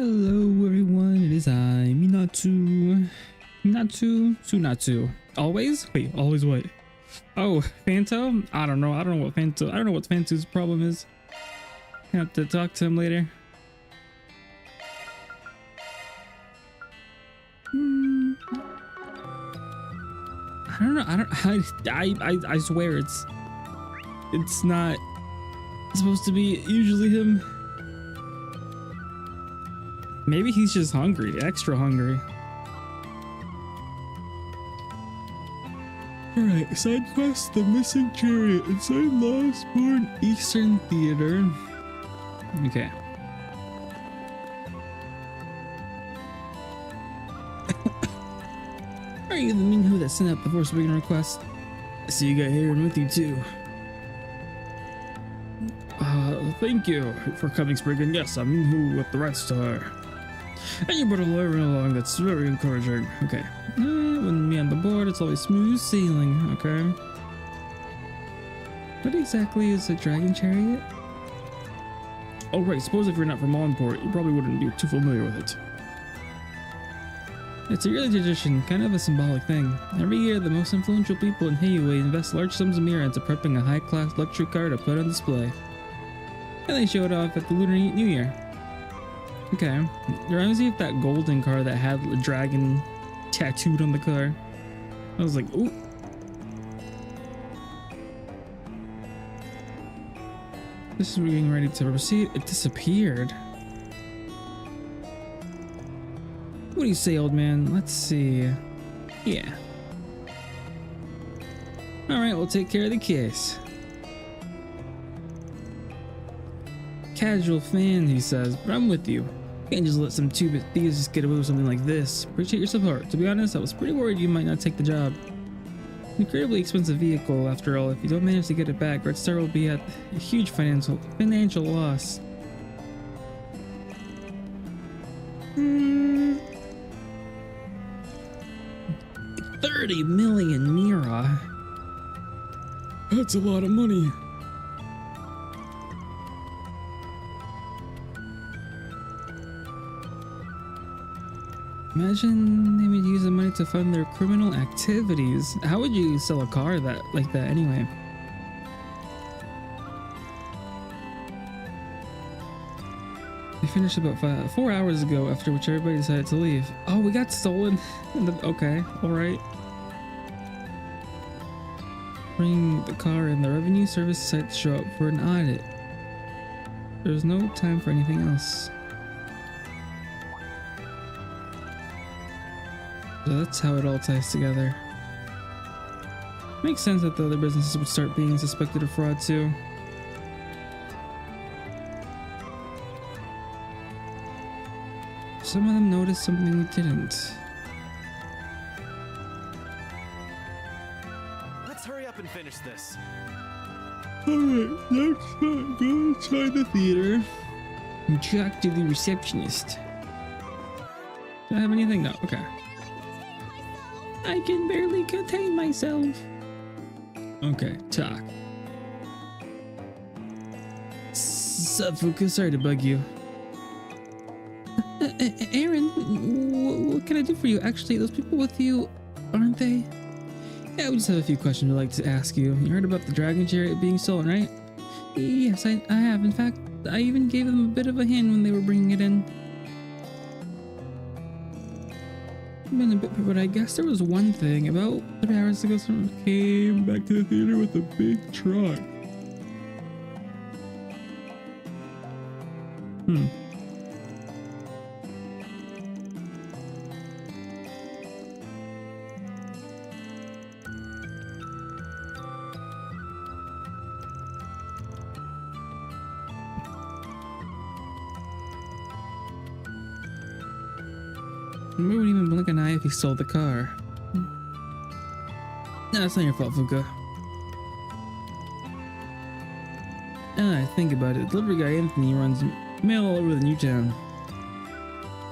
Hello everyone, it is I, Sunatsu. Always? Wait, always what? Oh, Fanto? I don't know what Fanto's problem is. I have to talk to him later. I don't know, I swear it's not supposed to be usually him. Maybe he's just hungry, extra hungry. Alright, side quest, the missing chariot inside Langport Eastern Theater. Okay. Are you the Minho that sent out the Spriggan request? I see you got Aaron with you too. Thank you for coming, Spriggan. Yes, I'm Minho with the rest are. And you brought a lawyer along, that's very encouraging. Okay. When me on the board, it's always smooth sailing, okay? What exactly is a dragon chariot? Oh right, suppose if you're not from Onport, you probably wouldn't be too familiar with it. It's a yearly tradition, kind of a symbolic thing. Every year, the most influential people in Heiwei invest large sums of mira into prepping a high-class luxury car to put on display. And they show it off at the Lunar New Year. Okay, it reminds me of that golden car that had a dragon tattooed on the car. I was like, ooh. This is getting ready to proceed. It disappeared. What do you say, old man? Let's see. Yeah. Alright, we'll take care of the case. Casual fan, he says, but I'm with you. Can't just let some two-bit thieves just get away with something like this. Appreciate your support. To be honest, I was pretty worried you might not take the job. Incredibly expensive vehicle, after all. If you don't manage to get it back, Red Star will be at a huge financial loss. 30 million mira. That's a lot of money. Imagine they would use the money to fund their criminal activities. How would you sell a car like that anyway? They finished about 4 hours ago, after which everybody decided to leave. Oh, we got stolen. Okay, alright. Bring the car in. The revenue service decided to show up for an audit. There's no time for anything else. So that's how it all ties together. Makes sense that the other businesses would start being suspected of fraud too. Some of them noticed something we didn't. Let's hurry up and finish this. Alright, let's go inside the theater and talk to the receptionist. Do I have anything? No, okay. I can barely contain myself. Okay, talk. Sup, Fuka? Sorry to bug you. Aaron, what can I do for you? Actually, those people with you, aren't they? Yeah, we just have a few questions we'd like to ask you. You heard about the dragon chariot being stolen, right? Yes, I have. In fact, I even gave them a bit of a hint when they were bringing it in. Been a bit, but I guess there was one thing. About 3 hours ago, someone came back to the theater with a big truck. We wouldn't even blink an eye if he stole the car. No, it's not your fault, Fuka. I think about it. Delivery guy Anthony runs mail all over the new town.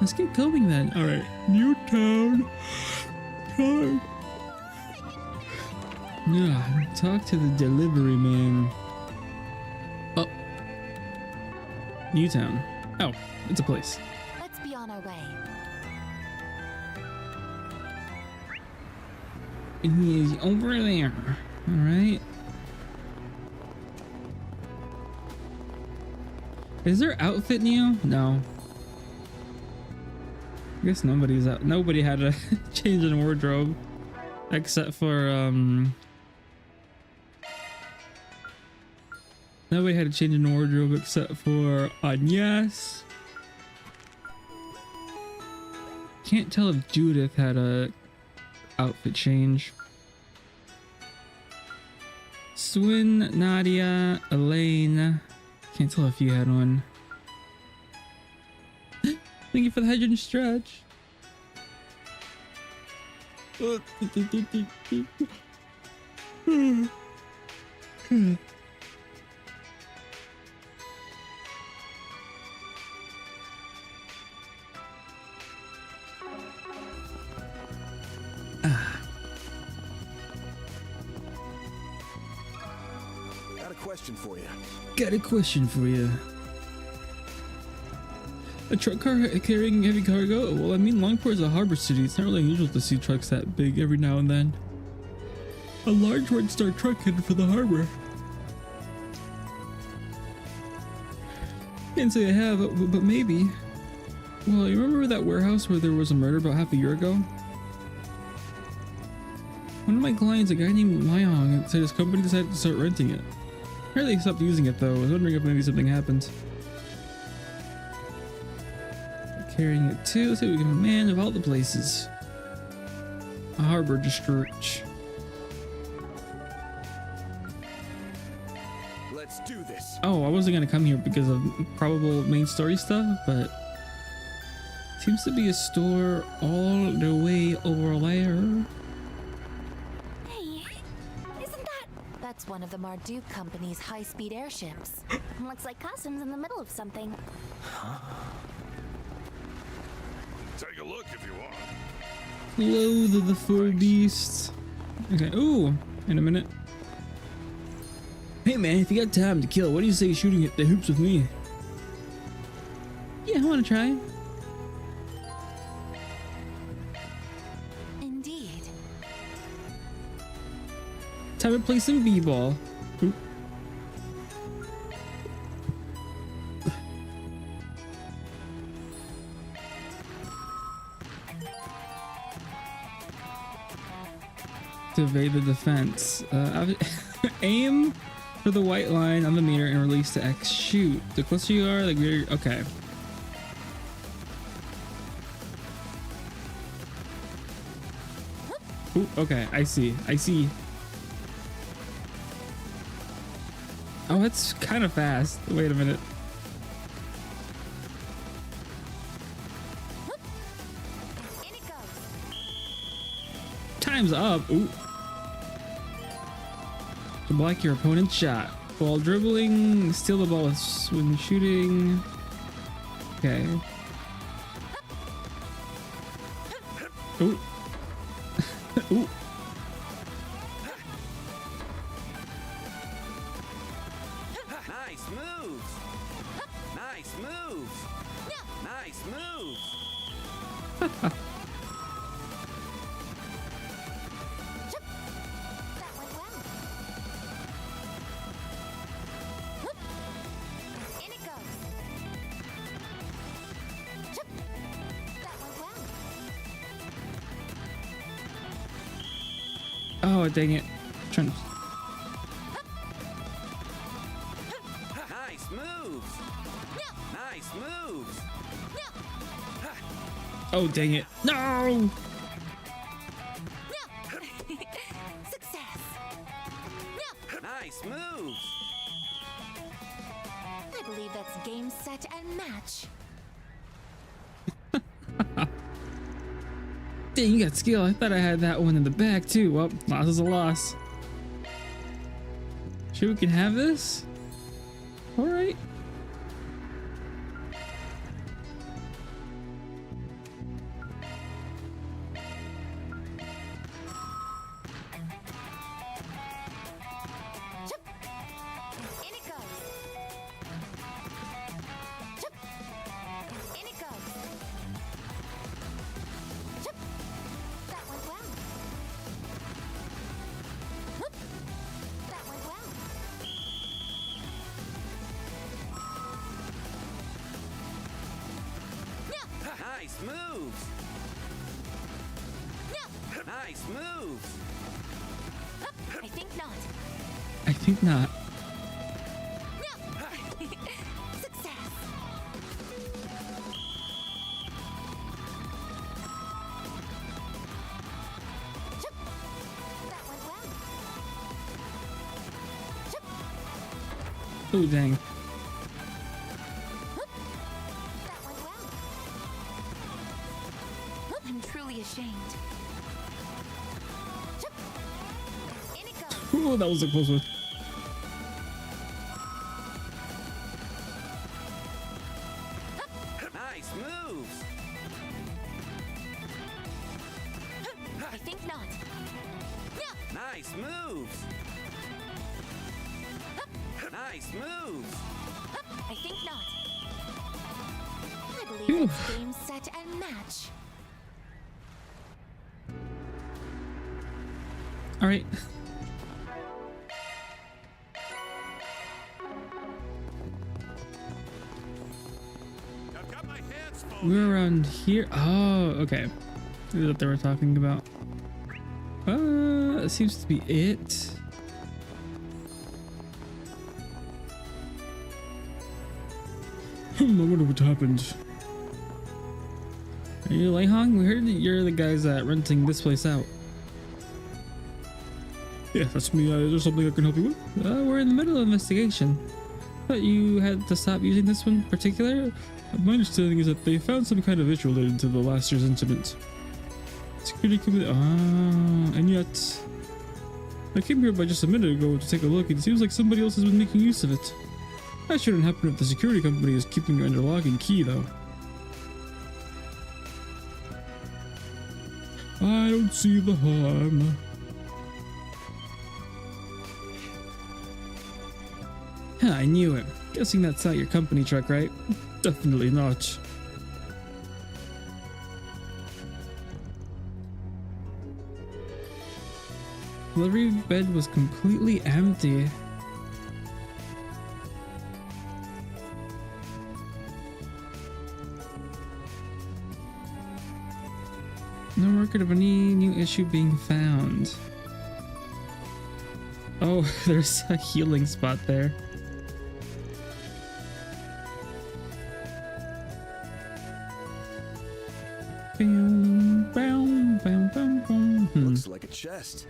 Let's get going then. Alright, new town. Time. Yeah, talk to the delivery man. Oh. Newtown. Oh, it's a place. Let's our way. He's over there. All right. Is there outfit new? No. I guess nobody's out. Nobody had a change in wardrobe except for nobody had a change in wardrobe except for Agnès. Can't tell if Judith had a outfit change. Swin, Nadia, Elaine. Can't tell if you had one. Thank you for the hydrant stretch. Got a question for you. Got a question for you. A truck car carrying heavy cargo? Well, I mean, Longport is a harbor city. It's not really unusual to see trucks that big every now and then. A large Red Star truck headed for the harbor. Can't say I have, but maybe. Well, you remember that warehouse where there was a murder about half a year ago? One of my clients, a guy named Lyong, said his company decided to start renting it. Apparently they stopped using it though. I was wondering if maybe something happened. Carrying it too, so we can man of all the places. A harbor district. Let's do this. Oh, I wasn't gonna come here because of probable main story stuff, but seems to be a store all the way over there. Hey, isn't that? That's one of the Marduk Company's high-speed airships. Looks like customs in the middle of something. Take a look if you want. Loathe of the four beasts. Okay, ooh, in a minute. Hey man, if you got time to kill, what do you say shooting at the hoops with me? Yeah, I wanna try. Indeed. Time to play some b-ball. Oop. To evade the defense. Aim for the white line on the meter and release to X. Shoot. The closer you are, the greater. Okay. Ooh, okay, I see. I see. Oh, that's kind of fast. Wait a minute. In it goes. Time's up. Ooh. To block your opponent's shot. While dribbling, steal the ball when shooting. Okay. Ooh. Ooh. Nice moves. Nice moves. Nice moves. That went well. In it goes. That went well. Oh, dang it. Trying to... Nice moves. Nice moves. Oh, dang it. No! Success. Nice moves. I believe that's game, set, and match. Dang, you got skill. I thought I had that one in the back too. Well, loss is a loss. Sure we can have this? Alright. In it goes. In it goes. Nice moves. Nice moves. I think not. I think not. Success. That went well. Oh, dang. That went well. I'm truly ashamed. In it goes. Ooh, that was a close one. Nice moves. I think not. Nice moves. Nice moves. I think not. I believe Phew. it's game, set, and match. All right. I've got my hands full. We're around here. Oh, okay. This is what they were talking about. That seems to be it. I wonder what happened. Are you Lei Hong? We heard that you're the guys renting this place out. Yeah, that's me. Is there something I can help you with? We're in the middle of investigation. Thought you had to stop using this one in particular? My understanding is that they found some kind of issue related to the last year's incident. Security committee. And yet I came here by just a minute ago to take a look, and it seems like somebody else has been making use of it. That shouldn't happen if the security company is keeping it under lock and key, though. I don't see the harm. I knew it. Guessing that's not your company truck, right? Definitely not. Delivery bed was completely empty. No record of any new issue being found. Oh, there's a healing spot there. Boom, boom, boom, boom, boom. Looks like a chest.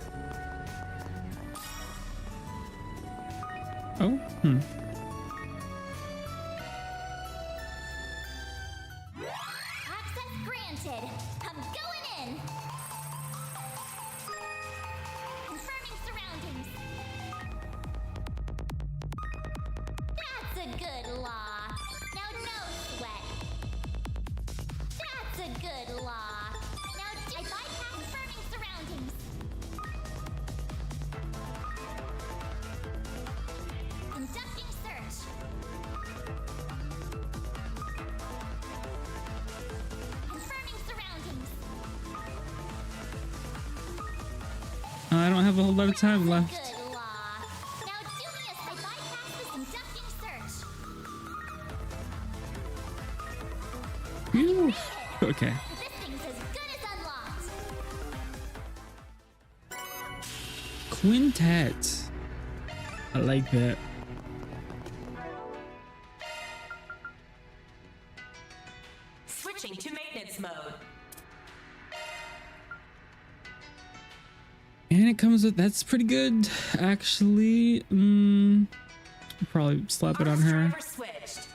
Oh, Access granted. I'm going in. Confirming surroundings. That's a good lock. Now no sweat. That's a good lock. Now I bypass confirming surroundings. Conducting search. Confirming surroundings. I don't have a whole lot of time left. Good law. Now do me as I bypass this conducting search. Phew. Okay. This thing's as good as unlocked. Quintet. I like that. Switching to maintenance mode. And it comes with, that's pretty good. Actually, I'll probably slap it on Arms her. driver switched.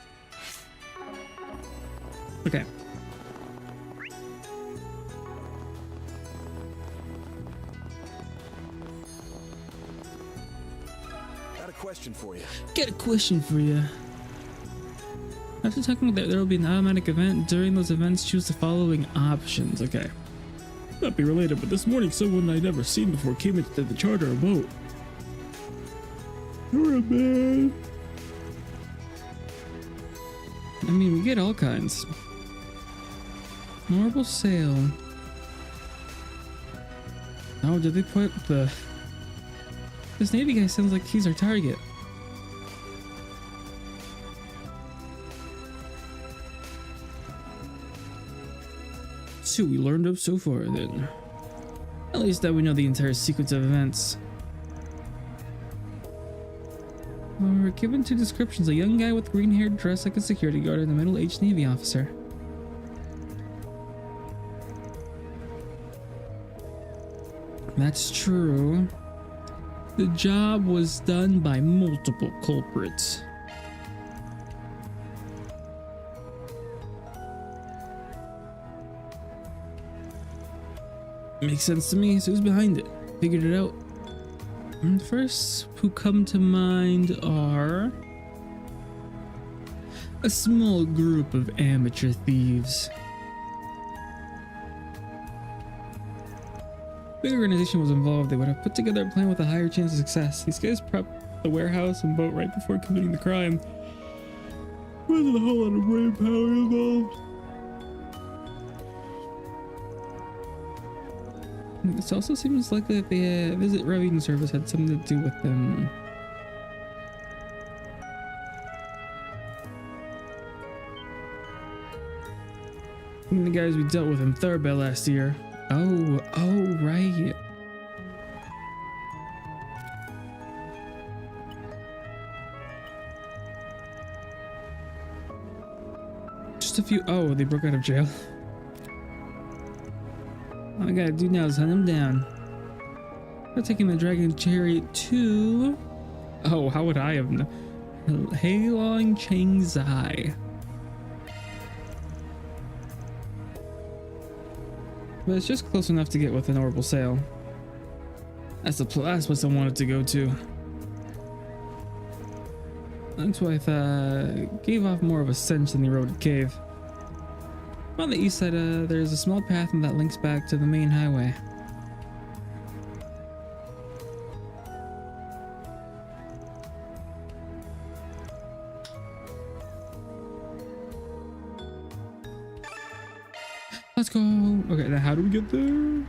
Okay. Got a question for you. Got a question for you. After talking about that, there will be an automatic event. During those events, choose the following options. Okay. Not be related, but this morning someone I'd never seen before came into the charter a boat. You're a man. I mean, we get all kinds. Marble sail. Oh, did they put the... This Navy guy sounds like he's our target. That's who we learned of so far then. At least that we know the entire sequence of events. We're given two descriptions: a young guy with green hair dressed like a security guard and a middle-aged Navy officer. That's true. The job was done by multiple culprits. Makes sense to me. So who's behind it? Figured it out. And first who come to mind are a small group of amateur thieves. If the organization was involved, they would have put together a plan with a higher chance of success. These guys prepped the warehouse and boat right before committing the crime. There wasn't a whole lot of brain power involved. It also seems likely that the visit routing service had something to do with them. One of the guys we dealt with in Tharbell last year. Oh, right. Just a few. Oh, they broke out of jail. All I gotta do now is hunt him down. We're taking the dragon chariot to... Oh, how would I have known? Heilong Changzai. But it's just close enough to get with an orbital sail. That's the last place I wanted to go to. That's why I thought gave off more of a sense than the eroded cave. On the east side, there's a small path that links back to the main highway. Let's go. Okay, now how do we get there?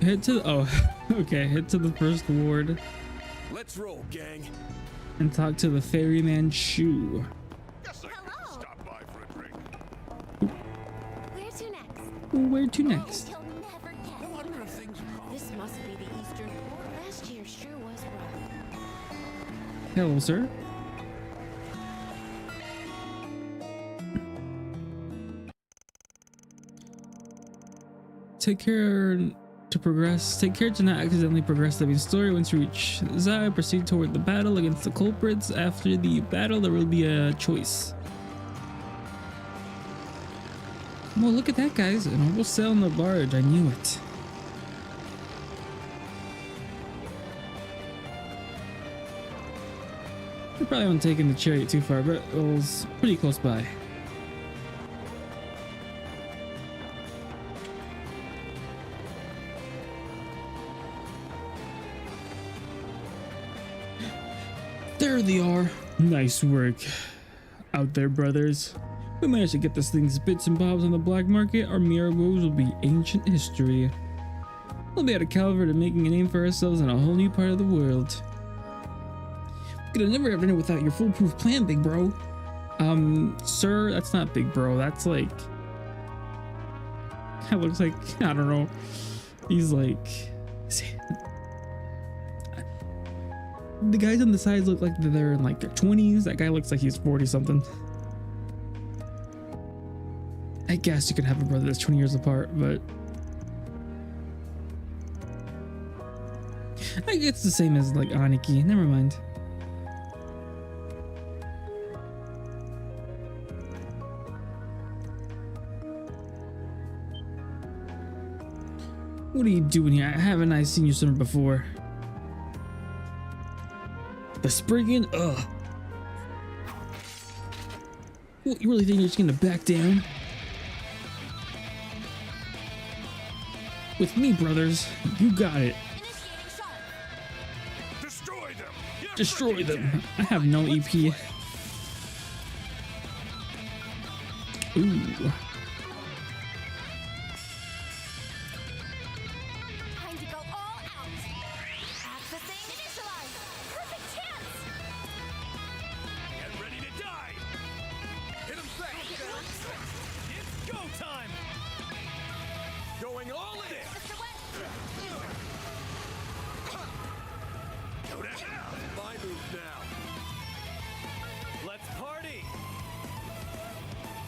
Head to the, okay, head to the first ward. Let's roll, gang. And talk to the ferryman Shu. Guess I could stop by for a drink. Where to next? Where to next? You'll never guess. I wonder if things are wrong. This must be the Eastern Port. Last year sure was rough. Hello, sir. Take care to not accidentally progress the main story. Once you reach Zai, proceed toward the battle against the culprits. After the battle, there will be a choice. Well, look at that, guys. An orbital sail on the barge. I knew it. We probably haven't taken the chariot too far, but it was pretty close by. There they are. Nice work out there, brothers. We managed to get this thing's bits and bobs on the black market. Our mirror moves will be ancient history. We'll be out of Calvard and making a name for ourselves in a whole new part of the world. We could have never have done it without your foolproof plan, big bro. Sir, that's not big bro. That's like... That looks like... I don't know. He's like... The guys on the sides look like they're in like their 20s. That guy looks like he's 40 something. I guess you could have a brother that's 20 years apart, but I think it's the same as like Aniki. Never mind. What are you doing here? Haven't I seen you somewhere before? The Spriggan? Ugh. What, you really think you're just gonna back down? With me, brothers. You got it. Destroy them! Yes, Destroy them. I have no EP. Ooh. Time to go all out. Accessing initialize. Perfect chance. all in. Mr. Wet. Go to hell! My move now. Let's party!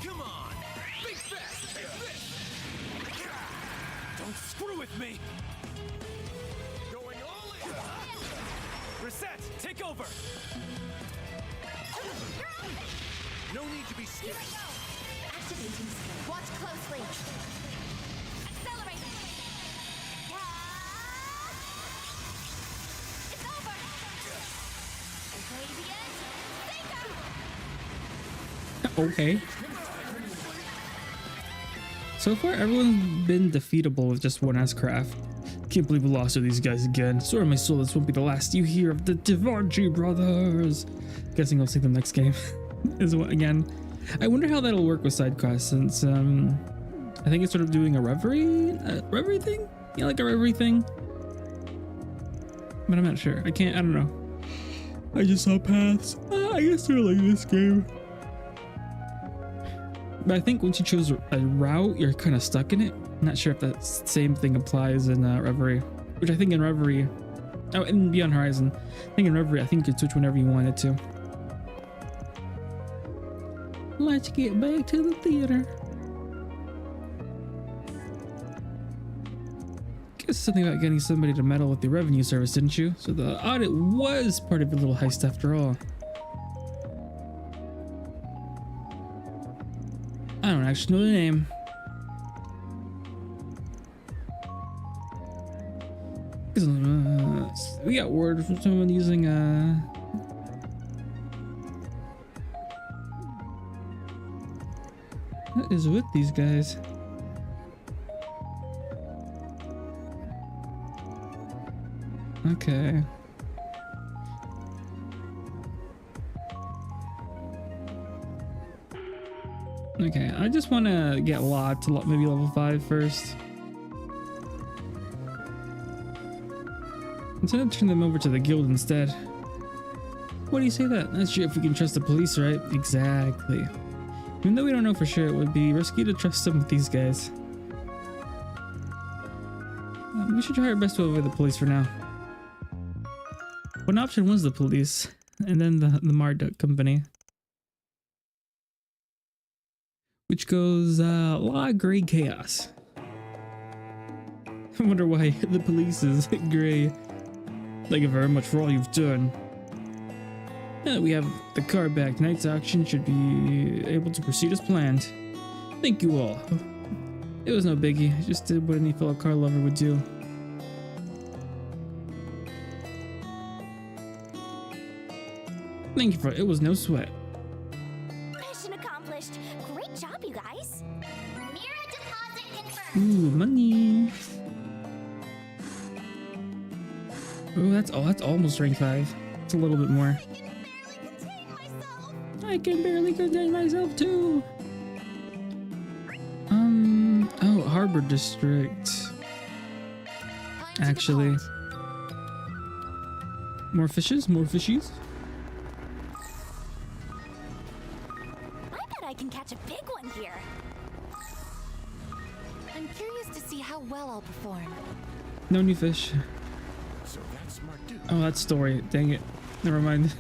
Come on. Big fast. Take this. Don't screw with me! Going all in. Reset! Take over! No need to be Here scared. we go. Activating skill. Watch closely. Accelerate. It's over. Radiant. Sync up. Okay. So far, everyone's been defeatable with just one S-craft. Can't believe we lost to these guys again. Swear on my soul, this won't be the last you hear of the Divarji brothers. Guessing I'll see them next game. Is what again? I wonder how that'll work with side quests, since I think it's sort of doing a reverie thing. Yeah, like a reverie thing. But I'm not sure. I don't know. I just saw paths. I guess they're like this game. But I think once you choose a route, you're kind of stuck in it. I'm not sure if that same thing applies in Reverie, which I think in Reverie, oh, and Beyond Horizon, I think in Reverie, I think you could switch whenever you wanted to. Let's get back to the theater. Guess something about getting somebody to meddle with the revenue service, didn't you? So the audit was part of your little heist after all. I don't actually know the name. We got word from someone using what is with these guys? Okay. Okay, I just want to get Lot to maybe level 5 first. Instead of turn them over to the guild instead. What do you say that? Not sure if we can trust the police, right? Exactly. Even though we don't know for sure, it would be risky to trust some of these guys. We should try our best to avoid the police for now. One option was the police, and then the Marduk company. Which goes, law, gray, chaos. I wonder why the police is gray. Thank you very much for all you've done. Now that we have the car back, tonight's auction should be able to proceed as planned. Thank you all. It was no biggie, I just did what any fellow car lover would do. Thank you for it, was no sweat. Mission accomplished. Great job, you guys. Mirror deposit confirmed. Ooh, money. Oh, that's almost rank 5. It's a little bit more. I can barely contain myself too. Oh, Harbor District. Actually. More fishes? More fishies? I bet I can catch a big one here. I'm curious to see how well I'll perform. No new fish. So that's smart dude. Oh, that's story. Dang it. Never mind.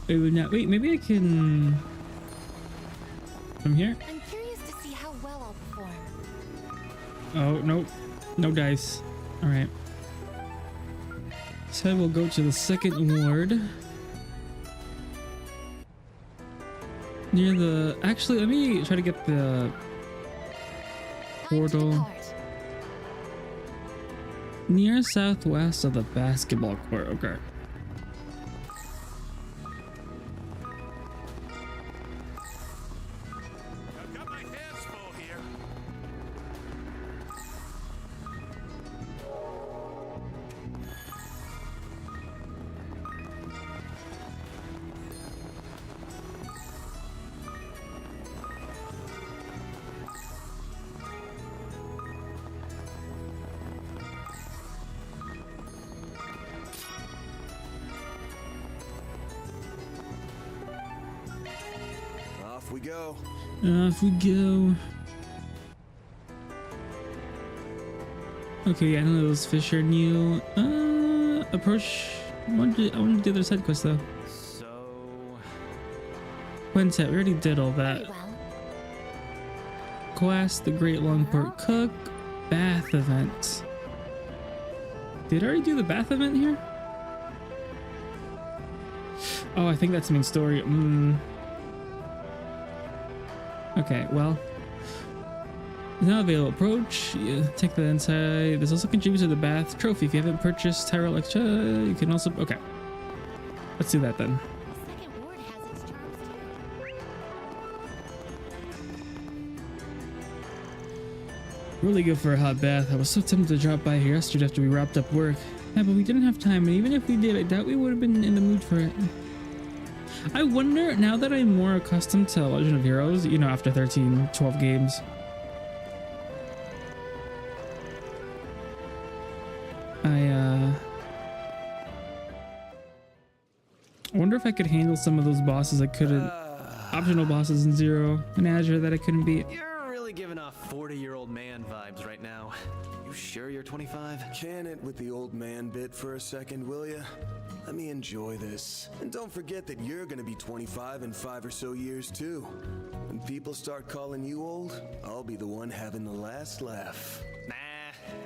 It would not. Wait, maybe I can. From here? I'm curious to see how well I'll perform. Oh, nope. No dice. Alright. So we'll go to the second ward. Near the. Actually, let me try to get the Time to portal. depart. Near southwest of the basketball court. Okay. I've got my hands full here. Off we go. Off we go. Okay, yeah, none of those fish are new. Approach. I want to do the other side quest though. So, Quintet, we already did all Very that. well. Quest, the Great Longport Cook, Bath event. Did I already do the bath event here? Oh, I think that's the main story. Okay, well. Now available. Approach. Yeah, take the inside. This also contributes to the bath trophy. If you haven't purchased Tyrell Extra, you can also. Okay. Let's do that then. The second ward has its charms too. Really good for a hot bath. I was so tempted to drop by here yesterday after we wrapped up work. Yeah, but we didn't have time, and even if we did, I doubt we would have been in the mood for it. I wonder, now that I'm more accustomed to Legend of Heroes, you know, after 12 games. I wonder if I could handle some of those bosses I couldn't. Optional bosses in Zero and Azure that I couldn't beat. you're really giving off 40-year-old man vibes right now. You sure you're 25? Can it with the old man bit for a second, will ya? Let me enjoy this. And don't forget that you're gonna be 25 in 5 or so years too. When people start calling you old, I'll be the one having the last laugh. Nah,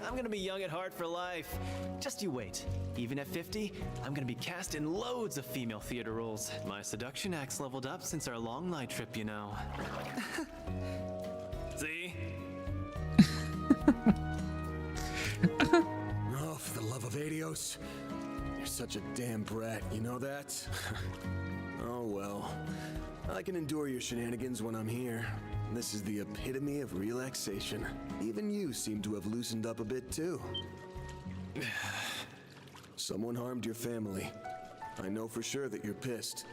I'm gonna be young at heart for life. Just you wait. Even at 50, I'm gonna be cast in loads of female theater roles. My seduction act's leveled up since our long night trip, you know. See? Oh, for the love of Adios. You're such a damn brat, you know that? Oh well. I can endure your shenanigans when I'm here. This is the epitome of relaxation. Even you seem to have loosened up a bit too. Someone harmed your family. I know for sure that you're pissed,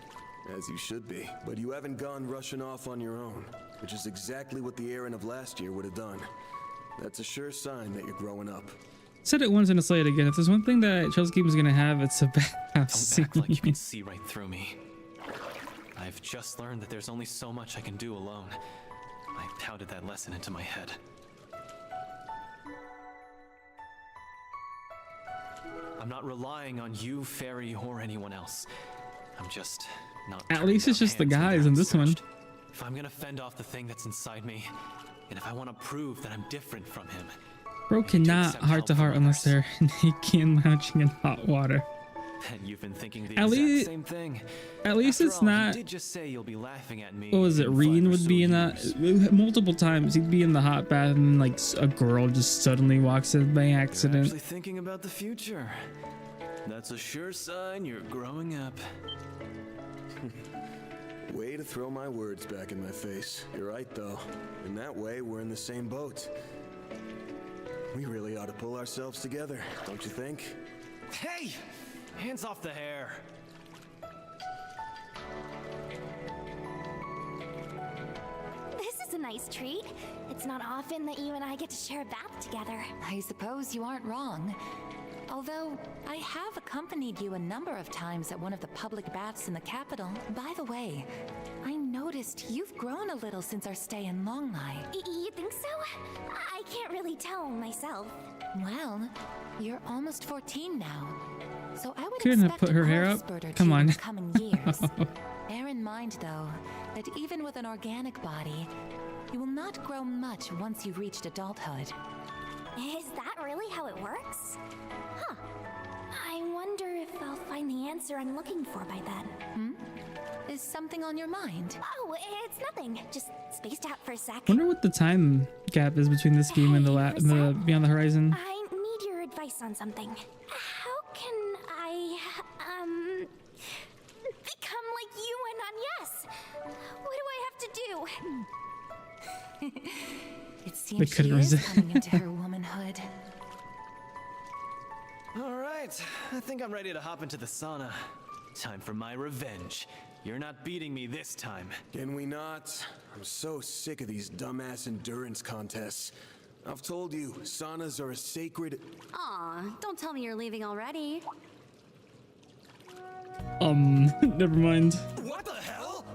as you should be. But you haven't gone rushing off on your own, which is exactly what the Aaron of last year would have done. That's a sure sign that you're growing up. Said it once and I'll say it again. If there's one thing that Chelsea Game is gonna have, it's a bathhouse Don't act like you scene. can see right through me. I've just learned that there's only so much I can do alone. I pounded that lesson into my head. I'm not relying on you, Fairy, or anyone else. I'm just not. At least it's just the guys in this one. If I'm gonna fend off the thing that's inside me, and if I want to prove that I'm different from him, Bro cannot heart to heart unless they're naked and lounging in hot water. and you've been thinking the At exact least- same thing. At least After it's all, you not. did just say you'll be laughing at me. What was it? in 5 Reen or would so be in years. that multiple times. He'd be in the hot bath and like a girl just suddenly walks in by accident. Actually thinking about the future. That's a sure sign you're growing up. Way to throw my words back in my face. You're right, though. In that way, we're in the same boat. We really ought to pull ourselves together, don't you think? Hey! Hands off the hair. This is a nice treat. It's not often that you and I get to share a bath together. I suppose you aren't wrong. Although, I have accompanied you a number of times at one of the public baths in the capital. By the way, I noticed you've grown a little since our stay in Longlai. You think so? I can't really tell myself. Well, you're almost 14 now. So I would Couldn't have expect put a her hair growth up? spurt or Come two on. in the coming years. Bear in mind, though, that even with an organic body, you will not grow much once you've reached adulthood. Is that really how it works? Huh. I wonder if I'll find the answer I'm looking for by then. Is something on your mind? Oh, it's nothing. Just spaced out for a sec. Wonder what the time gap is between this game and the Beyond the Horizon. I need your advice on something. How can I, become like you and Agnès? What do I have to do? It seems she couldn't is resist. coming into her womanhood. All right, I think I'm ready to hop into the sauna. Time for my revenge. You're not beating me this time. Can we not? I'm so sick of these dumbass endurance contests. I've told you, saunas are a sacred... Aw, don't tell me you're leaving already. Never mind. What the hell?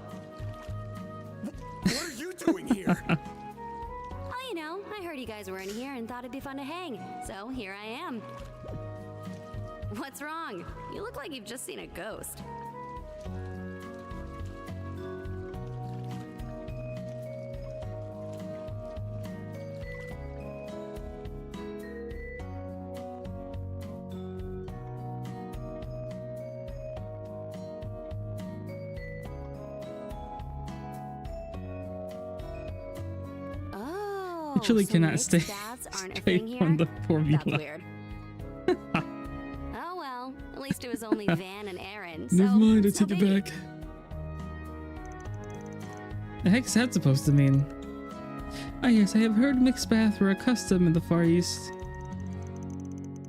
What are you doing here? Oh, you know, I heard heard you guys were in here and thought it'd be fun to hang, so here I am. What's wrong? You look like you've just seen a ghost. I truly so cannot mixed stay baths aren't a straight thing from here? the formula. That's weird. Oh well, at least it was only Van and Aaron. So Never mind, I it's no take it biggie. back. The heck's that supposed to mean? Ah yes, I have heard mixed baths were a custom in the Far East.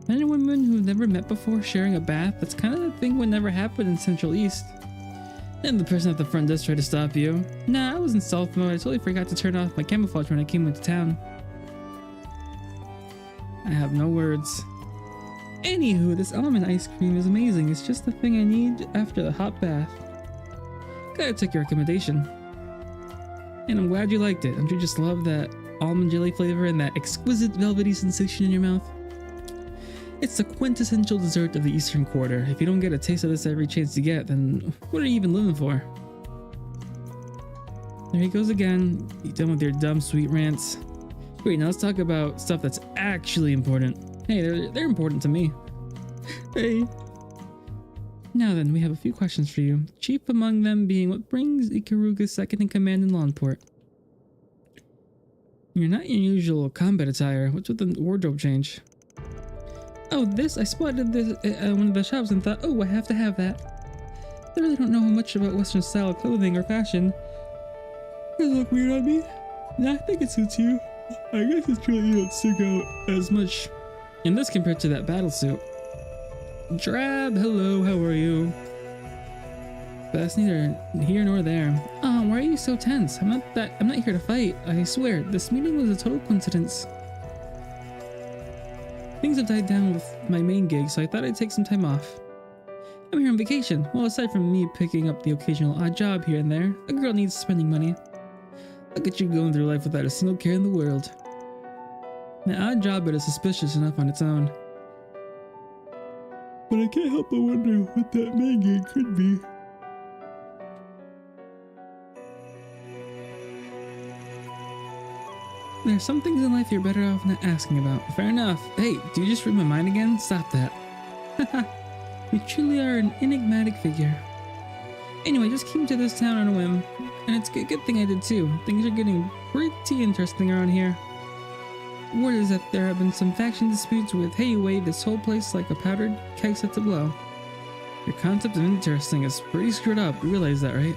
Men and women who've never met before sharing a bath, that's kind of the thing would never happen in Central East. And the person at the front does try to stop you. Nah, I was in stealth mode. I totally forgot to turn off my camouflage when I came into town. I have no words. Anywho, this almond ice cream is amazing. It's just the thing I need after the hot bath. Gotta take your recommendation. And I'm glad you liked it. Don't you just love that almond jelly flavor and that exquisite velvety sensation in your mouth? It's the quintessential dessert of the Eastern Quarter. If you don't get a taste of this every chance you get, then what are you even living for? There he goes again. You done with your dumb sweet rants? Great, now let's talk about stuff that's actually important. Hey, they're important to me. Hey. Now then, we have a few questions for you. Chief among them being what brings Ikaruga second in command in Lawnport. You're not your usual combat attire. What's with the wardrobe change? Oh, this, I spotted this at one of the shops and thought, oh, I have to have that. I really don't know much about Western style clothing or fashion. Does it look weird on me? Nah, I think it suits you. I guess it's really, you don't stick out as much in this compared to that battle suit. Drab, hello, how are you? But that's neither here nor there. Why are you so tense? I'm not here to fight. I swear, this meeting was a total coincidence. Things have died down with my main gig, so I thought I'd take some time off. I'm here on vacation. Well, aside from me picking up the occasional odd job here and there, a girl needs spending money. Look at you going through life without a single care in the world. An odd job, but it's suspicious enough on its own. But I can't help but wonder what that main gig could be. There's some things in life you're better off not asking about. Fair enough. Hey, do you just read my mind again? Stop that. Haha. You truly are an enigmatic figure. Anyway, just came to this town on a whim. And it's a good thing I did too. Things are getting pretty interesting around here. Word is that there have been some faction disputes with hey, you weigh this whole place like a powdered keg set to blow. Your concept of interesting is pretty screwed up. You realize that, right?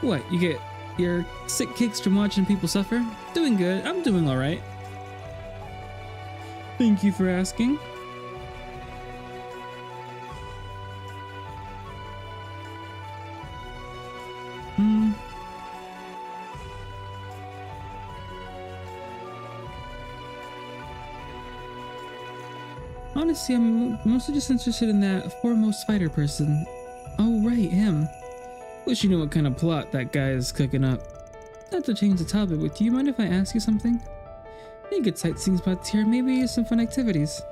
What, you get your sick kicks from watching people suffer? Doing good. I'm doing alright. Thank you for asking. Honestly, I'm mostly just interested in that foremost fighter person. Oh, right, him. Wish you knew what kind of plot that guy is cooking up. Not to change the topic, but do you mind if I ask you something? Any good sightseeing spots here? Maybe some fun activities?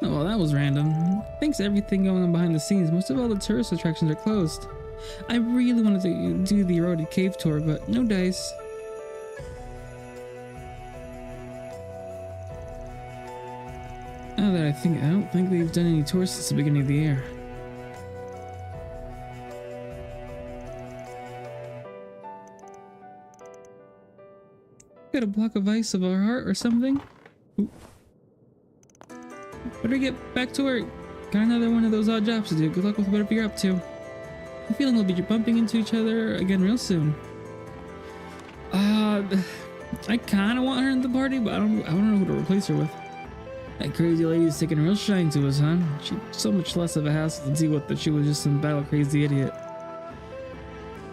Oh, well, that was random. Thanks to everything going on behind the scenes, most of all the tourist attractions are closed. I really wanted to do the eroded cave tour, but no dice. Now that I don't think they've done any tours since the beginning of the year. Got a block of ice of our heart or something? Ooh. Better get back to work. Got another one of those odd jobs to do. Good luck with whatever you're up to. I'm feeling we'll be bumping into each other again real soon. I kind of want her in the party, but I don't know who to replace her with. That crazy lady's taking a real shine to us, huh? She's so much less of a hassle to deal with that she was just some battle crazy idiot.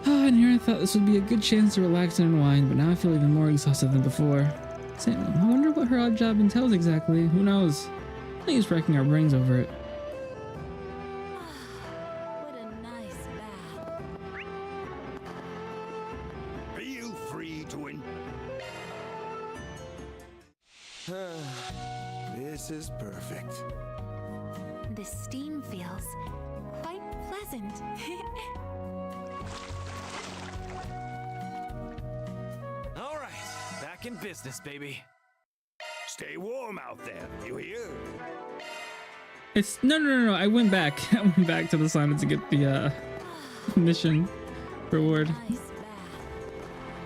And here I thought this would be a good chance to relax and unwind, but now I feel even more exhausted than before. I wonder what her odd job entails exactly. Who knows? I think it's racking our brains over it. What a nice bath. Are you free to This is perfect. The steam feels quite pleasant. All right, back in business, baby. Stay warm out there, you hear? It's no. I went back. I went back to the sauna to get the mission reward. Nice bath.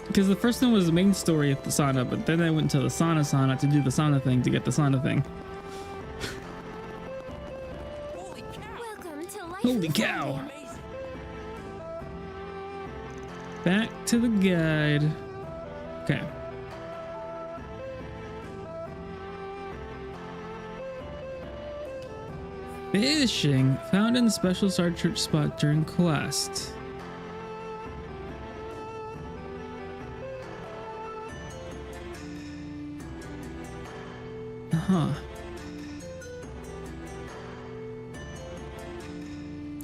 Because the first one was the main story of the sauna, but then I went to the sauna to do the sauna thing to get the sauna thing. Welcome to life. Holy cow! Back to the guide. Okay. Fishing found in the special Star Church spot during quest. Huh.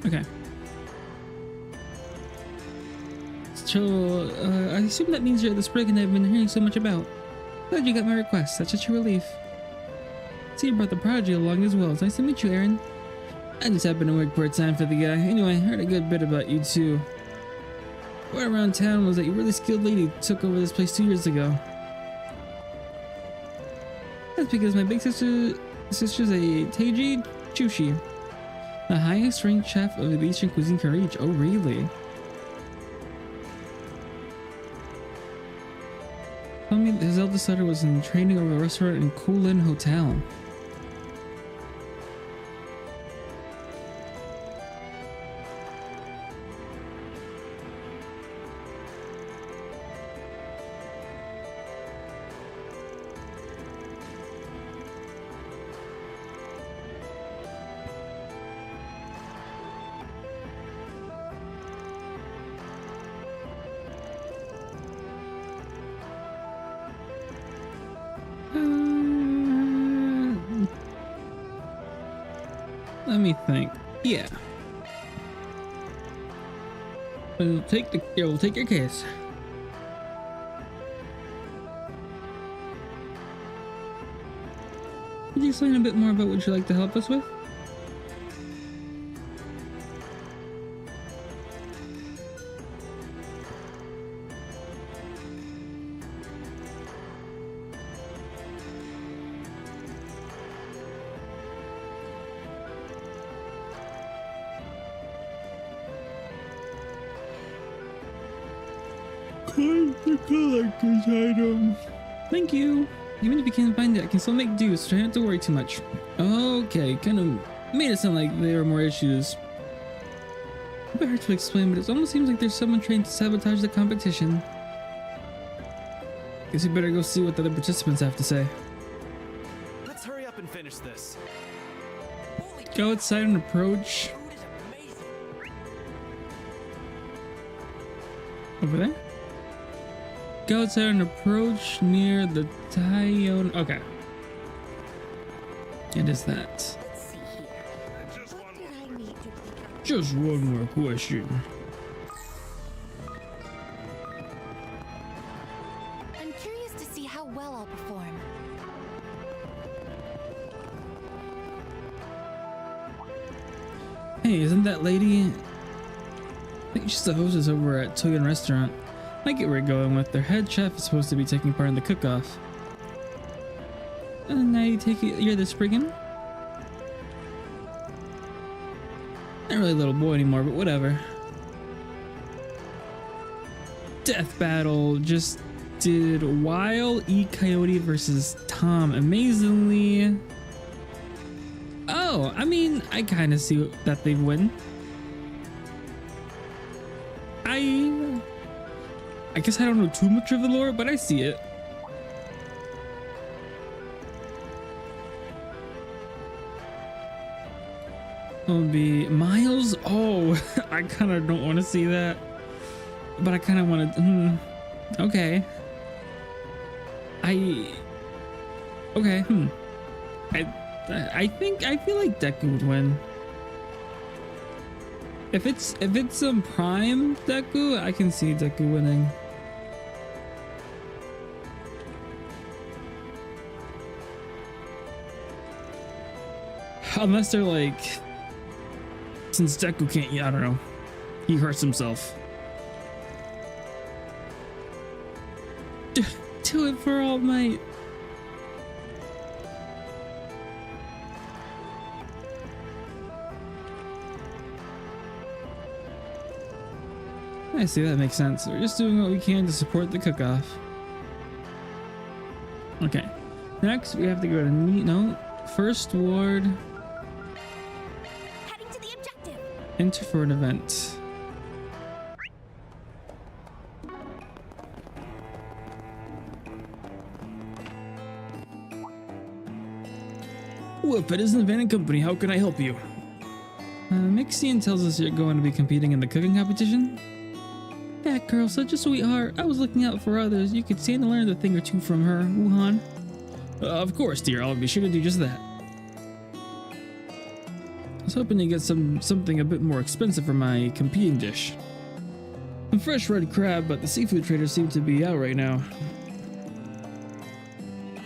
Okay. So, I assume that means you're the Spriggan I've been hearing so much about. Glad you got my request. That's such a relief. See, you brought the prodigy along as well. It's nice to meet you, Aaron. I just happened to work part-time for the guy. Anyway, I heard a good bit about you too. Word around town was that you really skilled lady took over this place 2 years ago. That's because my big sister's a Teiji Chushi, the highest ranked chef of the Eastern cuisine can reach. Oh, really? Tell me his eldest daughter was in training over a restaurant in Kulin Hotel. Let me think. Yeah. We'll take your case. Could you explain a bit more about what you'd like to help us with? The collector's item. Thank you. Even if you can't find it, I can still make do, so try not to worry too much. Okay, kind of made it sound like there are more issues. A bit hard to explain, but it almost seems like there's someone trying to sabotage the competition. Guess we better go see what the other participants have to say. Let's hurry up and finish this. Go outside and approach. Over there? Go outside and approach near the Tyone. Okay. It is that. Let's see here. Just What one did more. I need to pick up? Just one more question. I'm curious to see how well I'll perform. Hey, isn't that lady? I think she's the hostess over at Toyon Restaurant. I get where you're going with. Their head chef is supposed to be taking part in the cook-off. And now you take it, you're the Spriggan? Not really a little boy anymore, but whatever. Death battle just did while E Coyote versus Tom. Amazingly. Oh, I mean, I kind of see that they win. I guess I don't know too much of the lore, but I see it. It'll be Miles. Oh, I kind of don't want to see that, but I kind of want to. Okay. Okay. I feel like Deku would win. If it's some prime Deku, I can see Deku winning. Unless they're like, since Deku can't, I don't know, he hurts himself. Do it for All Might. I see, that makes sense. We're just doing what we can to support the cook-off. Okay. Next, we have to go to First Ward. Heading to the objective. Enter for an event. Whoop, it isn't a Van Company. How can I help you? Mixian tells us you're going to be competing in the cooking competition. That girl's such a sweetheart. I was looking out for others. You could stand to learn a thing or two from her, Wuhan. Of course, dear. I'll be sure to do just that. I was hoping to get something a bit more expensive for my competing dish. Some fresh red crab, but the seafood traders seem to be out right now.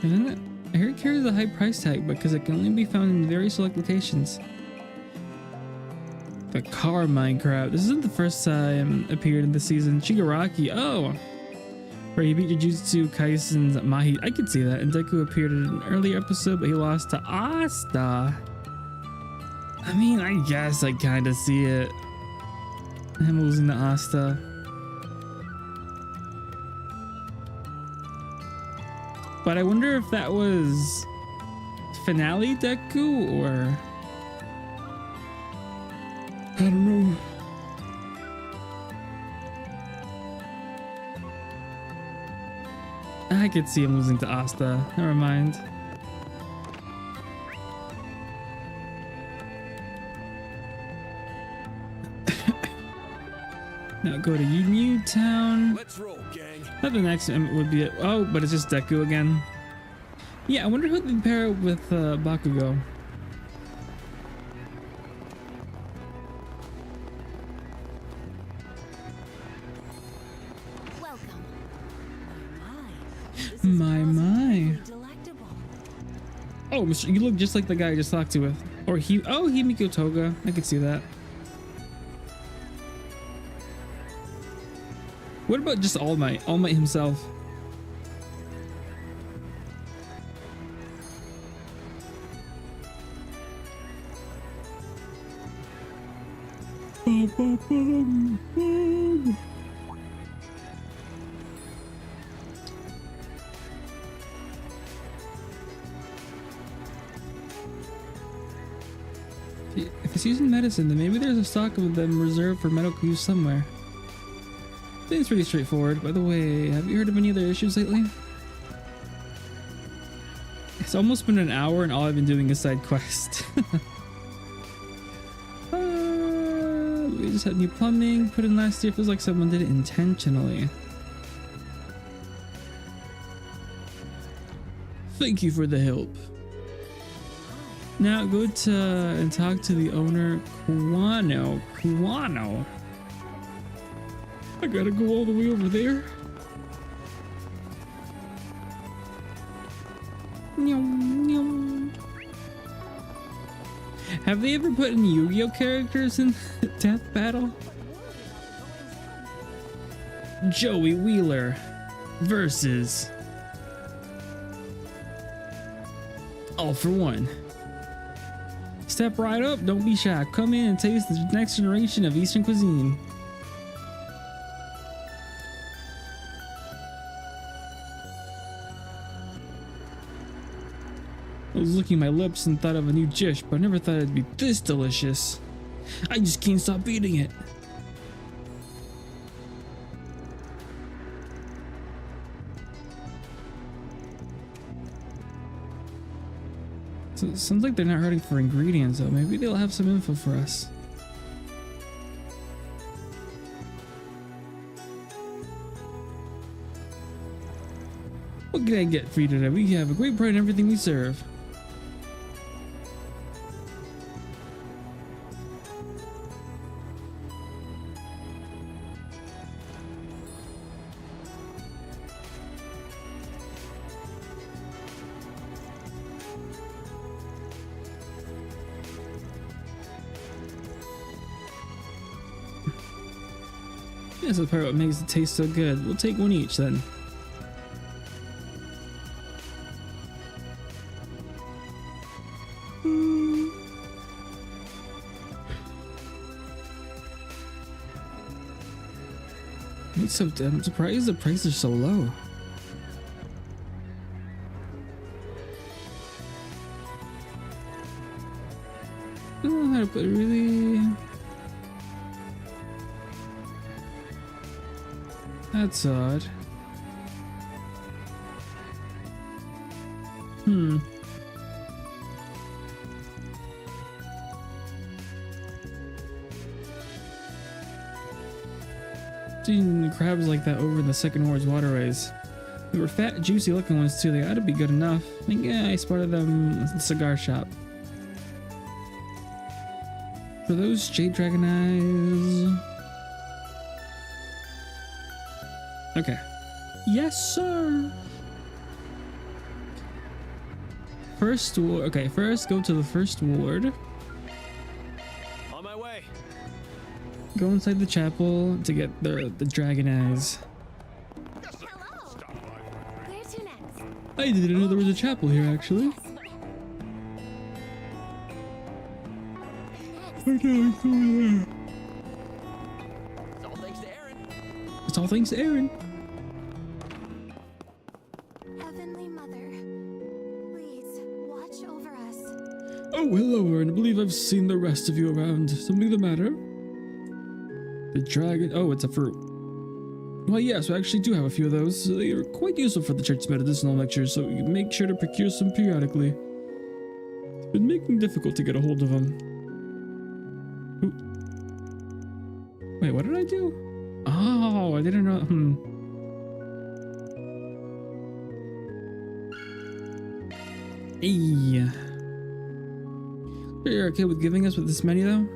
Isn't it? I heard it carries a high price tag because it can only be found in very select locations. The Carmine crab. This isn't the first time appeared in the season. Shigaraki. Oh! Where he beat Jujutsu Kaisen's Mahit. I could see that. And Deku appeared in an earlier episode, but he lost to Asta. I mean, I guess I kind of see it. Him losing to Asta. But I wonder if that was finale Deku or... I don't know. I could see him losing to Asta. Never mind. Now go to New Town. Let's roll, gang. The next would be oh, but it's just Deku again. Yeah, I wonder who they pair it with Bakugo. Welcome. My. Oh, Mr. You look just like the guy I just talked to with. Or Himiko Toga. I could see that. What about just All Might? All Might himself. If it's using medicine, then maybe there's a stock of them reserved for medical use somewhere. Things pretty straightforward. By the way, have you heard of any other issues lately? It's almost been an hour and all I've been doing is side quest. We just had new plumbing put in last year. Feels like someone did it intentionally. Thank you for the help. Now go to and talk to the owner, Kuwano. Kuwano. I gotta go all the way over there. Have they ever put any Yu-Gi-Oh characters in Death Battle? Joey Wheeler versus All for One. Step right up, don't be shy. Come in and taste the next generation of Eastern cuisine. I was licking my lips and thought of a new dish, but I never thought it'd be this delicious. I just can't stop eating it. So it sounds like they're not hurting for ingredients, though. Maybe they'll have some info for us. What can I get for you today? We have a great pride in everything we serve. That's the part what makes it taste so good. We'll take one each then. I'm surprised the prices are so low. I don't know how to put it really. That's odd. Seen crabs like that over in the Second Ward's waterways. They were fat, juicy looking ones too. They ought to be good enough. I think I spotted them at the cigar shop. For those jade dragon eyes. Okay. Yes, sir. First ward. Okay, first go to the first ward. On my way. Go inside the chapel to get the dragon eyes. Hello. Where to next? I didn't know there was a chapel here actually. Okay, it's over there. It's all thanks to Aaron. It's all thanks to Aaron. Heavenly Mother, please watch over us. Oh, hello, Aaron. I believe I've seen the rest of you around. Something the matter? The dragon. Oh, it's a fruit. Well, yes, we actually do have a few of those. They are quite useful for the church's medicinal lectures, so you make sure to procure some periodically. It's been making it difficult to get a hold of them. Ooh. Wait, what did I do? Oh, I didn't know. Hey. You're okay with giving us with this many, though?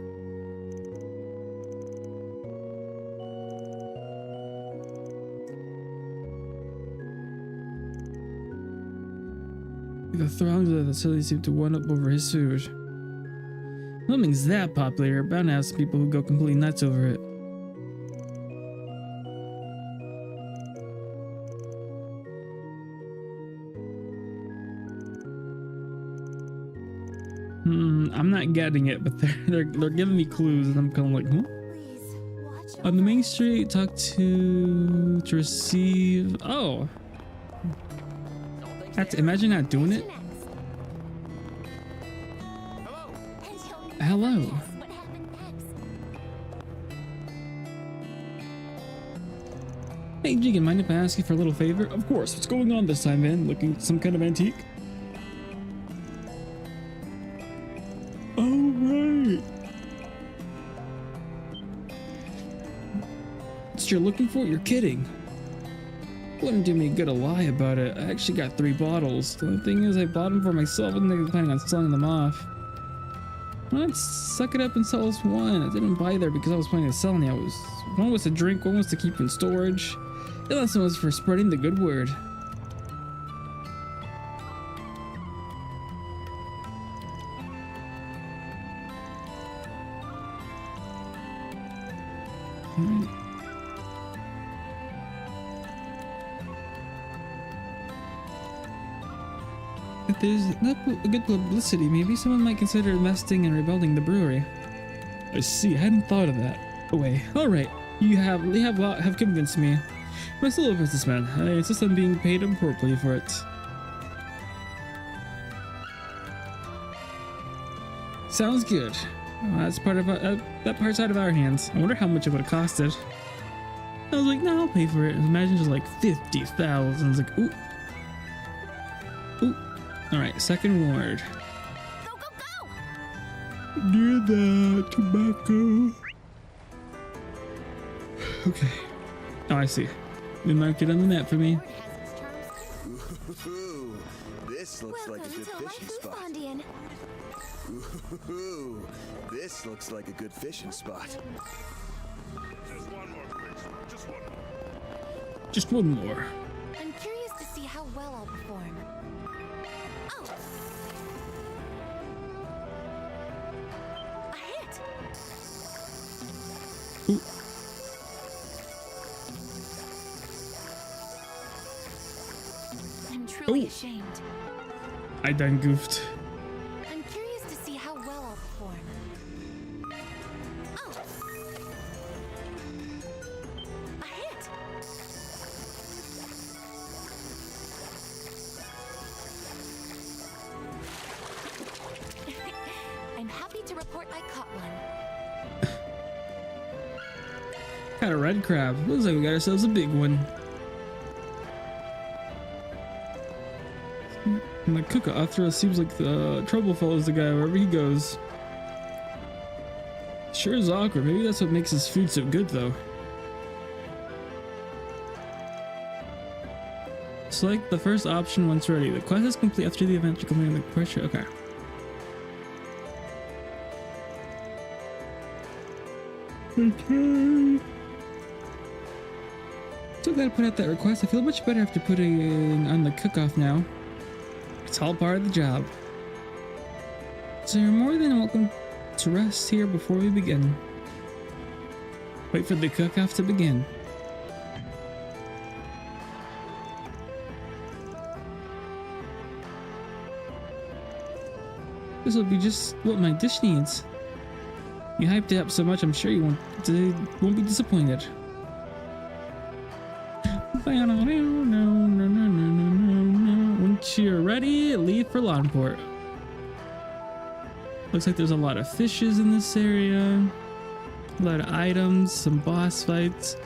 The throngs of the facility seem to one up over his food. Something's that popular, bound to have some people who go completely nuts over it. I'm not getting it, but they're giving me clues, and I'm kind of like, huh? Please watch On the main street, talk to receive. Oh, that's imagine not doing it. Hello. What happened next? Hey, Jigen, mind if I ask you for a little favor? Of course. What's going on this time, man? Looking some kind of antique? Oh, right. That's what you're looking for? You're kidding. Wouldn't do me good to lie about it. I actually got 3 bottles. The thing is, I bought them for myself and they were planning on selling them off. Let's suck it up and sell us one. I didn't buy there because I was planning on selling it. One was to drink, one was to keep in storage. The last one was for spreading the good word. If there's not a good publicity, maybe someone might consider investing in rebuilding the brewery. I see, I hadn't thought of that. Oh wait, alright. You have convinced me. I'm still a businessman. I insist on being paid appropriately for it. Sounds good. That's part of that part's out of our hands. I wonder how much it would have costed. I was like, no, I'll pay for it. Imagine just like 50,000. I was like, ooh. Ooh. Alright, second ward. Go, go, go! Near the tobacco. Okay. Oh, I see. They marked it on the map for me. Ooh, this looks like a good fishing spot. Ooh, this looks like a good fishing spot. Just one more, please. Just one more. Just one more. I'm curious to see how well I'll perform. Oh! A hit! Ooh. be ashamed. I done goofed. I'm curious to see how well I'll perform. Oh! A hit! I'm happy to report I caught one. Got a red crab. Looks like we got ourselves a big one. And the cook-off throw seems like the trouble follows the guy wherever he goes. Sure is awkward. Maybe that's what makes his food so good, though. Select the first option once ready. The quest is complete after the event. You complete the pressure. Okay. Okay. So glad I put out that request. I feel much better after putting on the cook-off now. It's all part of the job. So you're more than welcome to rest here before we begin. Wait for the cook-off to begin. This will be just what my dish needs. You hyped it up so much, I'm sure you won't be disappointed. Once you're ready, leave for Langport. Looks like there's a lot of fishes in this area. A lot of items, some boss fights.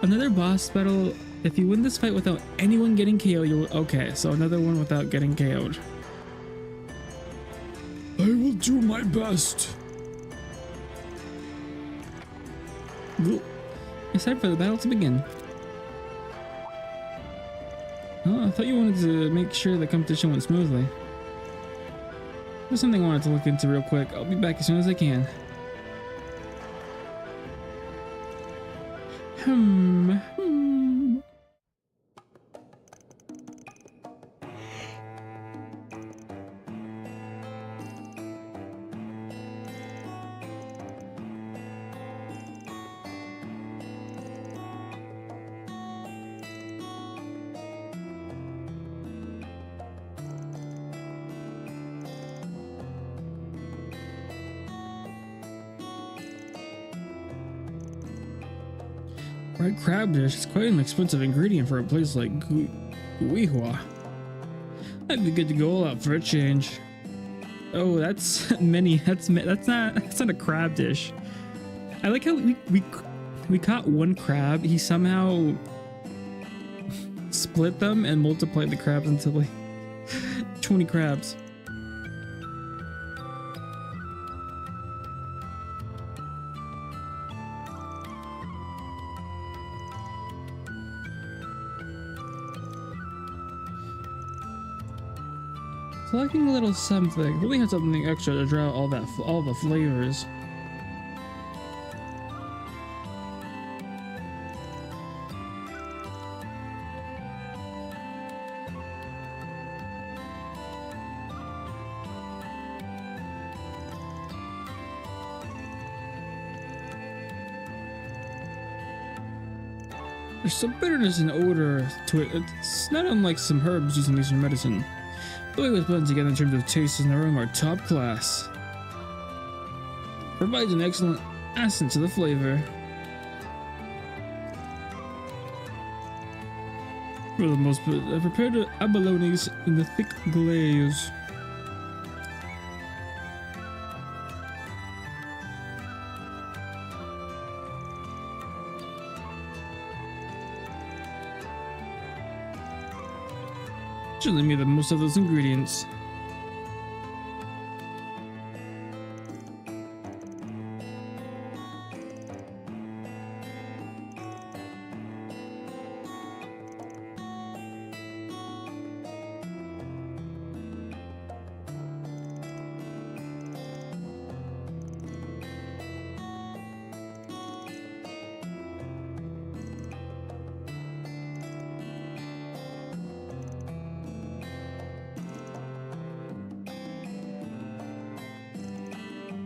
Another boss battle. If you win this fight without anyone getting KO'd, you'll... Okay, so another one without getting KO'd. I will do my best. It's time for the battle to begin. Oh, I thought you wanted to make sure the competition went smoothly. There's something I wanted to look into real quick. I'll be back as soon as I can. Red crab dish is quite an expensive ingredient for a place like Guihua. I'd be good to go all out for a change. Oh, that's many. That's not a crab dish. I like how we caught one crab. He somehow split them and multiplied the crabs until like 20 crabs. Selecting a little something. Really had something extra to draw all the flavors. There's some bitterness and odor to it. It's not unlike some herbs used in Eastern medicine. The way it was blended together in terms of taste and aroma are top class. Provides an excellent accent to the flavor. For the most part, I prepared abalones in the thick glaze. Usually made the most of those ingredients.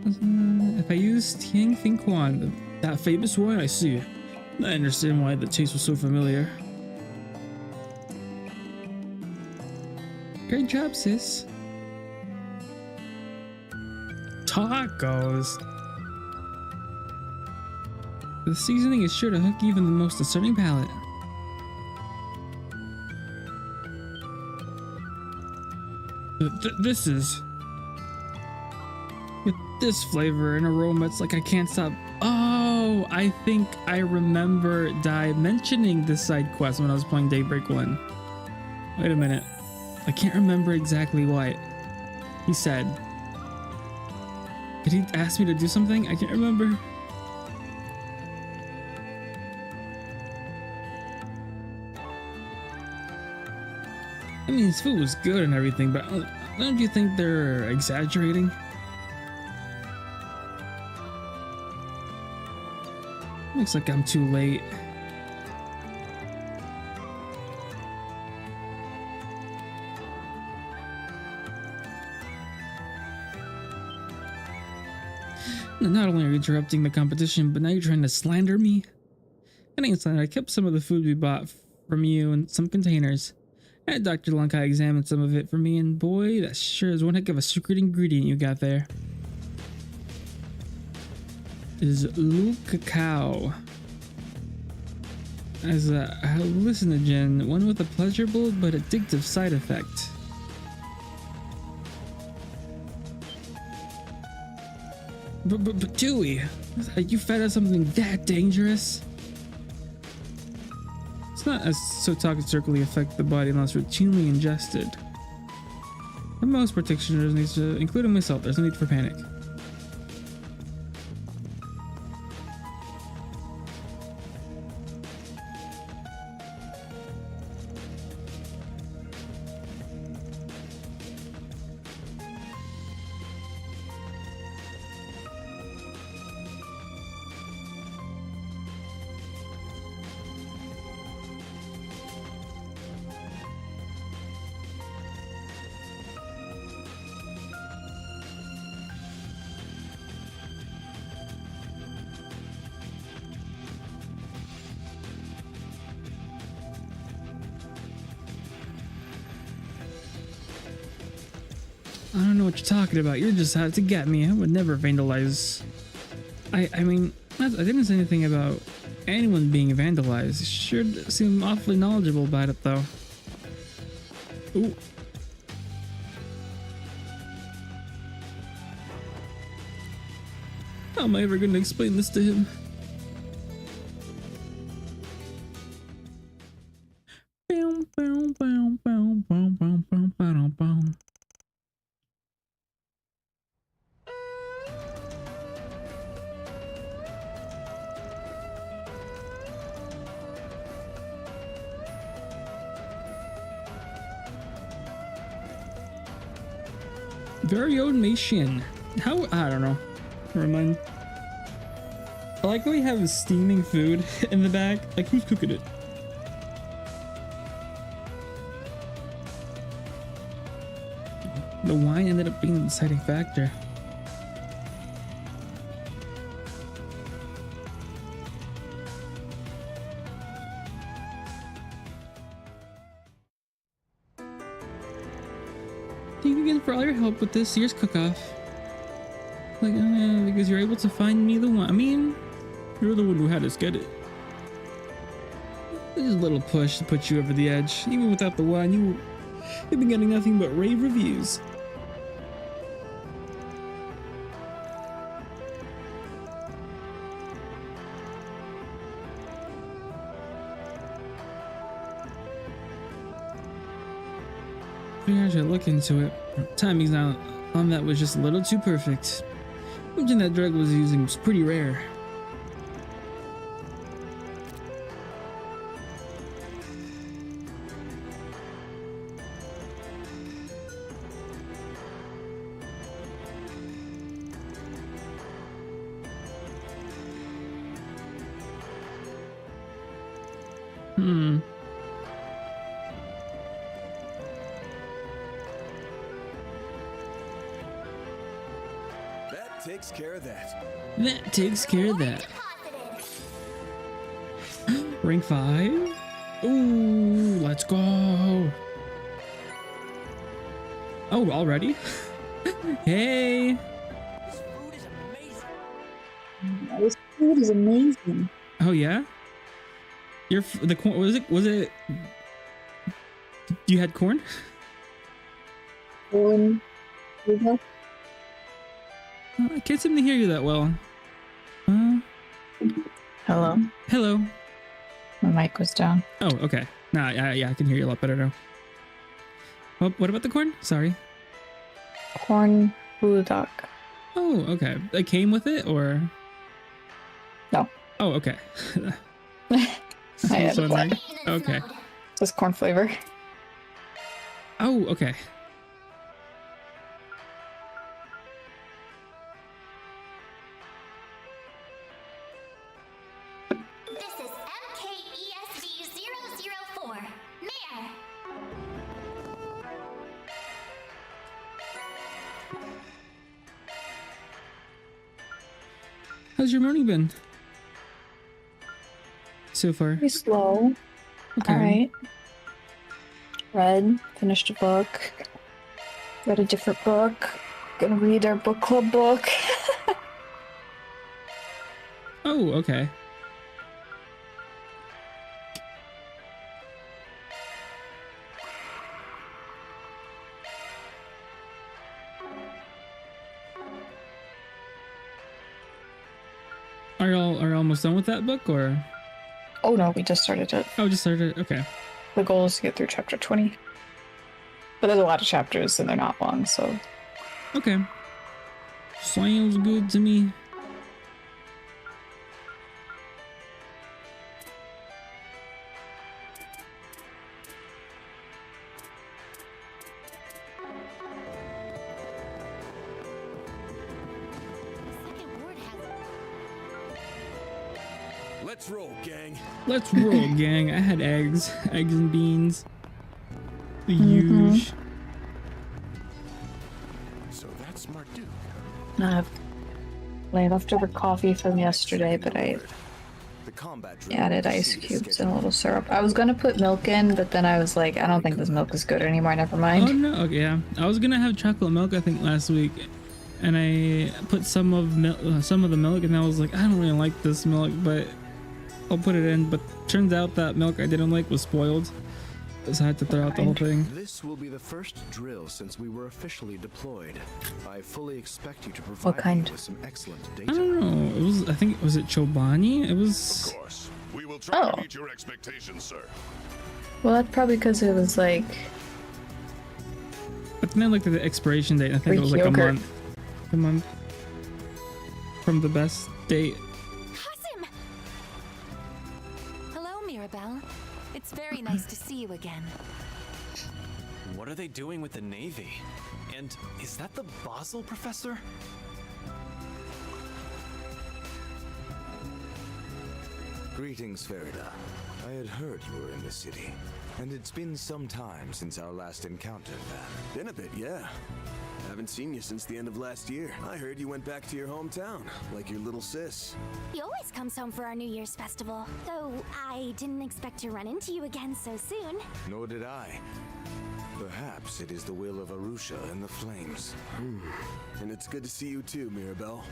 If I used Tiang Fing Quan, that famous wine, I see. I understand why the taste was so familiar. Great job, sis. Tacos. The seasoning is sure to hook even the most discerning palate. This is... With this flavor and aroma, it's like I can't stop. Oh, I think I remember Dai mentioning this side quest when I was playing Daybreak 1. Wait a minute. I can't remember exactly what he said. Did he ask me to do something? I can't remember. I mean, his food was good and everything, but don't you think they're exaggerating? Looks like I'm too late. Not only are you interrupting the competition, but now you're trying to slander me? It ain't slander. I kept some of the food we bought from you in some containers. I had Dr. Lunkai examine some of it for me, and boy, that sure is one heck of a secret ingredient you got there. It is cacao. As a hallucinogen, one with a pleasurable but addictive side effect. But Dewey, you fed us something that dangerous? It's not as so toxically affect the body unless routinely ingested. For most practitioners, including myself, there's no need for panic. I don't know what you're talking about. You're just out to get me. I would never vandalize. I mean, I didn't say anything about anyone being vandalized. You sure seem awfully knowledgeable about it, though. Ooh. How am I ever going to explain this to him? Very old nation. How? I don't know. Never mind. I like how we have steaming food in the back. Like, who's cooking it? The wine ended up being the deciding factor. Thank you again for all your help with this year's cook-off. Like, because you're able to find me the one. I mean, you're the one who had us get it. Just a little push to put you over the edge. Even without the wine, you've been getting nothing but rave reviews. I should look into it. Timing's on that was just a little too perfect. Something that drug was using was pretty rare. Takes care of that. That takes care of that. Rank 5? Ooh, let's go. Oh, already? Hey. This food is amazing. Oh yeah. The corn was it? You had corn? Corn. I can't seem to hear you that well. Hello. Hello. My mic was down. Oh, okay. Nah, yeah, I can hear you a lot better now. What about the corn? Sorry. Corn bulldog. Oh, okay. It came with it, or? No. Oh, okay. I had So a black. Okay. Just corn flavor. Oh, okay. This is MKESV-004. Mayor. How's your morning been? So far. Pretty slow. Okay. All right. Read. Finished a book. Read a different book. Gonna read our book club book. Oh, okay. Are y'all almost done with that book, or? Oh no, we just started it. Oh, just started. Okay. The goal is to get through chapter 20. But there's a lot of chapters and they're not long, so. Okay. Sounds good to me. Let's roll, gang. Let's roll, gang. I had eggs and beans. The huge. So that's Marduk. I have leftover coffee from yesterday, but I The combat drill added ice cubes and a little syrup. I was gonna put milk in, but then I was like, I don't think this milk is good anymore. Never mind. Oh no, okay, yeah. I was gonna have chocolate milk, I think, last week, and I put some of the milk, and I was like, I don't really like this milk, but I'll put it in. But turns out that milk I didn't like was spoiled, so I had to throw out the whole thing. This will be the first drill since we were officially deployed. I fully expect you to provide kind? me with some excellent I data. don't know. It was, I think, was it Chobani? It was. Of course. We will try to meet your expectations, sir. Well, that's probably because it was like. But then I looked at the expiration date. I think Greek it was like yogurt. a month from the best date. Kasim! Hello, Mirabelle. It's very nice to see you again. What are they doing with the Navy? And is that the Basel professor? Greetings, Farida. I had heard you were in the city, and it's been some time since our last encounter, Van. Been a bit, yeah. Haven't seen you since the end of last year. I heard you went back to your hometown, like your little sis. He always comes home for our New Year's festival. Though I didn't expect to run into you again so soon. Nor did I. Perhaps it is the will of Arusha and the Flames. And it's good to see you too, Mirabelle.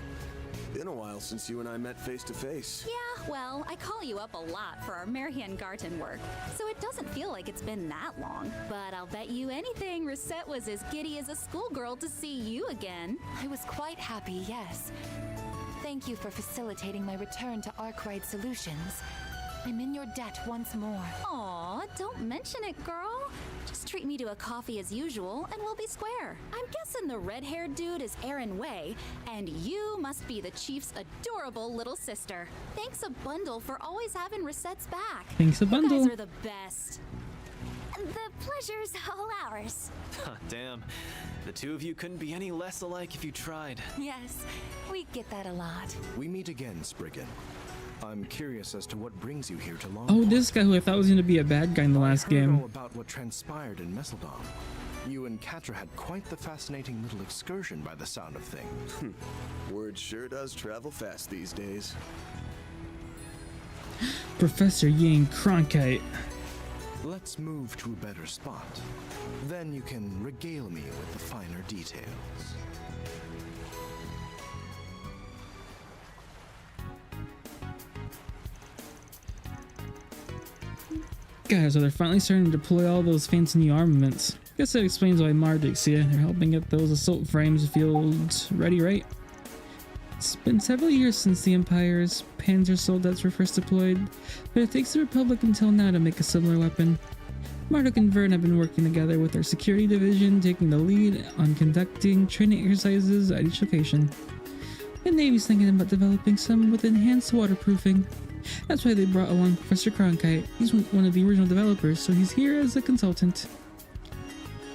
Been a while since you and I met face to face. Yeah, well, I call you up a lot for our Marianne Garten work, so it doesn't feel like it's been that long. But I'll bet you anything Rosette was as giddy as a schoolgirl to see you again. I was quite happy, yes. Thank you for facilitating my return to Arkride Solutions. I'm in your debt once more. Aw, don't mention it, girl. Just treat me to a coffee as usual, and we'll be square. I'm guessing the red-haired dude is Aaron Way, and you must be the chief's adorable little sister. Thanks a bundle for always having Rosette's back. Thanks a bundle. You guys are the best. The pleasure's all ours. Damn. The two of you couldn't be any less alike if you tried. Yes, we get that a lot. We meet again, Spriggan. I'm curious as to what brings you here to Langport. Oh, this guy who I thought was going to be a bad guy in the last Heard game. all about what transpired in Messeldom. You and Katra had quite the fascinating little excursion by the sound of things. Word sure does travel fast these days. Professor Yang Cronkite. Let's move to a better spot. Then you can regale me with the finer details. Guys, so they're finally starting to deploy all those fancy new armaments. Guess that explains why Marduk's here. They're helping get those assault frames field ready, right? It's been several years since the Empire's Panzer Soldats were first deployed, but it takes the Republic until now to make a similar weapon. Marduk and Vern have been working together with our security division, taking the lead on conducting training exercises at each location. The Navy's thinking about developing some with enhanced waterproofing. That's why they brought along Professor Cronkite. He's one of the original developers, so he's here as a consultant.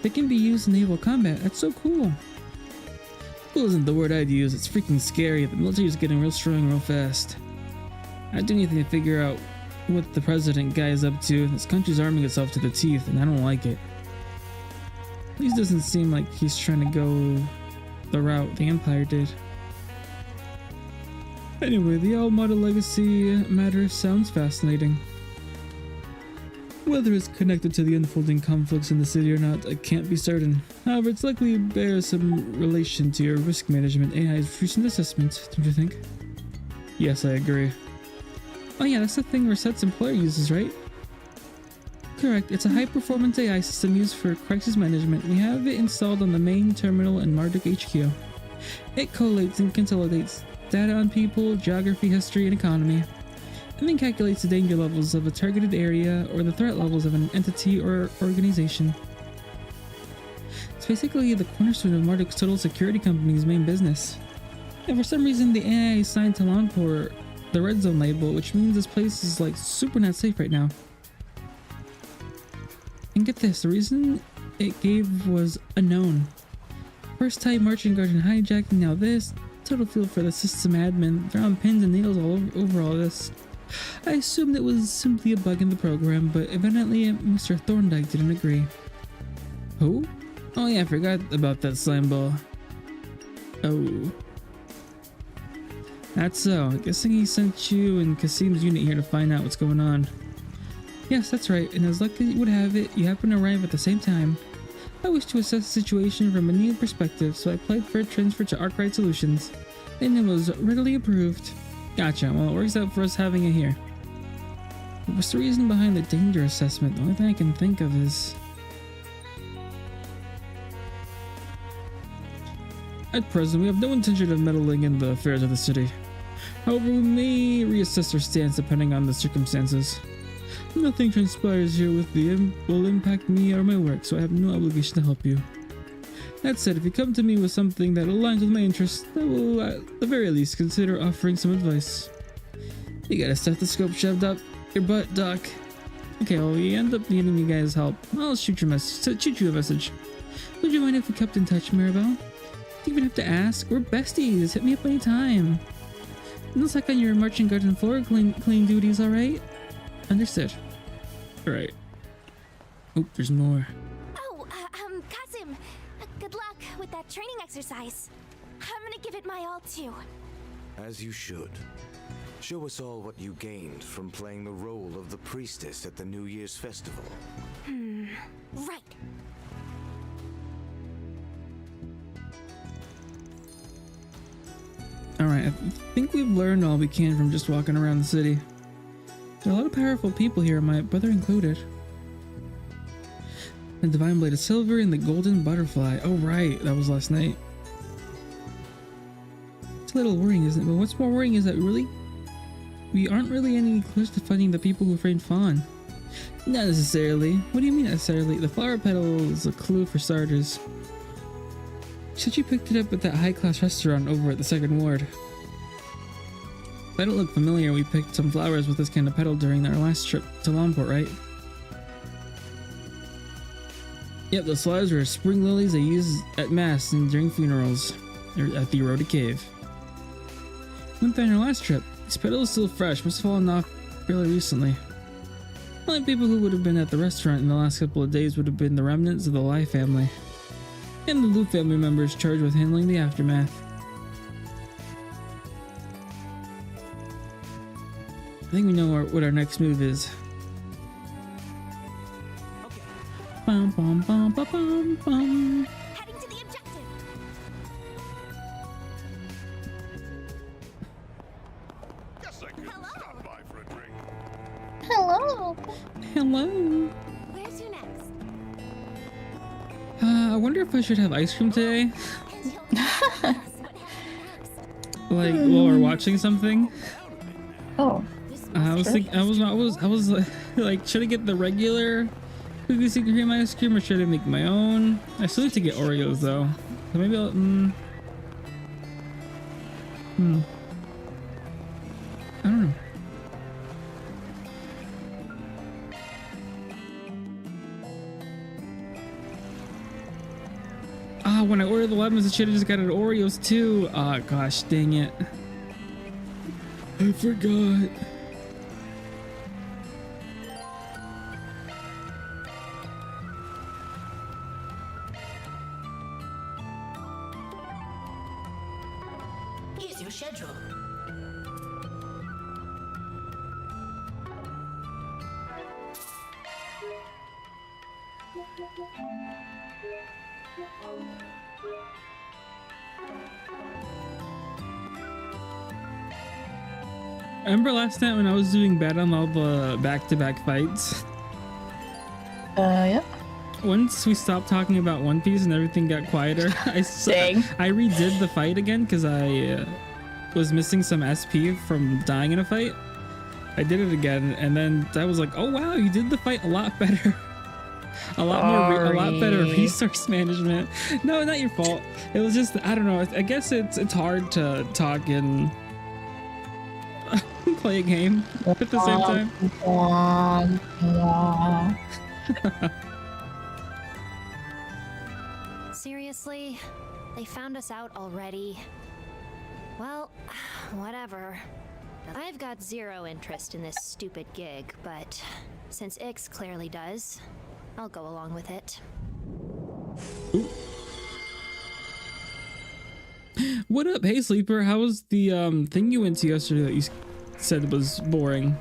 They can be used in naval combat. That's so cool. Cool isn't the word I'd use. It's freaking scary. The military is getting real strong real fast. I do anything to figure out what the president guy is up to. This country's arming itself to the teeth, and I don't like it. At least doesn't seem like he's trying to go the route the Empire did. Anyway, the Almata legacy matter sounds fascinating. Whether it's connected to the unfolding conflicts in the city or not, I can't be certain. However, it's likely bears some relation to your risk management AI's recent assessment, don't you think? Yes, I agree. Oh yeah, that's the thing Reset's employer uses, right? Correct, it's a high-performance AI system used for crisis management. We have it installed on the main terminal in Marduk HQ. It collates and consolidates data on people, geography, history, and economy, and then calculates the danger levels of a targeted area or the threat levels of an entity or organization. It's basically the cornerstone of Marduk's total security company's main business. And for some reason, the AI assigned to Langport the red zone label, which means this place is like super not safe right now. And get this, the reason it gave was unknown. First time marching guard and hijacking, now this. Total feel for the system admin, throwing pins and needles all over all this. I assumed it was simply a bug in the program, but evidently Mr. Thorndyke didn't agree. Who? Oh yeah, I forgot about that slime ball. Oh. That's so. Guessing he sent you and Kasim's unit here to find out what's going on. Yes, that's right, and as luck would have it, you happen to arrive at the same time. I wish to assess the situation from a new perspective, so I applied for a transfer to Arkride Solutions, and it was readily approved. Gotcha, well it works out for us having it here. What's the reason behind the danger assessment? The only thing I can think of is... At present, we have no intention of meddling in the affairs of the city. However, we may reassess our stance depending on the circumstances. Nothing transpires here with will impact me or my work, so I have no obligation to help you. That said, if you come to me with something that aligns with my interests, I will, at the very least, consider offering some advice. You got a stethoscope shoved up your butt, Doc. Okay, well, you end up needing you guys' help. I'll shoot you a message. Would you mind if we kept in touch, Maribel? Don't even have to ask. We're besties. Hit me up anytime. It looks like on your marching garden floor clean duties, alright? Understood. Alright. Oh, there's more. Oh, Kasim, good luck with that training exercise. I'm gonna give it my all too. As you should. Show us all what you gained from playing the role of the priestess at the New Year's festival. Right. Alright, I think we've learned all we can from just walking around the city. There are a lot of powerful people here, my brother included. The Divine Blade of Silver and the Golden Butterfly. Oh right, that was last night. It's a little worrying, isn't it? But what's more worrying is that we aren't really any close to finding the people who framed Fawn. Not necessarily. What do you mean necessarily? The flower petal is a clue for starters. She said she picked it up at that high-class restaurant over at the Second Ward. If I don't look familiar, we picked some flowers with this kind of petal during our last trip to Langport, right? Yep, those flowers were spring lilies they use at mass and during funerals. They're at the eroded cave. Went there on our last trip. These petals are still fresh, must have fallen off fairly recently. The only people who would have been at the restaurant in the last couple of days would have been the remnants of the Lai family. And the Lu family members charged with handling the aftermath. I think we know what our next move is. Bum, bum, bum, bum, bum, bum. Heading to the objective. Guess I could stop by for a drink. Hello. Hello. Where's your next? I wonder if I should have ice cream today. Like while we're watching something. Oh. I was like, should I get the regular cookies and cream ice cream or should I make my own? I still need to get Oreos though. So maybe I'll. I don't know. Ah, when I ordered the lemons, I should have just got an Oreos too. Ah, gosh, dang it. I forgot. Here's your schedule. I remember last night when I was doing bad on all the back-to-back fights. Yeah. Once we stopped talking about One Piece and everything got quieter, I redid the fight again because I was missing some SP from dying in a fight. I did it again, and then I was like, "Oh wow, you did the fight a lot better, a lot better resource management." No, not your fault. It was just I don't know. I guess it's hard to talk and play a game at the same time. Seriously? They found us out already? Well, whatever. I've got zero interest in this stupid gig, but since Ix clearly does, I'll go along with it. What up? Hey, Sleeper. How was the thing you went to yesterday that you said was boring?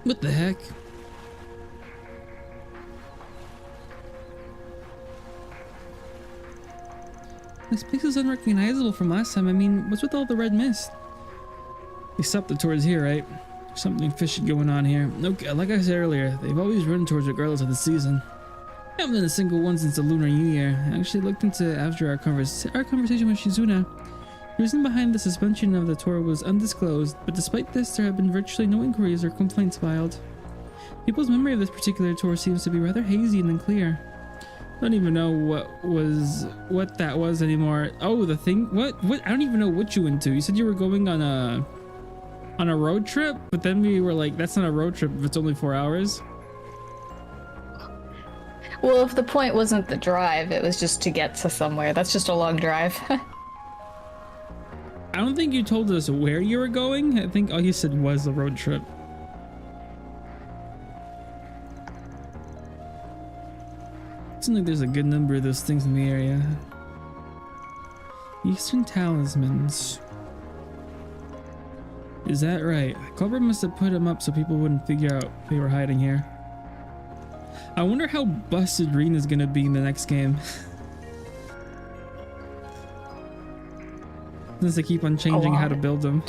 What the heck? This place is unrecognizable from last time. I mean, what's with all the red mist? They stopped the tours here, right? Something fishy going on here. Okay, like I said earlier, they've always run tours regardless of the season. I haven't done a single one since the Lunar New Year. I actually looked into after our conversation with Shizuna. The reason behind the suspension of the tour was undisclosed, but despite this, there have been virtually no inquiries or complaints filed. People's memory of this particular tour seems to be rather hazy and unclear. I don't even know what that was anymore. Oh, the thing? What? I don't even know what you went to. You said you were going on a road trip, but then we were like, that's not a road trip if it's only 4 hours. Well, if the point wasn't the drive, it was just to get to somewhere. That's just a long drive. I don't think you told us where you were going. I think all you said was a road trip. Seems like there's a good number of those things in the area. Eastern talismans. Is that right? Calvard must have put them up so people wouldn't figure out they were hiding here. I wonder how busted Reen is gonna be in the next game. Since they keep on changing how to build them.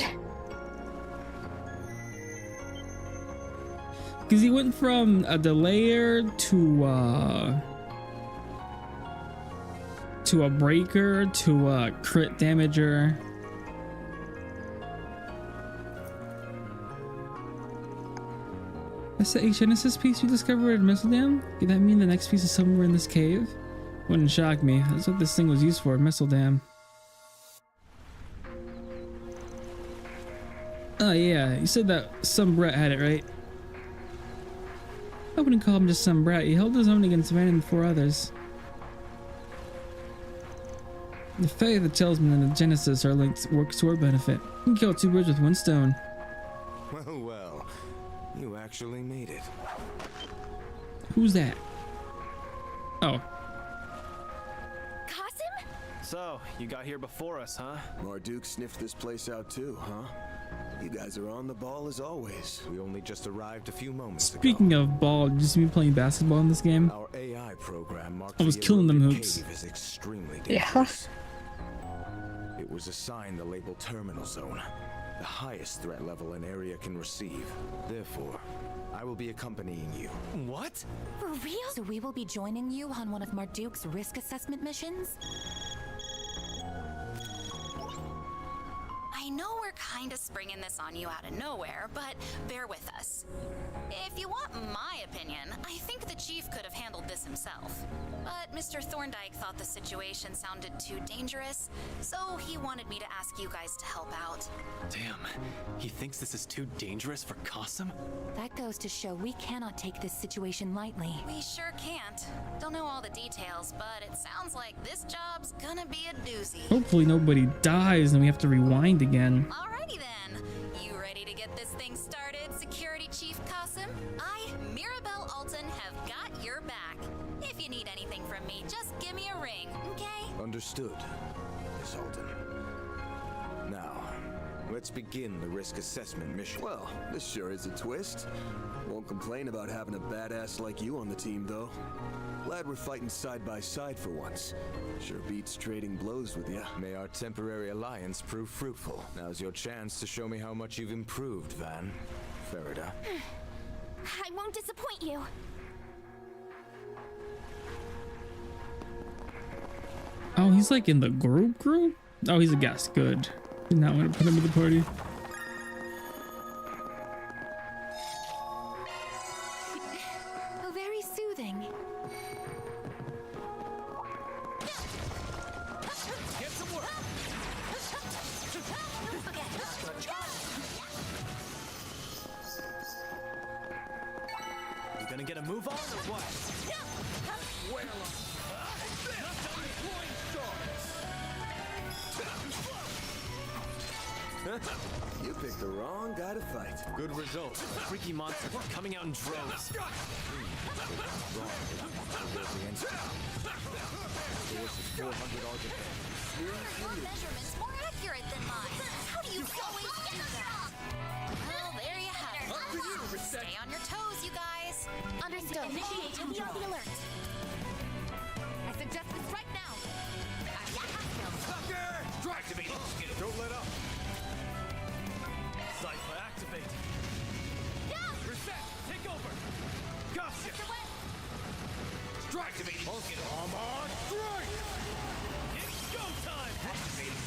Because he went from a delayer to a breaker to a crit damager. That's the Genesis piece you discovered at Missile Dam? Could that mean the next piece is somewhere in this cave? Wouldn't shock me. That's what this thing was used for, Missile Dam. Oh yeah, you said that some brat had it, right? I wouldn't call him just some brat. He held his own against Van and 4 others. The faith that tells me that the Genesis are linked works to our benefit. You can kill 2 birds with 1 stone. Well, you actually made it. Who's that? Oh. Qasim? So, you got here before us, huh? Marduk sniffed this place out too, huh? You guys are on the ball as always. We only just arrived a few moments ago. Speaking of ball, did you see me playing basketball in this game? Our AI program marked I was the killing them eroded hoops. cave as extremely Yeah. dangerous. It was assigned the label Terminal Zone, the highest threat level an area can receive. Therefore, I will be accompanying you. What? For real? So we will be joining you on one of Marduk's risk assessment missions? I know we're kind of springing this on you out of nowhere, but bear with us. If you want my opinion, I think the chief could have handled this himself. But Mr. Thorndyke thought the situation sounded too dangerous, so he wanted me to ask you guys to help out. Damn, he thinks this is too dangerous for Qasim? That goes to show we cannot take this situation lightly. We sure can't. Don't know all the details, but it sounds like this job's gonna be a doozy. Hopefully nobody dies and we have to rewind again. Alrighty then. You ready to get this thing started, Security Chief Qasim? I, Mirabelle Alton, have got your back. If you need anything from me, just give me a ring, okay? Understood, Miss Alden. Now, let's begin the risk assessment mission. Well, this sure is a twist. Won't complain about having a badass like you on the team, though. Glad we're fighting side by side for once. Sure beats trading blows with you. May our temporary alliance prove fruitful. Now's your chance to show me how much you've improved, Van. Farida. I won't disappoint you. Oh, he's like in the group? Oh, he's a guest. Good. Did not want to put him in the party. Oh, very soothing. Get to work! You gonna get a move on or what? Well, You picked the wrong guy to fight. good result. Freaky monsters are coming out in droves. Your measurement's more accurate than mine. How do you always do that? Well, there you have it. Stay on your toes, you guys. Understood. Initiate Be on the alert. I suggest we strike now. Activate. Don't let up. Cypher, activate. Reset. Take over. Gotcha. Activate. Come on. Strike. It's go time. Activating.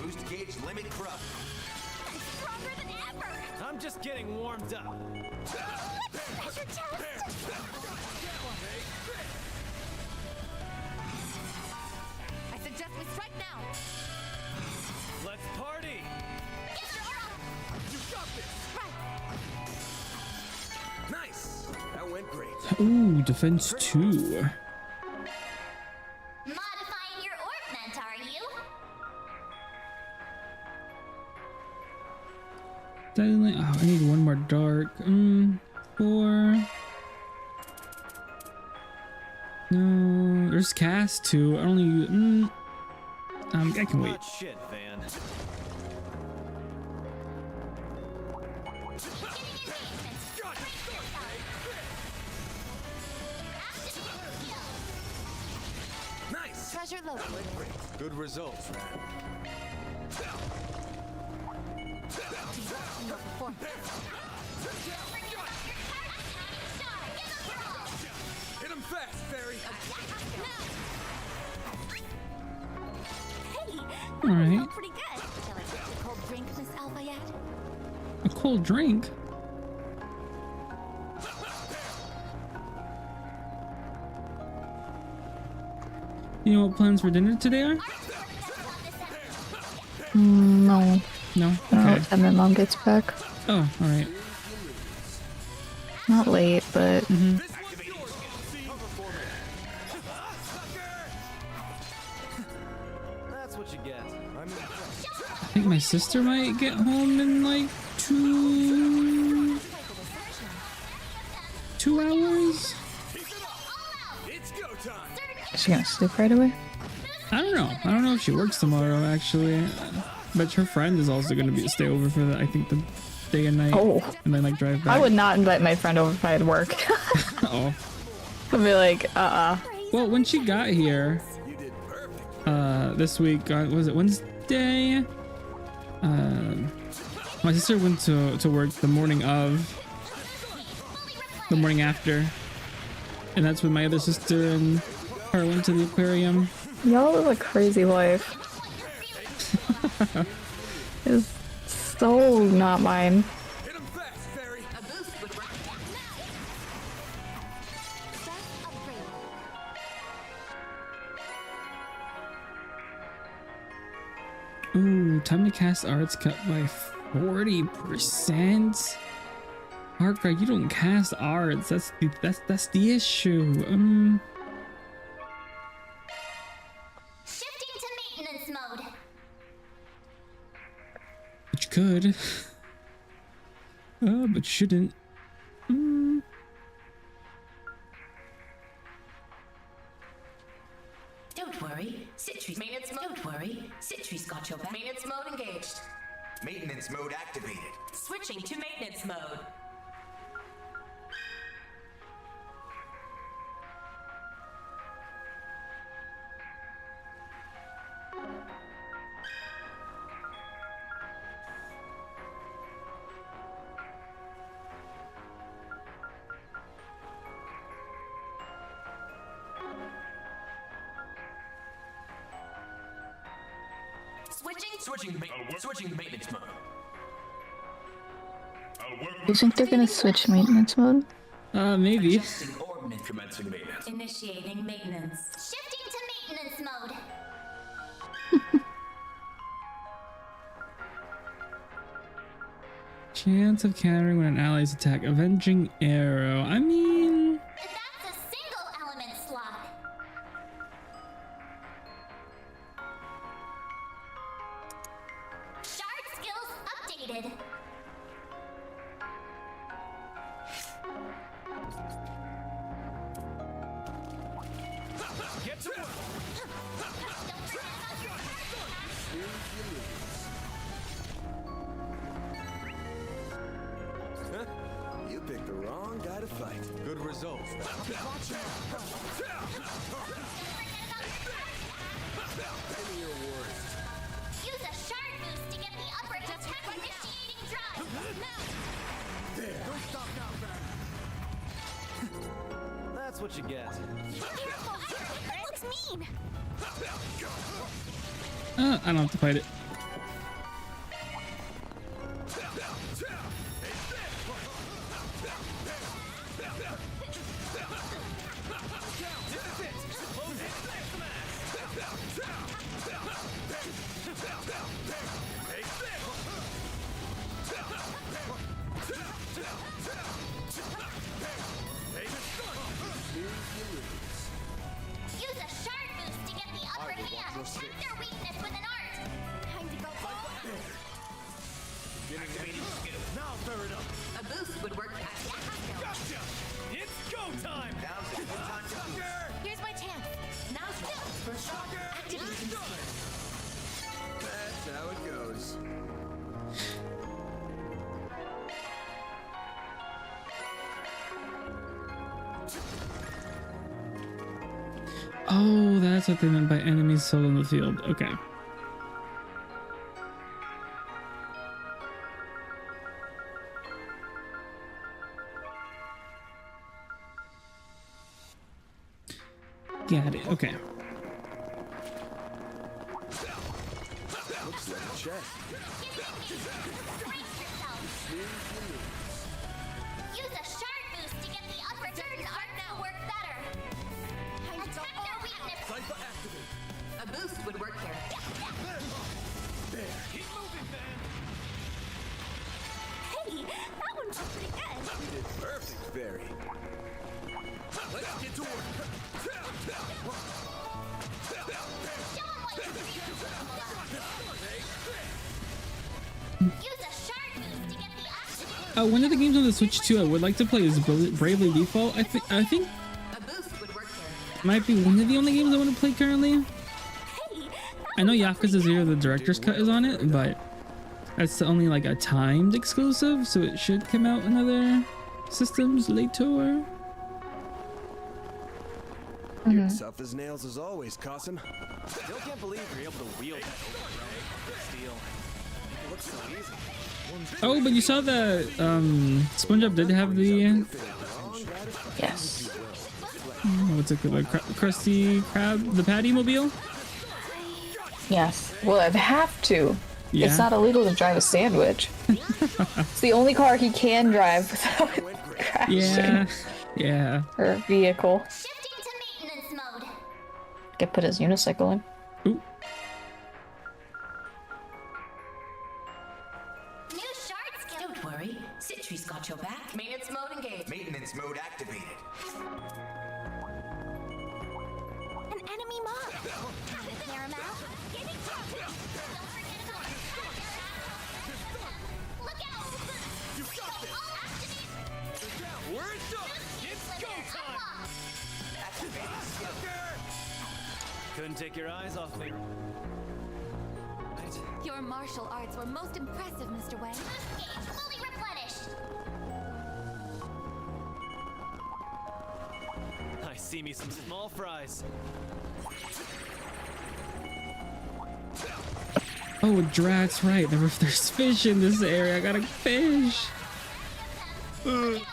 Boost gauge limit corrupt. Stronger than ever. I'm just getting warmed up. Let's pressure test. I suggest we strike now. Let's party. You got this. Nice! That went great. Ooh, defense 2. Modifying your orbment, are you? Oh, I need one more dark. 4. No, there's cast 2. I only. I can wait. Not shit, Van. Nice! Treasure located. Good results, Van. Hit him fast, Fairy! Hey, All right. felt pretty good. Shall I get you a cold drink, Miss Alfayette? A cold drink. You know what plans for dinner today are? No. No? I don't know Okay. what time my mom gets back. Oh, alright. Not late, but That's what you get. I think my sister might get home in like 2 hours? It's go time! is she gonna sleep right away? I don't know. I don't know if she works tomorrow, actually. But her friend is also going to be stay over for the, I think, the day and night. Oh. And then like drive back. I would not invite my friend over if I had work. Oh. I'd be like, Well, when she got here, this week, was it Wednesday? My sister went to work the morning after, and that's when my other sister and her went to the aquarium. y'all live a crazy life. It's so not mine. Ooh, time to cast arts cut by 40%. Arkride, you don't cast arts. That's the issue. Shifting to maintenance mode. But you could. But shouldn't. Don't worry, Citri's maintenance mode. Don't worry, Citri's got your back. Maintenance mode engaged. Maintenance mode activated. Switching to maintenance mode. Switching to maintenance mode. You think they're gonna switch maintenance mode? Maybe. Commencing maintenance. Initiating maintenance. Shifting to maintenance mode. Chance of countering when an ally's attack. Avenging arrow. I mean, That's a single element slot. Shard skills updated. Get to work. You picked the wrong guy to fight. Good results. Use a shard boost to get the upper attack initiating drive. There. Don't stop now, That's what you get. Careful, that looks mean. I don't have to fight it. Use a shard boost to get the upper hand. Tap their weakness with an art. Time to go all out. Now third up. A boost would work best. Gotcha. It's go time. Now's a good time to boost. Here's my chance. Now's your first shot. Activating skill. That's how it goes. Oh, that's what they meant by enemies sold in the field. Okay. Got it. Okay. Looks like a chest. Use a shard boost to get the upper certain art to work better. Attack their weakness. Cypher activate. A boost would work here. There. Keep moving, man. Hey, that one's pretty good. You did perfect, Barry. Let's get to work. Use a shard boost to get the action. One of the games on the Switch too I would like to play is Bravely Default. I think A boost would work here. might be one of the only games I want to play currently. Hey, that I know Yakuza 0, the director's cut is on it, but that's only like a timed exclusive, so it should come out in other systems later. You're tough as nails as always, Cosm. Still can't believe you're able to wield that steel. It looks so easy. Oh, but you saw the SpongeBob did have the Yes. what's it called? Krusty Krab, the Patty Mobile? Yes. Well, I have to. Yeah. It's not illegal to drive a sandwich. It's the only car he can drive without crashing. Yeah. Yeah. Or vehicle. Shifting to maintenance mode. Could put his unicycle in. Ooh. New shards. Don't worry. Citri's got your back. Maintenance mode engaged. Maintenance mode activated. An enemy mob. Gotta clear him out. Look out! We're done. It's go time. Couldn't take your eyes off me. Right. Your martial arts were most impressive, Mr. Wang. Gauge fully replenished. I see me some small fries. Oh, Drat's right. There's fish in this area. I gotta fish. Boost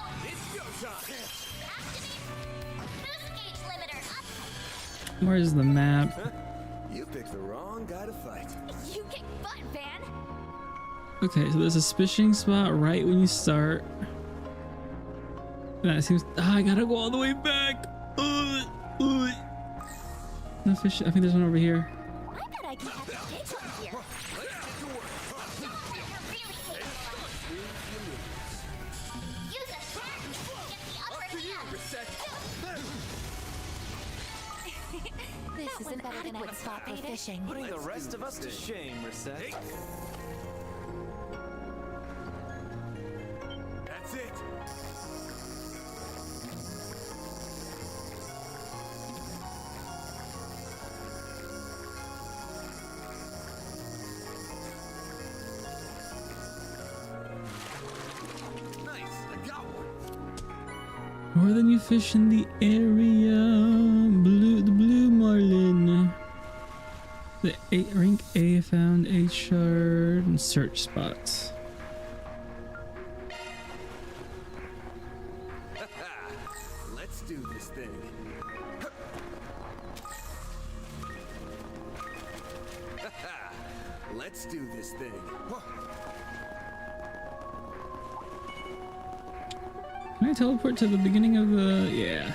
gauge limiter up. Where's the map? You picked the wrong guy to fight. You kick butt, Van. Okay, so there's a fishing spot right when you start. That seems. I gotta go all the way back. No fish. I think there's one over here. I bet I can have a ditch on here. Use a track to get the upper hand. This is an adequate spot for fishing. Putting the rest of us to shame, Reset. That's it. Nice, I got one. More than you fish in the area. The blue marlin. The rank A found a shard and search spots. Let's do this thing. Let's do this thing. Can I teleport to the beginning of the... Yeah.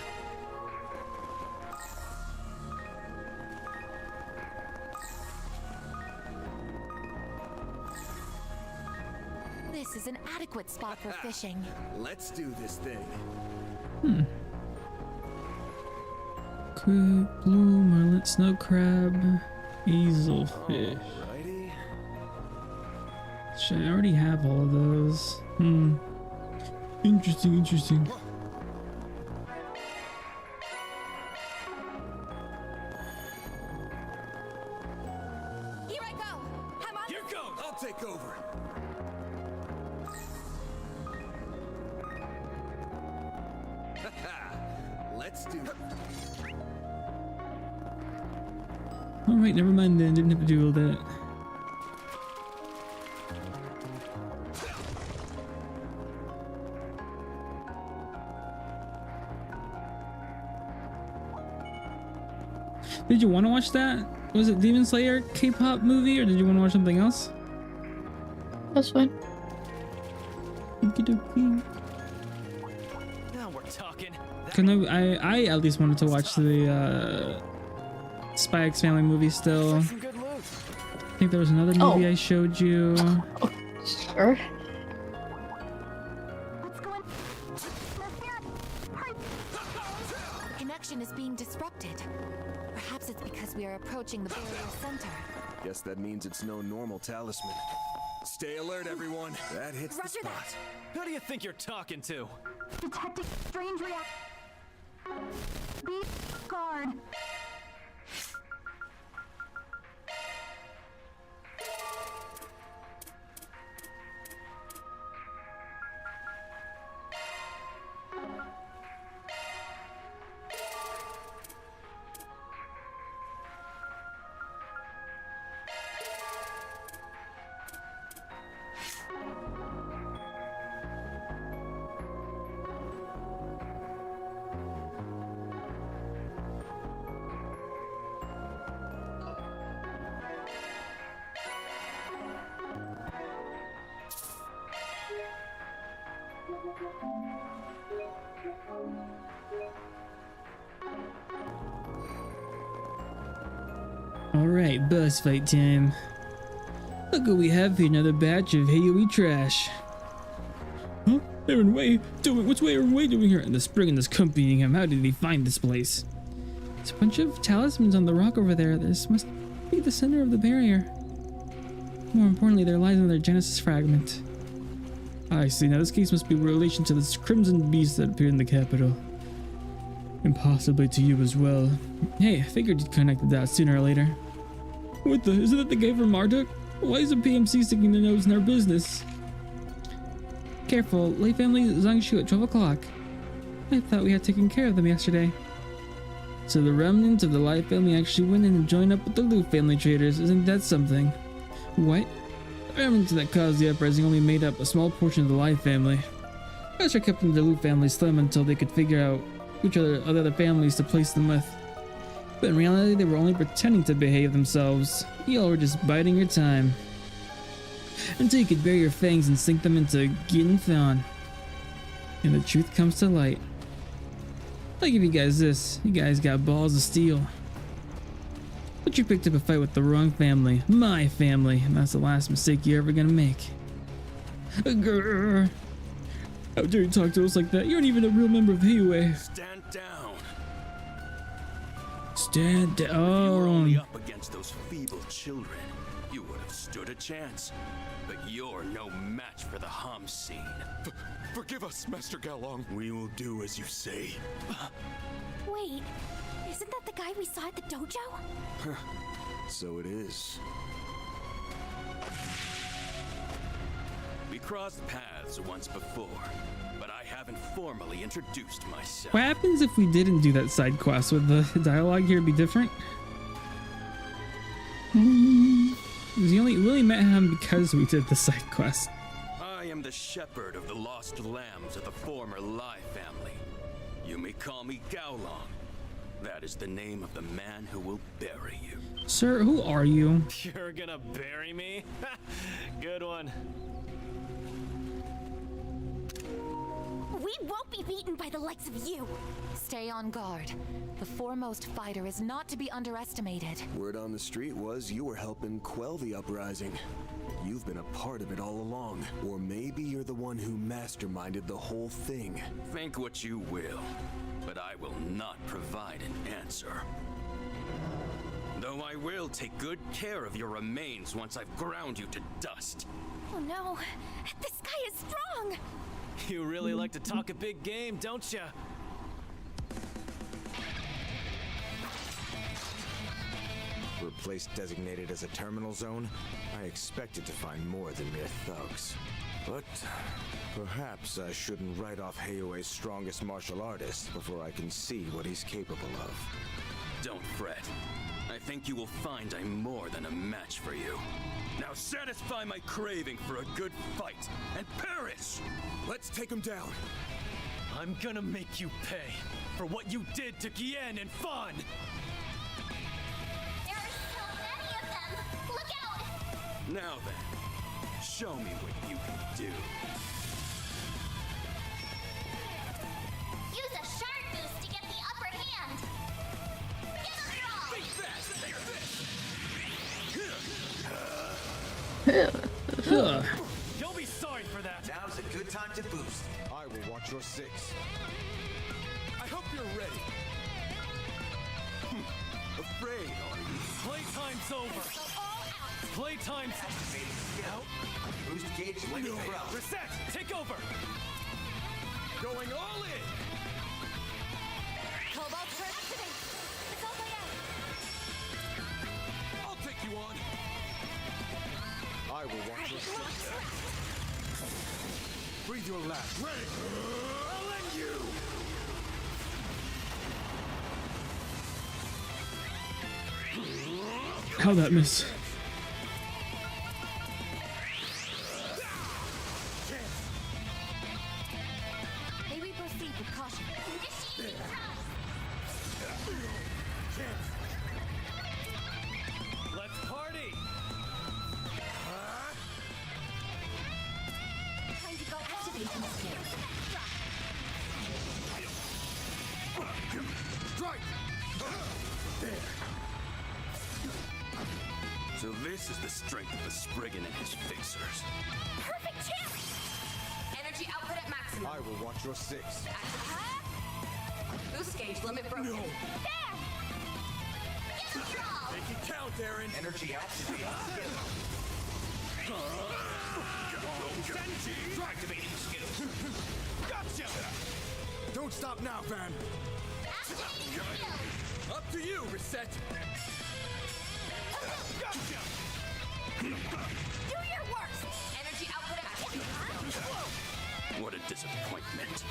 This is an adequate spot for fishing. Let's do this thing. Quick, blue marlin, snow crab, easelfish. Alrighty. Shit, I already have all of those. Interesting, interesting. Here I go. I'm on. You go! I'll take over. Let's do it. Alright, never mind then. Didn't have to do all that. Did you want to watch that? Was it Demon Slayer K-pop movie, or did you want to watch something else? That's fine. Okey-dokey. Now we're talking. I at least wanted to watch the Spy X Family movie still. Some good loot. I think there was another movie I showed you. Oh, sure. What's going? Connection is being disrupted. Perhaps it's because we are approaching the barrier center. Guess that means it's no normal talisman. Stay alert, everyone. That hits the Roger spot. that. Who do you think you're talking to? Detecting strange reaction. Be guard. Alright, boss fight time. Look what we have here, another batch of Hayoe trash. Huh? Aaron Way? What's Aaron Way doing here? And the Spriggan is accompanying him. How did he find this place? It's a bunch of talismans on the rock over there. This must be the center of the barrier. More importantly, there lies another Genesis fragment. I see. Now this case must be in relation to this crimson beast that appeared in the capital. And possibly to you as well. Hey, I figured you'd connect the dots sooner or later. What the? Isn't that the guy from Marduk? Why is the PMC sticking their nose in our business? Careful, Lei family Zangshu at 12 o'clock. I thought we had taken care of them yesterday. So the remnants of the Lai family actually went in and joined up with the Lu family traders. Isn't that something? What? The remnants that caused the uprising only made up a small portion of the Lai family. Pressure kept the Lu family slim until they could figure out which other families to place them with. But in reality, they were only pretending to behave themselves. Y'all were just biding your time. Until you could bare your fangs and sink them into Gin Thon. And the truth comes to light. I'll give you guys this. You guys got balls of steel. But you picked up a fight with the wrong family. My family. And that's the last mistake you're ever gonna make. Grrr. How dare you talk to us like that? You aren't even a real member of Hayoe. Stand down. Stand down. If you were only up against those feeble children, you would have stood a chance. But you're no match for the Hum scene. Forgive us, Master Galong. We will do as you say. Wait, isn't that the guy we saw at the dojo? So it is. We crossed paths once before, but I haven't formally introduced myself. What happens if we didn't do that side quest? Would the dialogue here be different? We only met him because we did the side quest. I am the shepherd of the lost lambs of the former Lai family. You may call me Gaolong. That is the name of the man who will bury you. Sir, who are you? You're gonna bury me? Good one. We won't be beaten by the likes of you. Stay on guard. The foremost fighter is not to be underestimated. Word on the street was you were helping quell the uprising. You've been a part of it all along. Or maybe you're the one who masterminded the whole thing. Think what you will, but I will not provide an answer. Though I will take good care of your remains once I've ground you to dust. Oh no, this guy is strong! You really like to talk a big game, don't ya? For a place designated as a terminal zone, I expected to find more than mere thugs. But perhaps I shouldn't write off Hayoe's strongest martial artist before I can see what he's capable of. Don't fret. I think you will find I'm more than a match for you. Now satisfy my craving for a good fight and perish! Let's take him down. I'm gonna make you pay for what you did to Gien and Fan! There are so many of them! Look out! Now then, show me what you can do. Use a shard boost to get the upper hand! Give a crawl! You'll be sorry for that! Now's a good time to boost. I will watch your six. I hope you're ready. Afraid, are you? Playtime's over! Playtime's out! Boost gauge limit pro. Reset! Take over! Going all in! Cobalt turret activate! It's all the way out! I'll take you on! I will watch your six. Breathe your last. Ready! I'll end you! How'd that miss? May we proceed with caution? Let's party! Time to go activating skill. Strike! There! So this is the strength of the Spriggan and his fixers. Perfect chance! Energy output at maximum. I will watch your 6. Boost gauge limit broken. No. There! Get the draw! Make it count, Aaron. Energy activated. Activating skills. Gotcha! Don't stop now, Van. Activating skill! Up to you, Reset. Gotcha! Do your worst! Energy output at maximum. What a disappointment.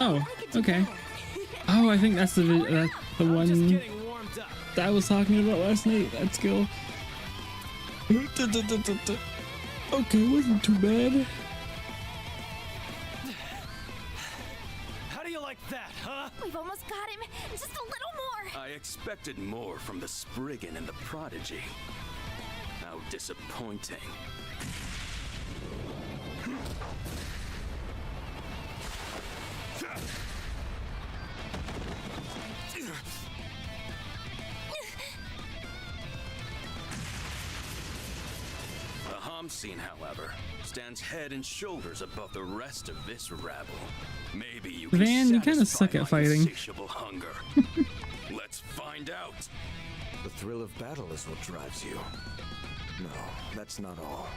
Oh, okay. Oh, I think that's the one that I was talking about last night. That skill. Okay, wasn't too bad. How do you like that, huh? We've almost got him. Just a little more. I expected more from the Spriggan and the Prodigy. How disappointing. The Homscene, however, stands head and shoulders above the rest of this rabble. Maybe you can Van, you kind of satisfy suck at my fighting. insatiable hunger. Let's find out. The thrill of battle is what drives you. No, that's not all.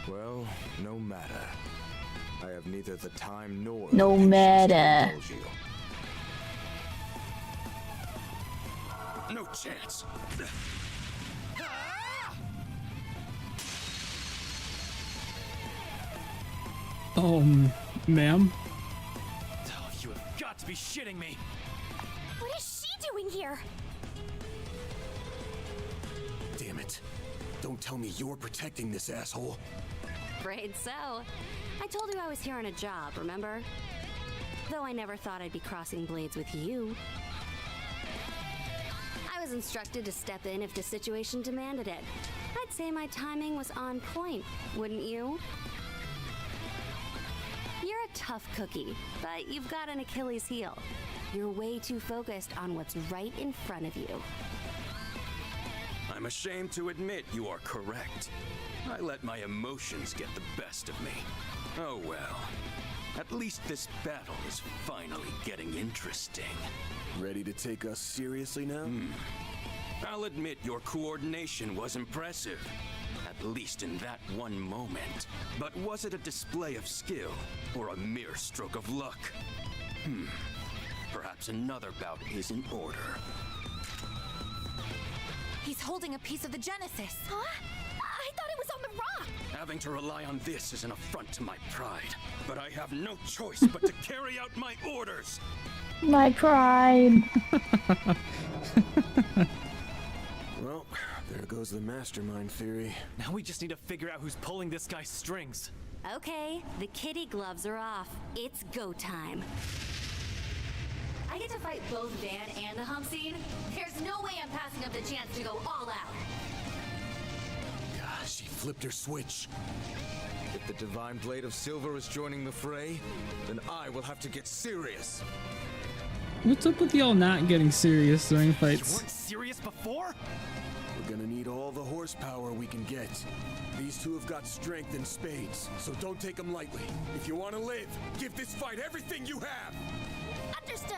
Well, no matter. I have neither the time nor No the patience to matter. indulge you. No chance. Ma'am. Oh, you have got to be shitting me. What is she doing here? Damn it. Don't tell me you're protecting this asshole. Afraid so. I told you I was here on a job, remember? Though I never thought I'd be crossing blades with you. I was instructed to step in if the situation demanded it. I'd say my timing was on point, wouldn't you? You're a tough cookie, but you've got an Achilles heel. You're way too focused on what's right in front of you. I'm ashamed to admit you are correct. I let my emotions get the best of me. Oh well. At least this battle is finally getting interesting. Ready to take us seriously now? I'll admit your coordination was impressive. At least in that one moment. But was it a display of skill or a mere stroke of luck? Perhaps another bout is in order. He's holding a piece of the Genesis. Huh? I thought it was on the rock. Having to rely on this is an affront to my pride. But I have no choice but to carry out my orders. My pride. Well, there goes the mastermind theory. Now we just need to figure out who's pulling this guy's strings. Okay, the kitty gloves are off. It's go time. I get to fight both Van and the Homscene. There's no way I'm passing up the chance to go all out. Gosh, she flipped her switch. If the Divine Blade of Silver is joining the fray, then I will have to get serious. What's up with y'all not getting serious during You fights? weren't serious before? We're gonna need all the horsepower we can get. These two have got strength in spades, so don't take them lightly. If you want to live, give this fight everything you have! Understood.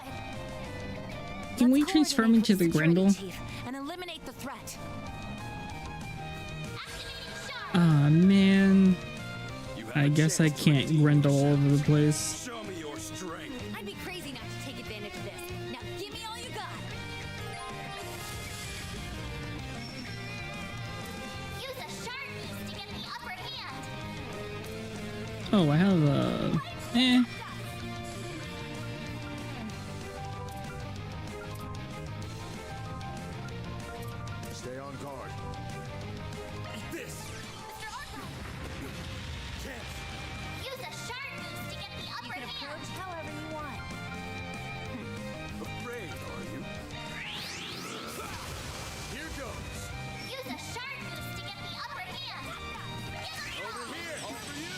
Can we Let's transform coordinate into the with security Grendel? chief and eliminate the threat. Ah, man. You have I a guess I chance to can't redeem Grendel all yourself. over the place. Show me your strength. I'd be crazy not to take advantage of this. Now give me all you got. Use a sharp beast to get the upper hand. Oh, I have Stay on guard. Eat this! Mr. Arkride, use a sharp beast to get the You upper can hand. approach however you want. Afraid, are you? Here goes! Use a sharp beast to get the upper hand. Get her Over here! All for you!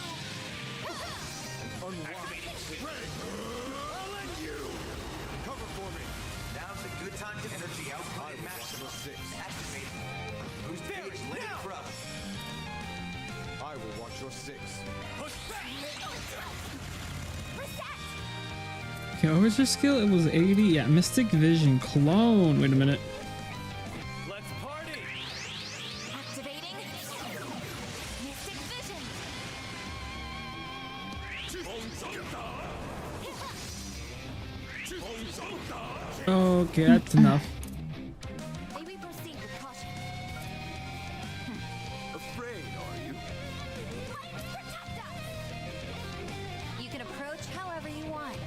Activating switch. I'll let you! Cover for me. Now's a good time to energy output I at will watch maximum. your 6. Activating. 6. Okay, what was your skill? It was 80. Yeah, Mystic Vision Clone. Wait a minute. Let's party! Activating Mystic Vision. Okay, that's enough. May we proceed with caution? Afraid, are you? You can approach however you want.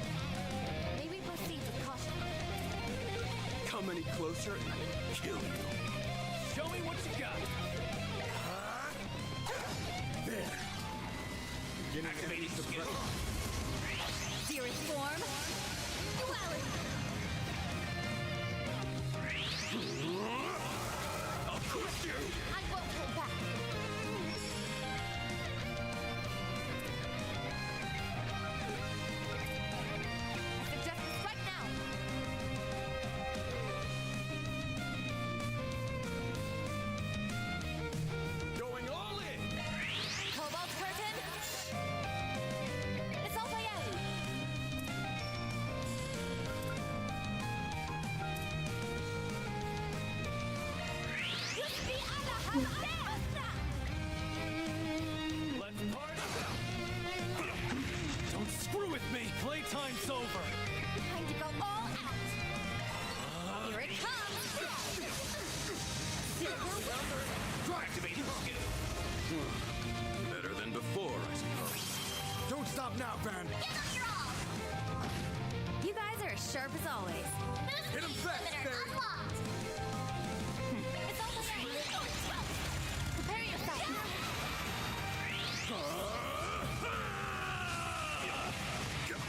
May we proceed with caution? Come any closer and I will kill you. Show me what you got. There. Activating skill. Dearest form. Duality. I'll crush you. I won't hold back. I suggest this right now. Going all in! Cobalt curtain. It's all Bayou. Let's party! Don't screw with me! Playtime's over! Time to go all out. Here it comes. Activating skill. Better than before, I suppose. Don't stop now, Van. You guys are as sharp as always. Hit him fast, Barry. It's all the same. Prepare yourself.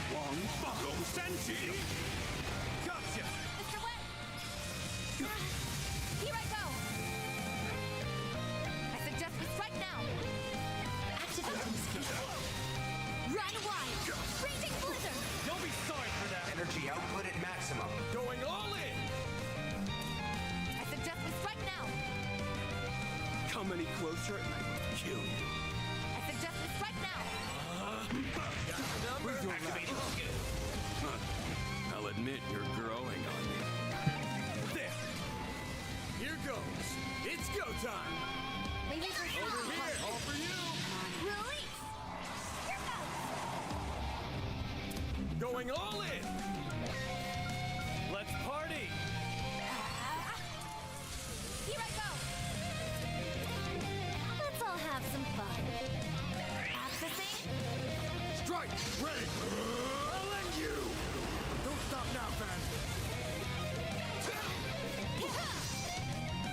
One buckle, Senshi. Gotcha! Mr. Wet. Here I go. I suggest we strike now. Activating skill. Run wide. Raging blizzard. You'll be sorry for that! Energy output at maximum. Going all in! I suggest we strike now. Come any closer and I will kill you. I suggest we strike now. Activating skill. I'll admit you're growing on me. There! Here goes! It's go time! Maybe for Over here! All for you! Release. Here goes. Going all in! Let's party! Here I go. Let's all have some fun. Accessing. Strike! Ready! I'll end you! Don't stop now, Van.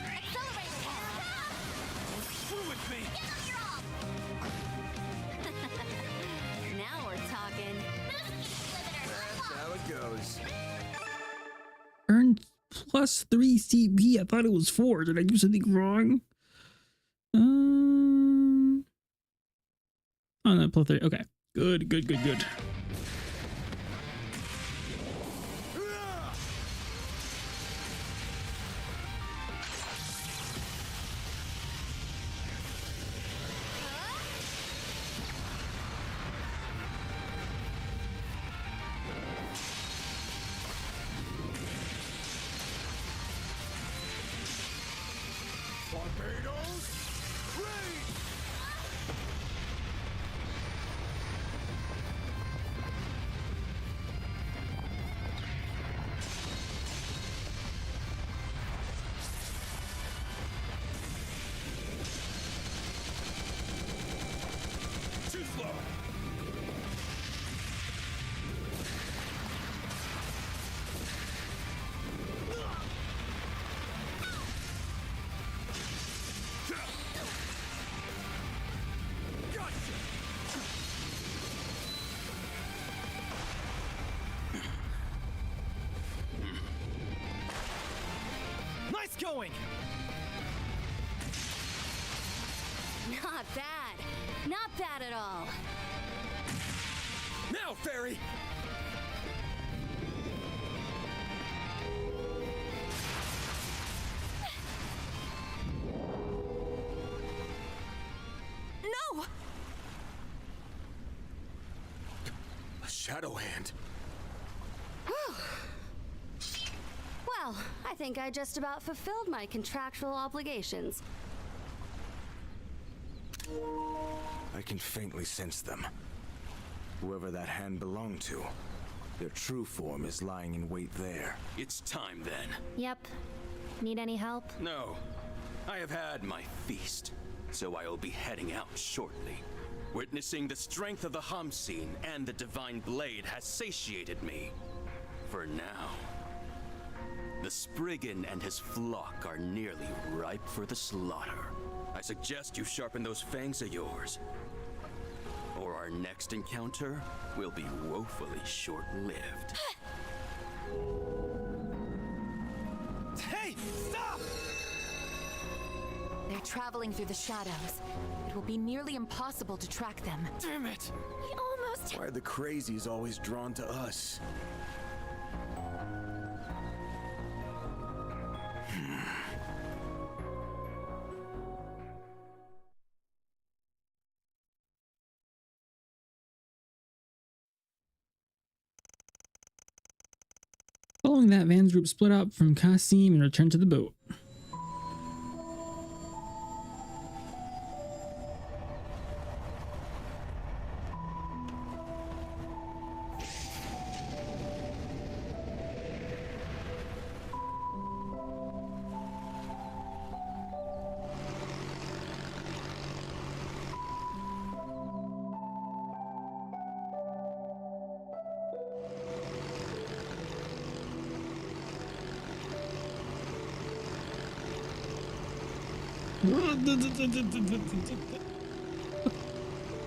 Accelerator. Screw with me! Now we're talking. That's how it goes. Earned plus 3 CP. I thought it was 4. Did I do something wrong? Oh, no, plus 3. Okay. Good. Barbados! Rain! Too slow. Nice going! Not bad. Not bad at all. Now, Fairy! No! Shadow Hand. Well, I think I just about fulfilled my contractual obligations. I can faintly sense them. Whoever that hand belonged to, their true form is lying in wait there. It's time then. Yep. Need any help? No. I have had my feast, so I will be heading out shortly. Witnessing the strength of the Hamsin and the Divine Blade has satiated me. For now. The Spriggan and his flock are nearly ripe for the slaughter. I suggest you sharpen those fangs of yours, or our next encounter will be woefully short-lived. Hey, stop! They're traveling through the shadows. It will be nearly impossible to track them. Damn it! We almost... Why are the crazies always drawn to us? Following that, Van's group split up from Kasim and returned to the boat.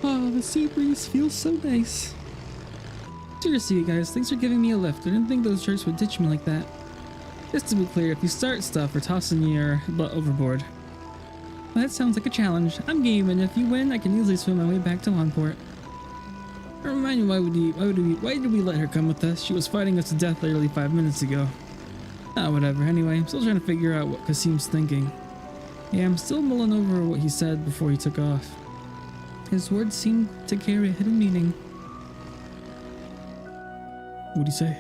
Oh, the sea breeze feels so nice. Seriously, you guys, thanks for giving me a lift. I didn't think those jerks would ditch me like that. Just to be clear, if you start stuff, we're tossing your butt overboard. Well, that sounds like a challenge. I'm game, and if you win, I can easily swim my way back to Langport. Remind me, why did we let her come with us? She was fighting us to death literally 5 minutes ago. Ah, whatever. Anyway, I'm still trying to figure out what Kasim's thinking. Yeah, I'm still mulling over what he said before he took off. His words seemed to carry a hidden meaning. What'd he say?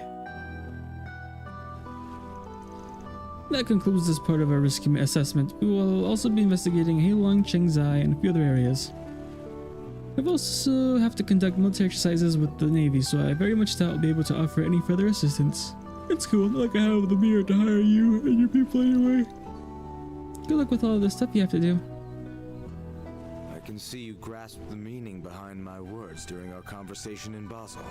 That concludes this part of our risk assessment. We will also be investigating Heilong, Chengzai, and a few other areas. We also have to conduct military exercises with the Navy, so I very much doubt I'll be able to offer any further assistance. It's cool, not like I have the mirror to hire you and your people anyway. Good luck with all of the stuff you have to do. I can see you grasped the meaning behind my words during our conversation in Basel.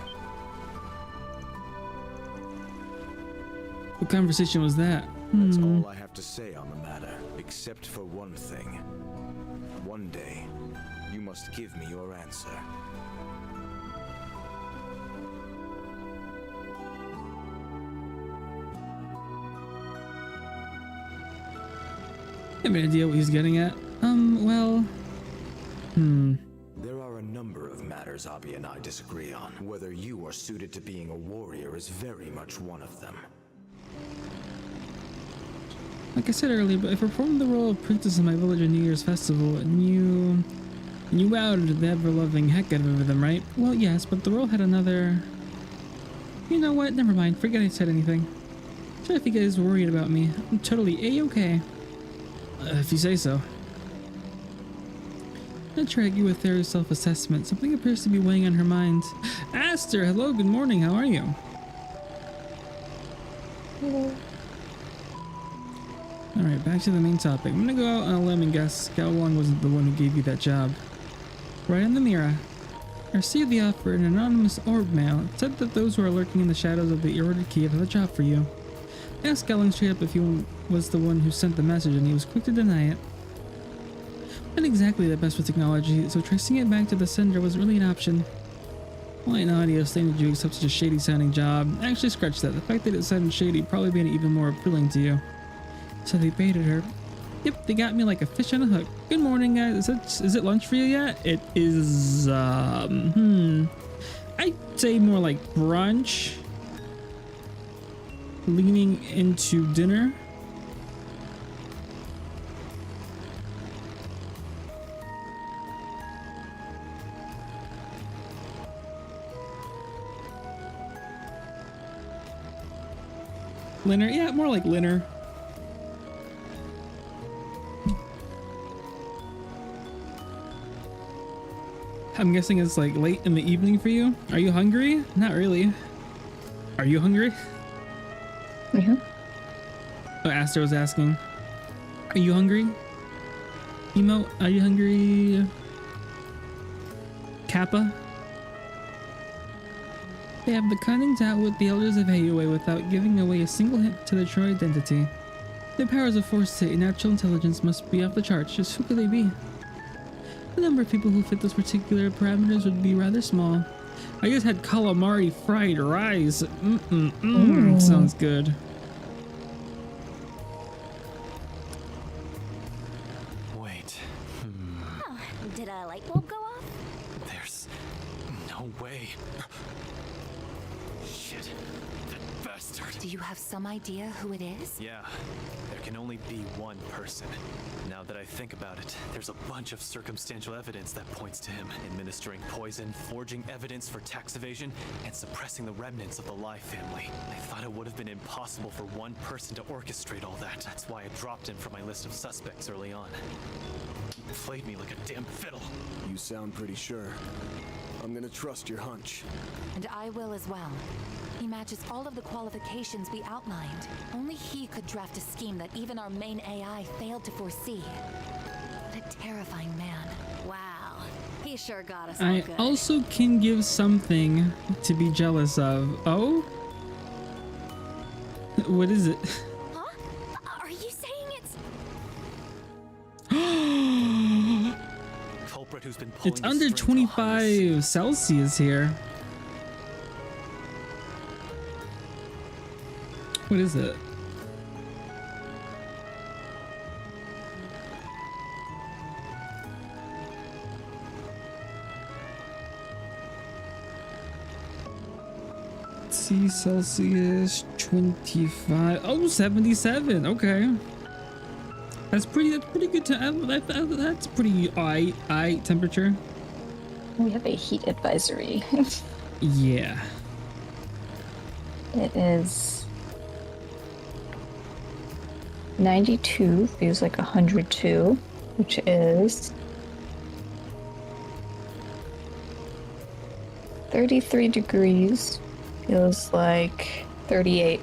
What conversation was that? That's all I have to say on the matter, except for one thing. One day, you must give me your answer. I have an idea what he's getting at. Well... There are a number of matters Abby and I disagree on. Whether you are suited to being a warrior is very much one of them. Like I said earlier, but I performed the role of princess in my village New Year's festival, and you outed the ever-loving heck out of them, right? Well, yes, but the role had another... You know what? Never mind. Forget I said anything. Sorry if you guys were worried about me. I'm totally A-okay. If you say so. I'm gonna try to give you a thorough self-assessment. Something appears to be weighing on her mind. Aster, hello, good morning. How are you? Hello. Alright, back to the main topic. I'm gonna go out on a limb and guess Gowlong wasn't the one who gave you that job. Right on the mirror. I received the offer in an anonymous orb mail. It said that those who are lurking in the shadows of the eroded cave have a job for you. I asked Gowlong straight up if he was the one who sent the message, and he was quick to deny it. Not exactly the best with technology, so tracing it back to the sender was really an option. Why not audio saying that you accept such a shady sounding job? Actually, scratch that. The fact that it sounded shady probably made it even more appealing to you. So they baited her. Yep, they got me like a fish on a hook. Good morning, guys. Is it lunch for you yet? It is, I'd say more like brunch. Leaning into dinner. Linner? Yeah, more like Linner. I'm guessing it's like late in the evening for you. Are you hungry? Not really. Are you hungry? Mm-hmm. Oh, Aster was asking. Are you hungry? Emo, are you hungry? Kappa? They have the cunning to outwit the elders of Heyue without giving away a single hint to their true identity. Their powers of foresight and natural intelligence must be off the charts. Just who could they be? The number of people who fit those particular parameters would be rather small. I just had calamari fried rice. Sounds good. Wait. Oh, did a light bulb go off? There's no way. Shit. That bastard. Do you have some idea who it is? Yeah. There can only be one person. Now that I think about it, there's a bunch of circumstantial evidence that points to him. Administering poison, forging evidence for tax evasion, and suppressing the remnants of the Lai family. I thought it would have been impossible for one person to orchestrate all that. That's why I dropped him from my list of suspects early on. He played me like a damn fiddle. You sound pretty sure. I'm gonna trust your hunch. And I will as well. He matches all of the qualifications we outlined. Only he could draft a scheme that even our main AI failed to foresee. What a terrifying man. Wow. He sure got us all I good. also can give something to be jealous of. Oh? What is it? Huh? Are you saying it's... Culprit who's been pulling It's the under strings 25 Celsius here. What is it? C Celsius 25. Oh, 77. Okay. That's pretty good. That's pretty high temperature. We have a heat advisory. Yeah. It is 92, feels like 102, which is 33 degrees, feels like 38.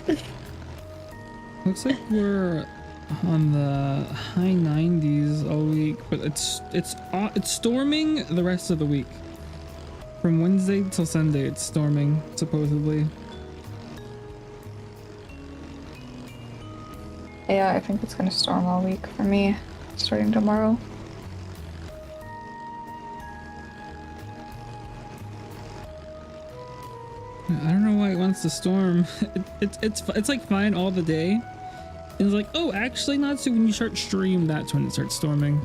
Looks like we're on the high 90s all week, but it's storming the rest of the week. From Wednesday till Sunday, it's storming supposedly. Yeah, I think it's gonna storm all week for me, starting tomorrow. I don't know why it wants to storm. It's like fine all the day. It's like, oh, actually not. So when you start stream, that's when it starts storming.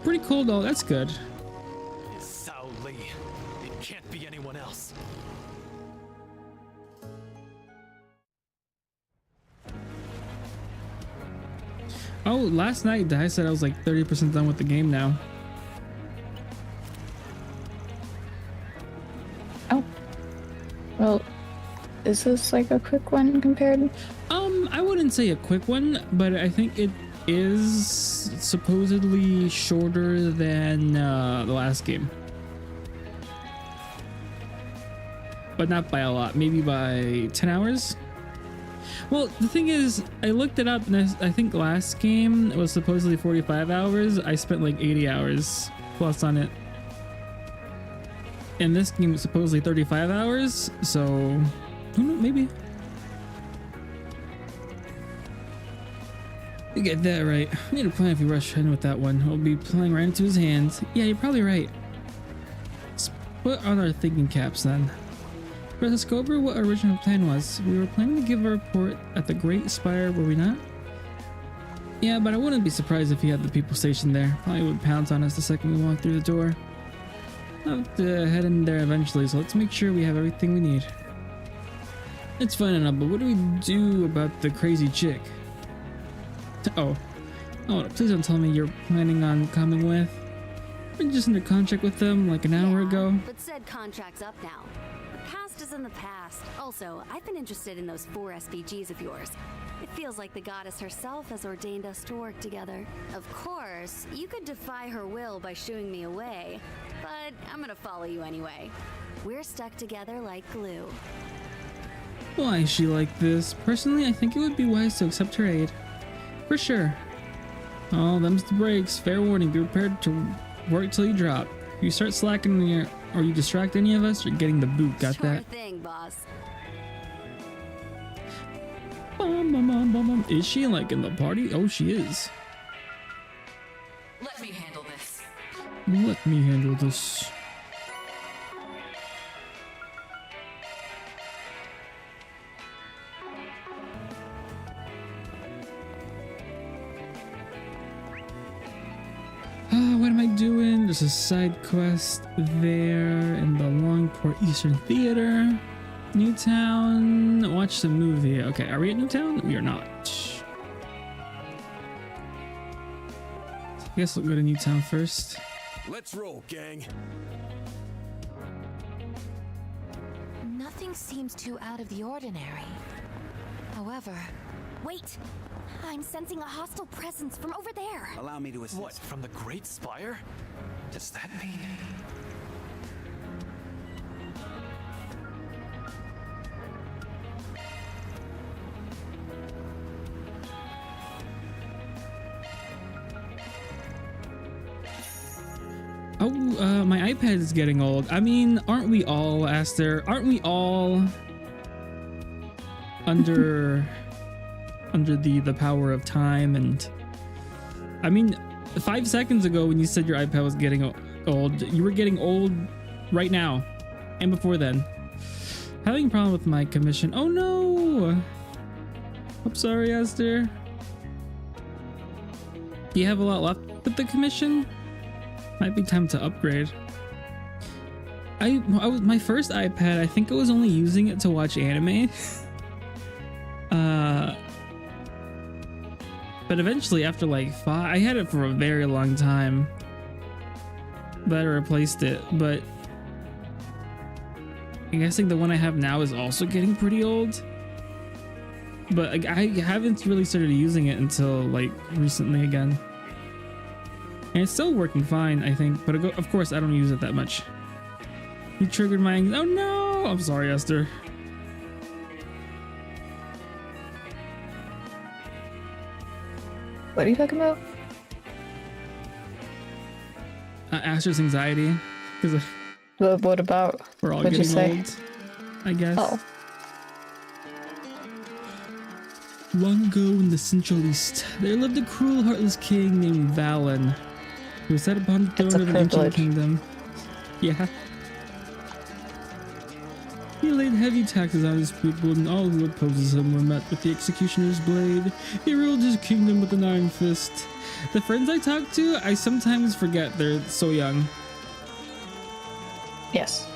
Pretty cool though. That's good. It's Sao Li. It can't be anyone else. Oh, last night I said I was like 30% done with the game now. Oh. Well, is this like a quick one compared? I wouldn't say a quick one, but I think it is supposedly shorter than the last game. But not by a lot, maybe by 10 hours. Well, the thing is, I looked it up and I think last game was supposedly 45 hours. I spent like 80 hours plus on it. And this game is supposedly 35 hours, so who knows, maybe. You get that right. We need a plan if we rush in with that one. We'll be playing right into his hands. Yeah, you're probably right. Let's put on our thinking caps then. Let's go over what our original plan was. We were planning to give a report at the Great Spire, were we not? Yeah, but I wouldn't be surprised if he had the people stationed there. Probably would pounce on us the second we walk through the door. I'll have to head in there eventually, so let's make sure we have everything we need. It's fine enough, but what do we do about the crazy chick? Oh, please don't tell me you're planning on coming with. We're just under contract with them like an hour ago. But said contract's up now. The past past is in the past. Also, I've been interested in those 4 SPGs of yours. It feels like the goddess herself has ordained us to work together. Of course, you could defy her will by shooing me away, but I'm gonna follow you anyway. We're stuck together like glue. Why is she like this? Personally, I think it would be wise to accept her aid. For sure. Oh, them's the breaks. Fair warning, be prepared to work till you drop. If you start slacking or you distract any of us, you're getting the boot. Got Sure that? thing, boss. Is she like in the party? Oh, she is. Let me handle this. Let me handle this. What am I doing? There's a side quest there in the Longport Eastern Theater. Newtown. Watch the movie. Okay, are we at Newtown? We are not. I guess we'll go to Newtown first. Let's roll, gang. Nothing seems too out of the ordinary. However, Wait! I'm sensing a hostile presence from over there. Allow me to assist. What, from the Great Spire? Does that mean... Oh, my iPad is getting old. I mean, aren't we all, Aster? Aren't we all under the power of time? And I mean, 5 seconds ago when you said your iPad was getting old, you were getting old right now and before then. Having a problem with my commission. Oh no! I'm sorry, Aster. Do you have a lot left with the commission? Might be time to upgrade. I was my first iPad, I think I was only using it to watch anime. But eventually after like 5, I had it for a very long time. But I replaced it, but I'm guessing the one I have now is also getting pretty old. But I haven't really started using it until like recently again. And it's still working fine, I think, but of course I don't use it that much. You triggered my oh no! I'm sorry, Esther. What are you talking about? Esther's anxiety, because What about? we're all What'd you getting say? old, I guess. Oh. Long ago in the Central East, there lived a cruel, heartless king named Valen, who sat upon the It's a throne of an ancient privilege. kingdom. Yeah. He laid heavy taxes on his people, and all who opposed him were met with the executioner's blade. He ruled his kingdom with an iron fist. The friends I talk to, I sometimes forget they're so young. Yes.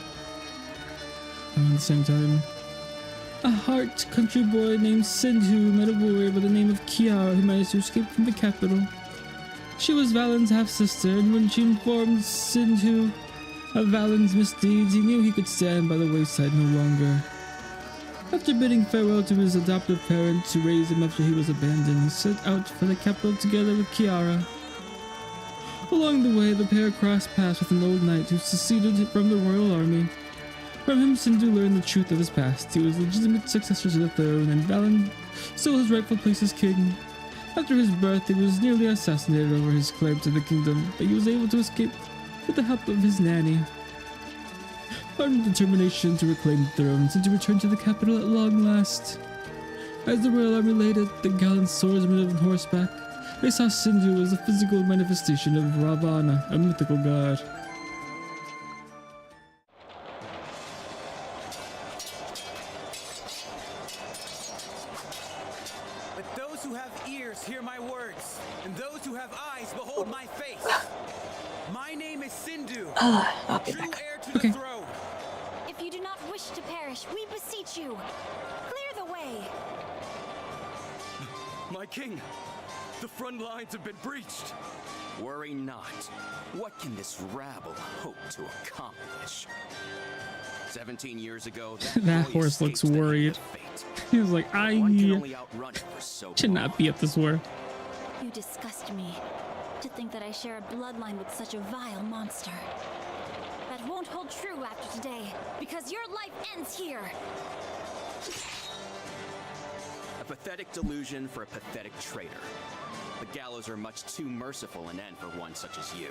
At the same time, a hard country boy named Sindhu met a warrior by the name of Kiara who managed to escape from the capital. She was Valen's half-sister, and when she informed Sindhu of Valen's misdeeds, he knew he could stand by the wayside no longer. After bidding farewell to his adoptive parents who raised him after he was abandoned, he set out for the capital together with Kiara. Along the way, the pair crossed paths with an old knight who seceded from the royal army. From him, Sindhu learned the truth of his past. He was legitimate successor to the throne, and Valen stole his rightful place as king. After his birth, he was nearly assassinated over his claim to the kingdom, but he was able to escape with the help of his nanny. Ardent determination to reclaim the throne, Sindhu returned to the capital at long last. As the royal army laid it, the gallant swordsmen on horseback, they saw Sindhu as a physical manifestation of Ravana, a mythical god. Let those who have ears hear my words, and those who have eyes behold my face. My name is Sindhu, I'll be true back. heir to the throne. If you do not wish to perish, we beseech you, clear the way. My king, the front lines have been breached. Worry not. What can this rabble hope to accomplish? 17 years ago, That horse looks worried. He was like, I should not be at this war. You disgust me. To think that I share a bloodline with such a vile monster. That won't hold true after today, because your life ends here. A pathetic delusion for a pathetic traitor. The gallows are much too merciful an end for one such as you.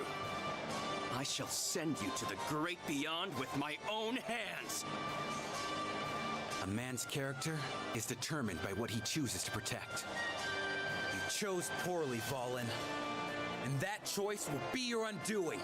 I shall send you to the great beyond with my own hands. A man's character is determined by what he chooses to protect. You chose poorly, Fallen. And that choice will be your undoing.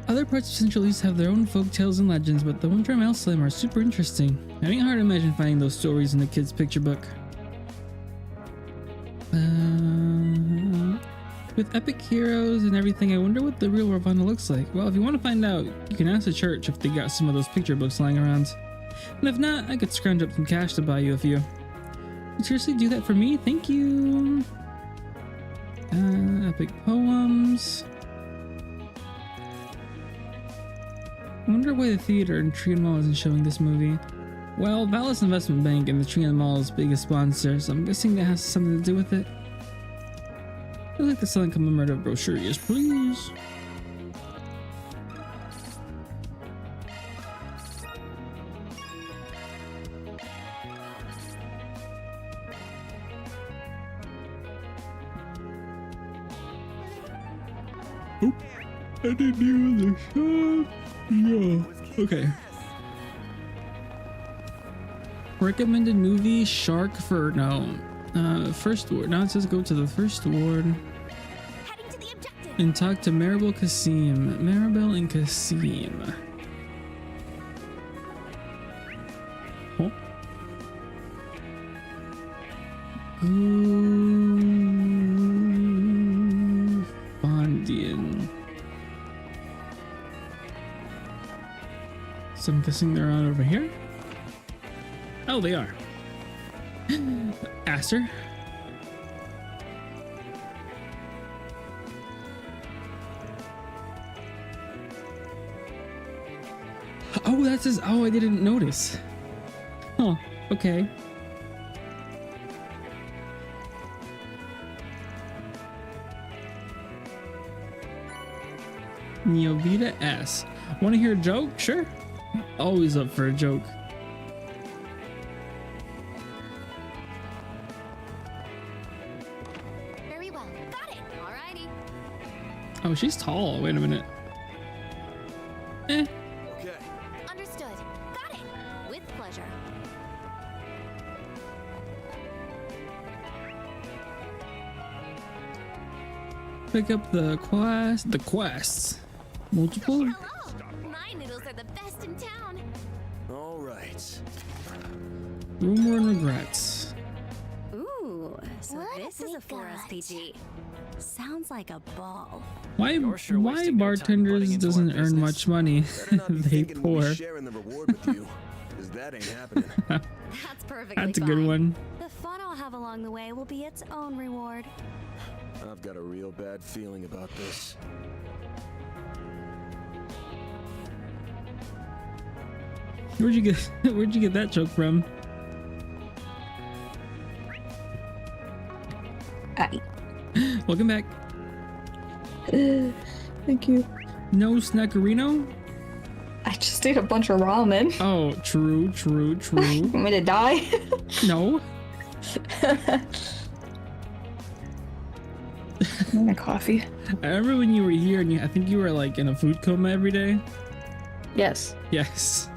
Other parts of Central East have their own folk tales and legends, but the ones from Elslam are super interesting. It ain't hard to imagine finding those stories in the kid's picture book. With epic heroes and everything, I wonder what the real Ravana looks like. Well, if you want to find out, you can ask the church if they got some of those picture books lying around. And if not, I could scrounge up some cash to buy you a few. You seriously do that for me? Thank you. Epic poems. I wonder why the theater in Tree and Mall isn't showing this movie. Well, Valis Investment Bank and the Tree and Mall's biggest sponsor, so I'm guessing that has something to do with it. I'd like the selling commemorative brochure, yes please. Oop, I didn't hear the shot. Yeah, okay. Recommended movie, Shark for, no. First ward. Now it says go to the first ward. Heading to the objective. And talk to Maribel Kasim. Maribel and Kasim. Oh. Bondian. So I'm guessing they're on over here. Oh, they are. Aster. Oh, that's his. Oh, I didn't notice. Huh. Okay. Neovita S. Want to hear a joke? Sure. Always up for a joke. Very well. Got it. Alrighty. Oh, she's tall. Wait a minute. Eh. Okay. Understood. Got it. With pleasure. Pick up the quest. The quests. Multiple. Hello. My noodles are the best in town. All right. Rumor and regrets. Ooh, so What this have is we a 4 got? SPG. Sounds like a ball. Why You're sure wasting no time bartenders butting into our doesn't earn business. much money? Better not be They thinking we'll poor. be sharing the reward with you, because that ain't happening. That's perfectly That's a fine. good one. The fun I'll have along the way will be its own reward. I've got a real bad feeling about this. Where'd you get that joke from? Aye. Welcome back. Thank you. No snackerino? I just ate a bunch of ramen. Oh, true. You want me to die? No. My coffee. I remember when you were here and I think you were like in a food coma every day. Yes. Yes.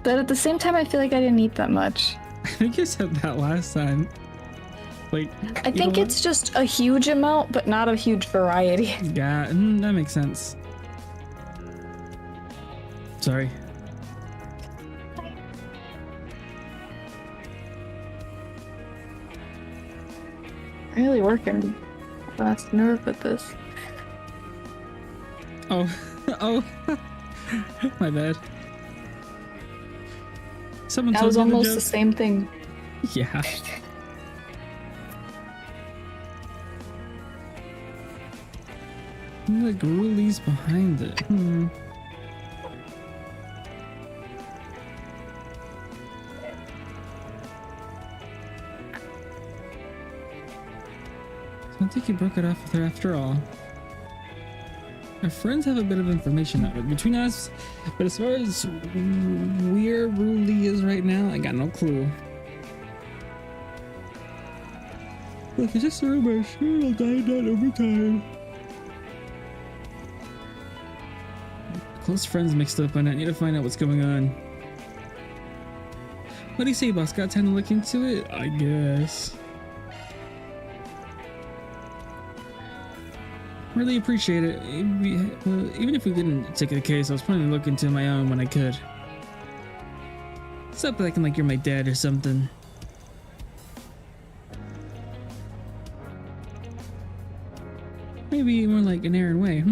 But at the same time, I feel like I didn't eat that much. I think you said that last time. Like, I think it's just a huge amount, but not a huge variety. Yeah, that makes sense. Sorry. Really working fast nerve with this. Oh, oh, my bad. Someone That told was me the almost joke. the same thing. Yeah. The ghoulies behind it. I think he broke it off with her after all. Our friends have a bit of information out between us, but as far as where Ruli is right now, I got no clue. Look, it's just a rumor. Sure, it'll die down over time. Close friends mixed up on it. I need to find out what's going on. What do you say, boss? Got time to look into it? I guess. Really appreciate it. Even if we didn't take the case, I was planning to look into my own when I could. Stop acting like you're my dad or something. Maybe more like an Aaron Way.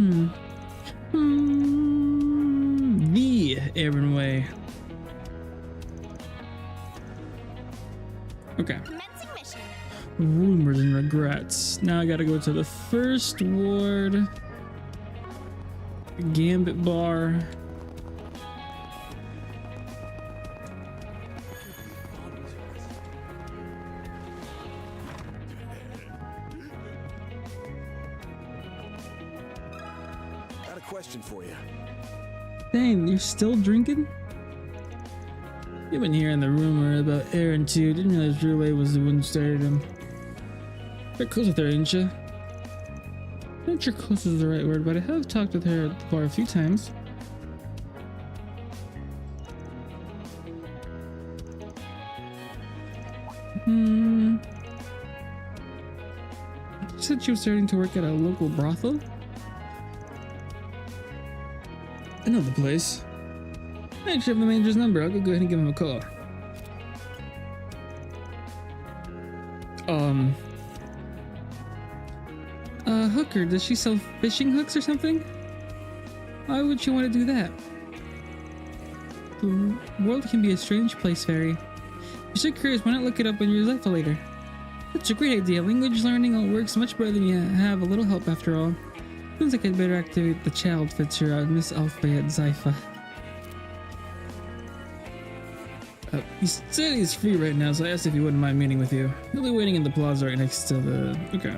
The Aaron Way. Okay. Rumors and regrets. Now I gotta go to the first ward. Gambit bar. Got a question for you. Dang, you're still drinking? You've been hearing the rumor about Aaron too. Didn't realize Drew was the one who started him. You're close with her, ain't you? Not sure close is the right word, but I have talked with her at the bar a few times. She said she was starting to work at a local brothel. I know the place. I actually have the manager's number. I'll go ahead and give him a call. Hooker, does she sell fishing hooks or something? Why would she want to do that? The world can be a strange place, Fairy. If you're so curious, why not look it up on your Zypha. That's a great idea. Language learning all works much better than you have a little help after all. Seems like I'd better activate the child feature on Miss Alfay at Zypha. He said he's free right now, so I asked if he wouldn't mind meeting with you. He'll be waiting in the plaza right next to the... Okay.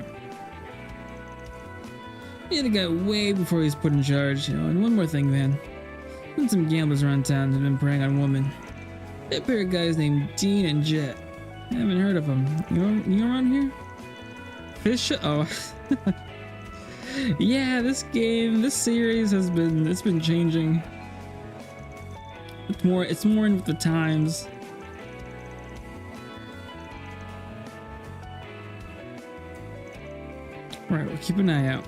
He had a guy way before he's put in charge, you know. And one more thing, man. Been some gamblers around town have been preying on women. A pair of guys named Dean and Jet. I haven't heard of them. You around here? Fish? Oh. Yeah, this series has been changing. It's more in with the times. Right, we'll keep an eye out.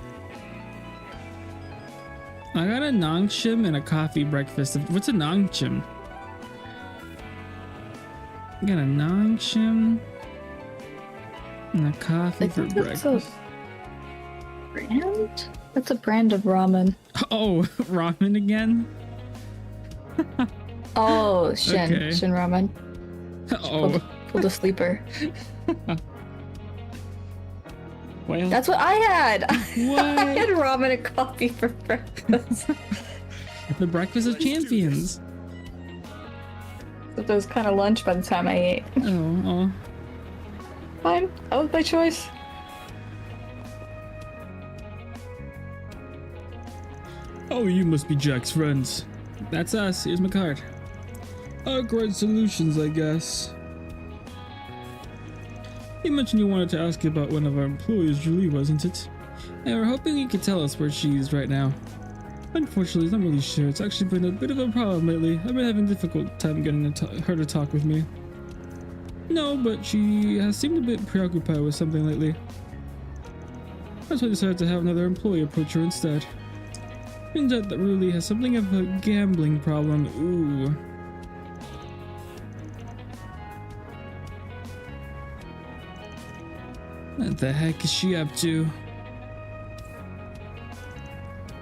I got a nongshim and a coffee breakfast. What's a nongshim? I got a nongshim and a coffee for breakfast. Brand? That's a brand of ramen. Oh, ramen again? Oh, Shin. Okay. Shin ramen. Oh. Pulled a sleeper. Well, that's what I had. What? I had ramen and coffee for breakfast. The breakfast of champions. But that was kind of lunch by the time I ate. Oh. Fine. That was my choice. Oh, you must be Jack's friends. That's us. Here's my card. Arkride Solutions, I guess. You mentioned you wanted to ask about one of our employees, Julie, wasn't it? And we're hoping you could tell us where she is right now. Unfortunately, I'm not really sure. It's actually been a bit of a problem lately. I've been having a difficult time getting her to talk with me. No, but she has seemed a bit preoccupied with something lately. That's why I decided to have another employee approach her instead. Turns out that Ruli has something of a gambling problem. Ooh. What the heck is she up to?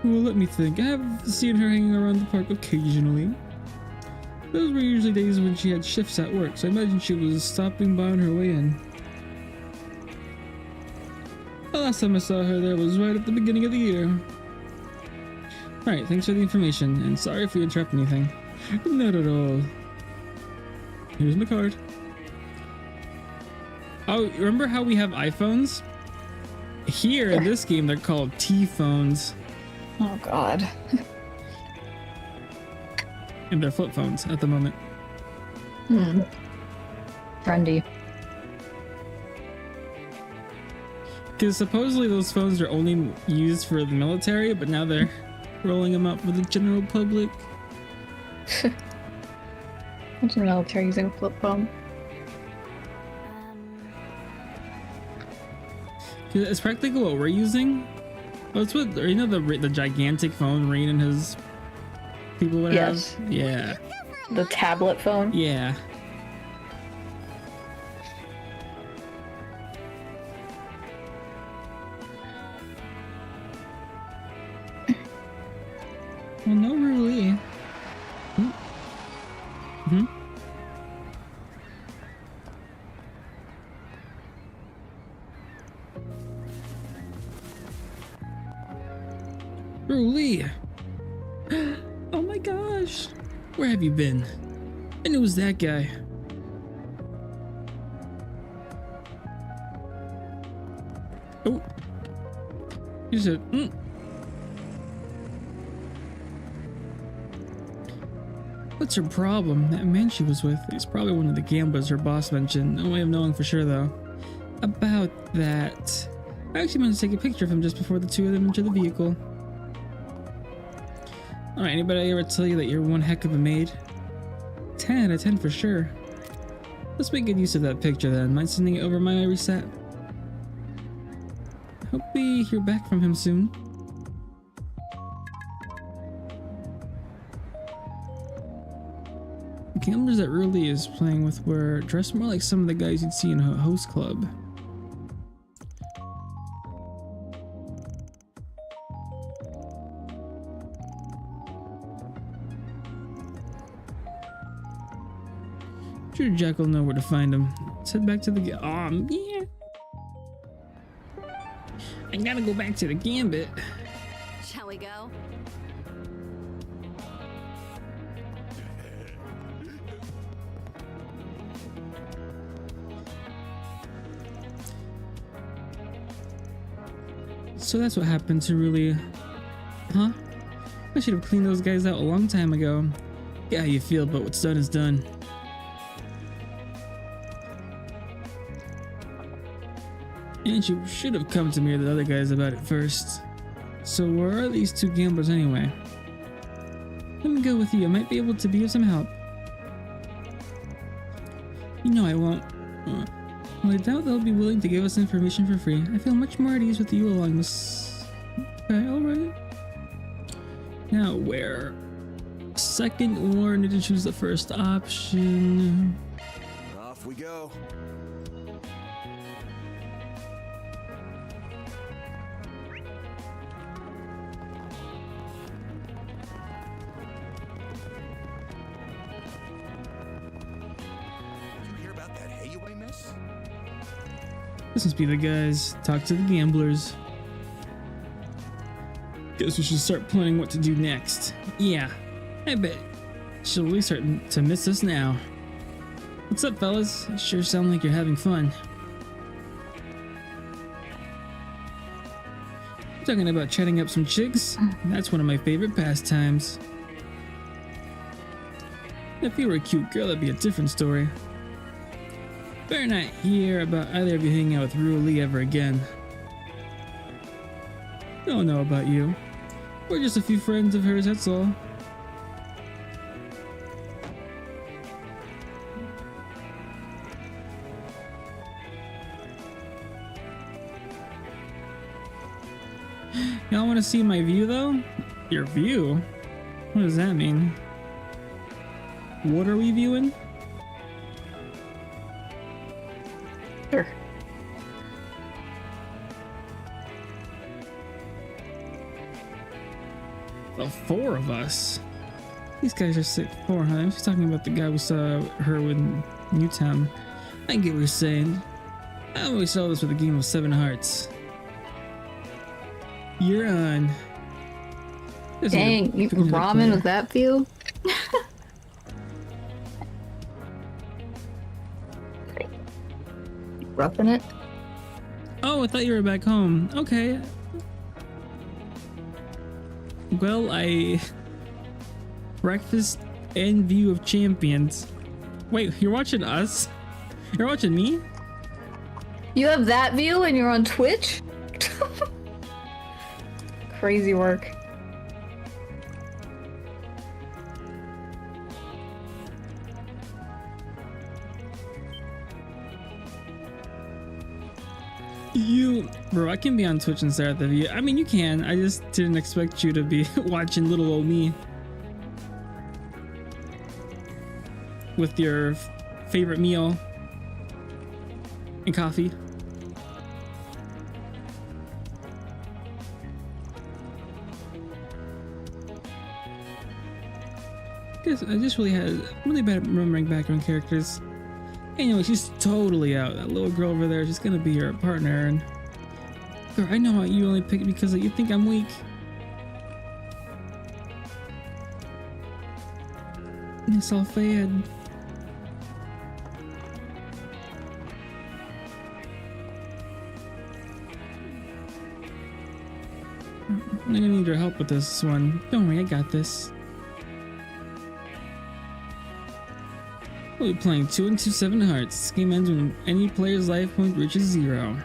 Well, let me think. I have seen her hanging around the park occasionally. Those were usually days when she had shifts at work, so I imagine she was stopping by on her way in. The last time I saw her there was right at the beginning of the year. Alright, thanks for the information, and sorry if we interrupt anything. Not at all. Here's my card. Oh, remember how we have iPhones? Here in this game, they're called T-phones. Oh god. And they're flip phones at the moment. Trendy. Because supposedly those phones are only used for the military, but now they're rolling them out for the general public. What's the military using a flip phone? It's practically what we're using. Oh, it's what, you know, the gigantic phone Rain and his people would have? Yeah. The tablet phone? Yeah. Well, no, really. Lee. Oh my gosh. Where have you been? And it was that guy. Oh. He said, What's her problem? That man she was with, he's probably one of the gamblers her boss mentioned. No way of knowing for sure though. About that. I actually meant to take a picture of him just before the two of them entered the vehicle. Alright, anybody ever tell you that you're one heck of a maid? 10 out of 10 for sure. Let's make good use of that picture then. Mind sending it over my reset? Hope we hear back from him soon. The gamblers that Ruli is playing with were dressed more like some of the guys you'd see in a host club. Sure, Jack will know where to find him. Let's head back to the yeah. I gotta go back to the Gambit. Shall we go? So that's what happened to Ruli. Huh? I should have cleaned those guys out a long time ago. Get how you feel, but what's done is done. And you should have come to me or the other guys about it first. So where are these two gamblers anyway? Let me go with you. I might be able to be of some help. You know I won't. Well, I doubt they'll be willing to give us information for free. I feel much more at ease with you along this. Okay, alright. Now where? Second or need to choose the first option. Off we go. This must be the guys. Talk to the gamblers. Guess we should start planning what to do next. Yeah, I bet she'll really start to miss us now. What's up, fellas? You sure sound like you're having fun. Talking about chatting up some chicks? That's one of my favorite pastimes. If you were a cute girl, that'd be a different story. Better not hear about either of you hanging out with Ruli ever again. Don't know about you. We're just a few friends of hers, that's all. Y'all want to see my view though? Your view? What does that mean? What are we viewing? Sure. The 4 of us. These guys are sick. 4, huh? She's talking about the guy we saw her in Newtown. I get what you're saying. I always saw this with a game of 7 hearts. You're on. Dang, you ramen with that view? Roughing it? Oh, I thought you were back home. Okay. Well, breakfast and view of champions. Wait, you're watching us? You're watching me? You have that view and you're on Twitch? Crazy work. Bro, I can be on Twitch and stare at the view. I mean, you can. I just didn't expect you to be watching little old me. With your favorite meal and coffee. I just really had really bad remembering background characters. Anyway, she's totally out. That little girl over there, she's gonna be your partner. And girl, I know you only picked me because you think I'm weak. It's all fad. I'm gonna need your help with this one. Don't worry, I got this. We'll be playing 2 and 2 7 hearts. This game ends when any player's life point reaches 0.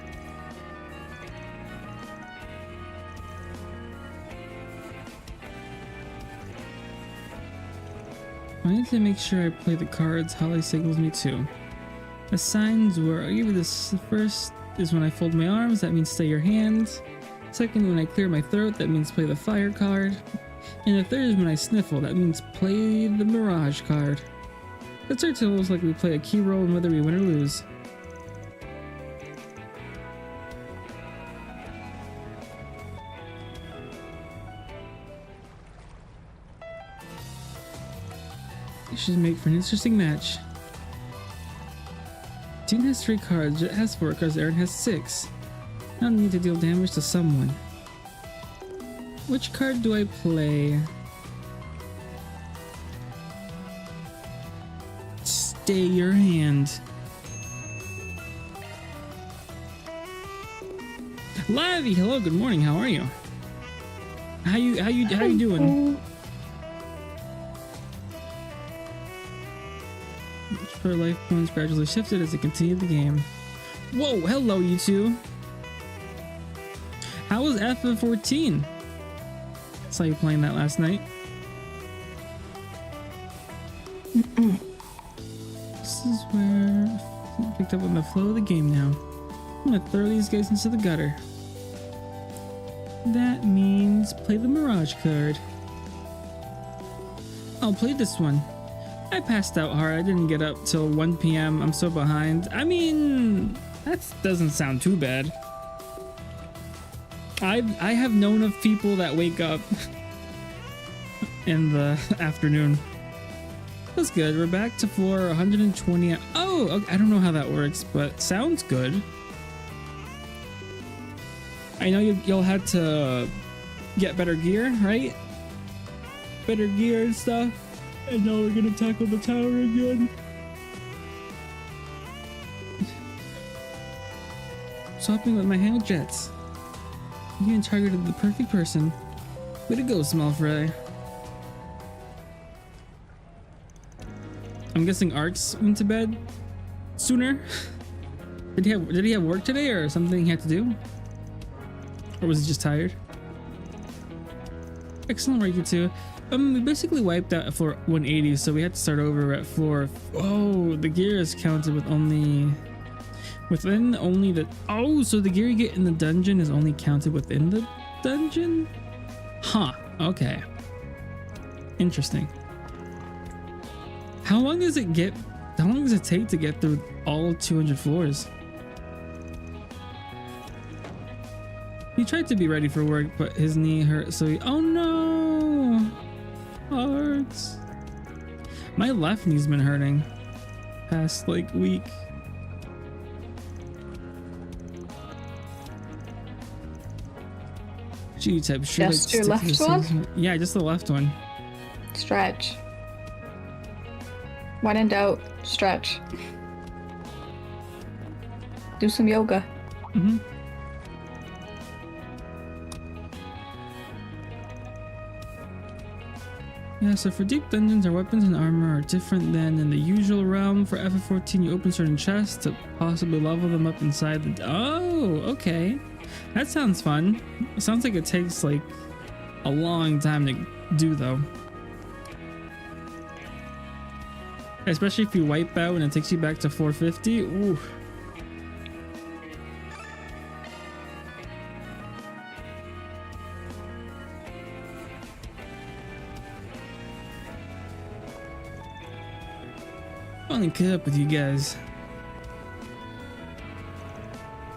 I need to make sure I play the cards Holly signals me to. The signs were, I'll give you this. The first is when I fold my arms, that means stay your hands. Second, when I clear my throat, that means play the fire card. And the third is when I sniffle, that means play the mirage card. The third tells like we play a key role in whether we win or lose. This should make for an interesting match. Dean has 3 cards, Jet has 4 cards, Aaron has 6. Now I need to deal damage to someone. Which card do I play? Stay your hand. Livy, hello, good morning. How are you? How you doing? Per life points gradually shifted as it continued the game. Whoa, hello you two. How was FF14? Saw you playing that last night. This is where I picked up on the flow of the game now. I'm gonna throw these guys into the gutter. That means play the Mirage card. I'll play this one. I passed out hard. I didn't get up till 1 p.m. I'm so behind. I mean, that doesn't sound too bad. I have known of people that wake up in the afternoon. That's good. We're back to floor 120. Oh, okay. I don't know how that works, but sounds good. I know you'll have to get better gear, right? Better gear and stuff. And now we're gonna tackle the tower again. Swapping with my hand jets. You even targeted the perfect person. Way to go, small fry. I'm guessing Arks went to bed sooner. Did he have work today or something he had to do? Or was he just tired? Excellent work, you two. We basically wiped out at floor 180, so we had to start over at floor. Oh, the gear is counted with only within only the. Oh, so the gear you get in the dungeon is only counted within the dungeon? Huh. Okay. Interesting. How long does it get? How long does it take to get through all 200 floors? He tried to be ready for work, but his knee hurt, so he. Oh no! Arks. My left knee's been hurting past like week. Gee, type should Just your left one? Yeah, just the left one. Stretch. When in doubt, stretch. Do some yoga. Mm-hmm. Yeah, so for deep dungeons, our weapons and armor are different than in the usual realm. For FF14, you open certain chests to possibly level them up inside the... Oh, okay. That sounds fun. It sounds like it takes, like, a long time to do, though. Especially if you wipe out and it takes you back to 450. Ooh. Finally caught up with you guys.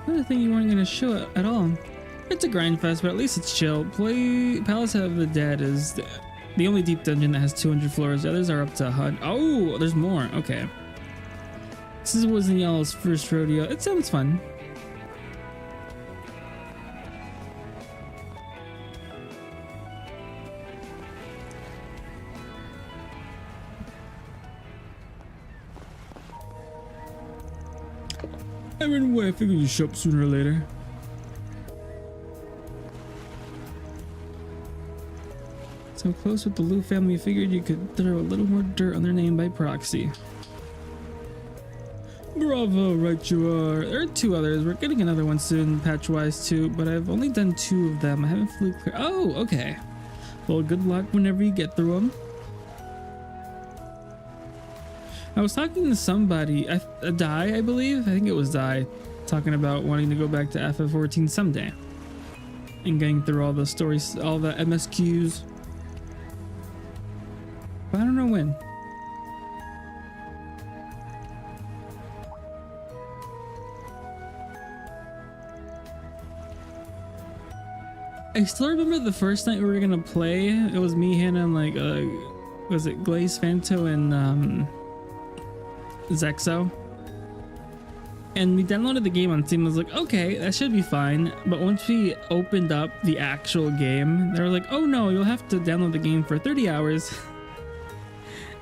Another thing you weren't gonna show at all. It's a grind fest, but at least it's chill. Play Palace of the Dead is the only deep dungeon that has 200 floors. The others are up to 100. Oh, there's more. Okay. This was Y'all's first rodeo. It sounds fun. I ran away. I figured you'd show up sooner or later. So close with the Liu family, you figured you could throw a little more dirt on their name by proxy. Bravo, right you are. There are 2 others. We're getting another one soon, patch-wise too, but I've only done 2 of them. I haven't fully cleared. Oh, okay. Well, good luck whenever you get through them. I was talking to somebody, Dai, I believe. I think it was Dai, talking about wanting to go back to FF14 someday and getting through all the stories, all the MSQs. But I don't know when. I still remember the first night we were gonna play. It was me, Hannah, and like, was it Glaze, Fanto, and Zexo, and we downloaded the game on Steam. I was like, okay, that should be fine. But once we opened up the actual game, they were like, oh no, you'll have to download the game for 30 hours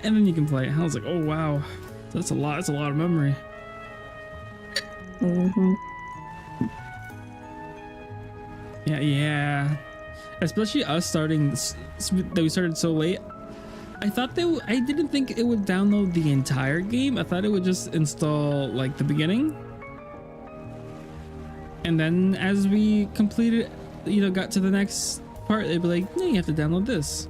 and then you can play it. I was like, oh wow, that's a lot. That's a lot of memory. Mm-hmm. Yeah, especially us starting that we started so late. I thought I didn't think it would download the entire game. I thought it would just install like the beginning. And then as we completed, you know, got to the next part, they'd be like, no, you have to download this.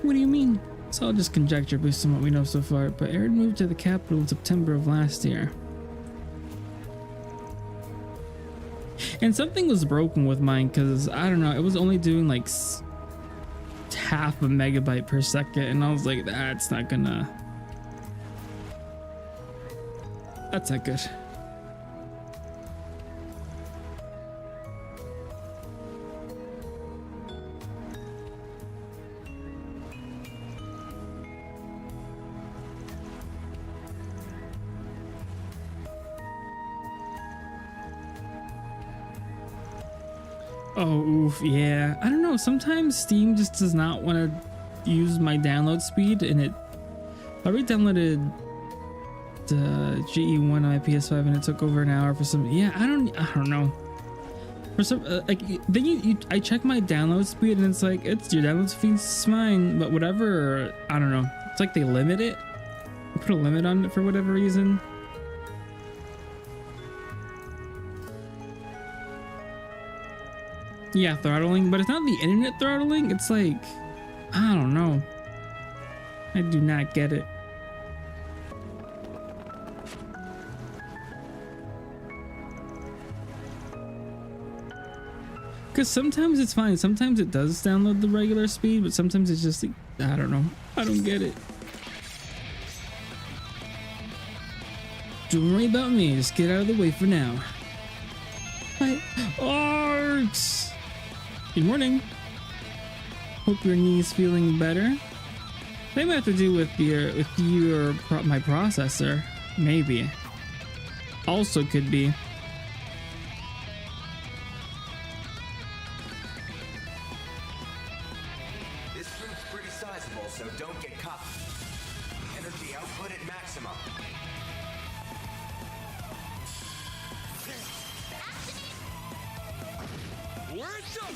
What do you mean? It's all just conjecture based on what we know so far, but Aaron moved to the capital in September of last year. And something was broken with mine because I don't know, it was only doing like half a megabyte per second, and I was like, that's not gonna, that's not good. Oh, oof, yeah. I don't know. Sometimes Steam just does not want to use my download speed, and it already downloaded GE1 on my PS5, and it took over an hour for some. Yeah, I don't know. For some, like then I check my download speed, and it's like it's your download speed's fine, but whatever. I don't know. It's like they limit it. They put a limit on it for whatever reason. Yeah, throttling, but it's not the internet throttling. It's like, I don't know. I do not get it. Because sometimes it's fine. Sometimes it does download the regular speed, but sometimes it's just like, I don't know. I don't get it. Don't worry about me. Just get out of the way for now. Bye. Arks! Good morning. Hope your knee's feeling better. They might have to do with my processor. Maybe. Also could be. This room's pretty sizable, so don't get caught. Energy output at maximum. Where's up?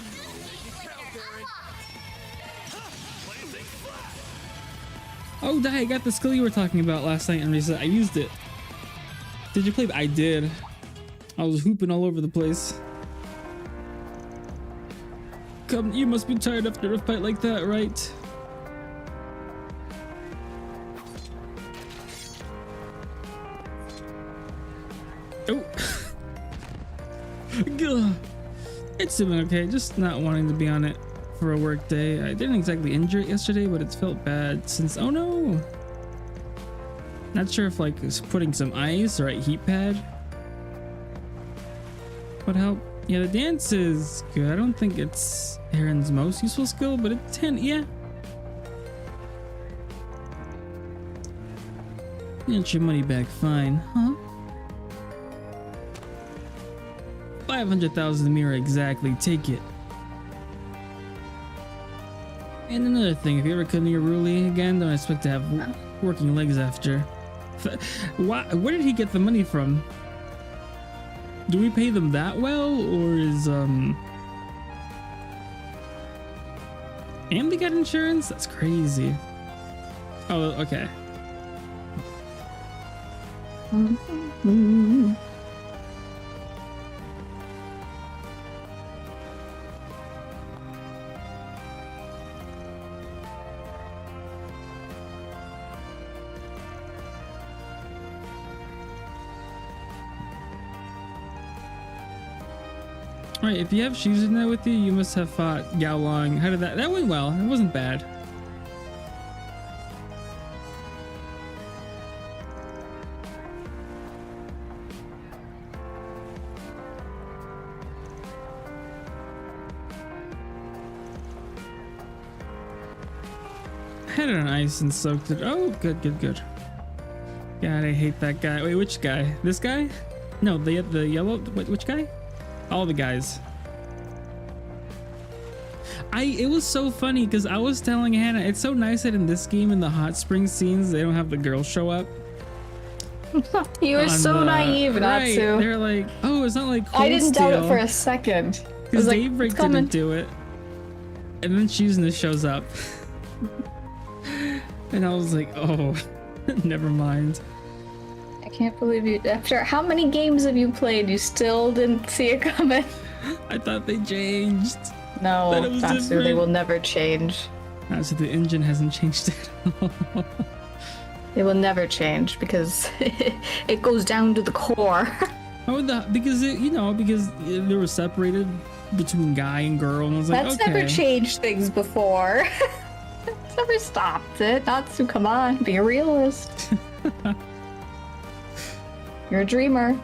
Oh, Dai, I got the skill you were talking about last night in Reset. I used it. Did you play? I did. I was hooping all over the place. Come, you must be tired after a fight like that, right? Oh. Gah. It's doing okay, just not wanting to be on it for a work day. I didn't exactly injure it yesterday, but it's felt bad since, oh no! Not sure if like putting some ice or a heat pad would help. Yeah, the dance is good. I don't think it's Aaron's most useful skill, but it's 10, yeah. Get your money back fine, huh? 500,000 Mira exactly, take it. And another thing, if you ever come near Ruli again, don't expect to have working legs after. Where did he get the money from? Do we pay them that well, or is and they got insurance? That's crazy. Oh, okay. Alright, if you have shoes in there with you, you must have fought Gao Long. How did that? That went well. It wasn't bad. I had it on ice and soaked it. Oh, good, good, good. God, I hate that guy. Wait, which guy? This guy? No, the yellow. Which guy? All the guys. It was so funny because I was telling Hannah, it's so nice that in this game, in the hot spring scenes, they don't have the girls show up. You were so naive not to. They're like, oh, it's not like I didn't doubt it for a second. Because Daybreak didn't do it. And then Choosing shows up. And I was like, oh, never mind. I can't believe you. After how many games have you played, you still didn't see it coming? I thought they changed. No, Tatsu, they will never change. So the engine hasn't changed at all. They will never change because it goes down to the core. Oh, because because they were separated between guy and girl, and I was like, that's okay. Never changed things before. It's never stopped it. Natsu, come on, be a realist. You're a dreamer.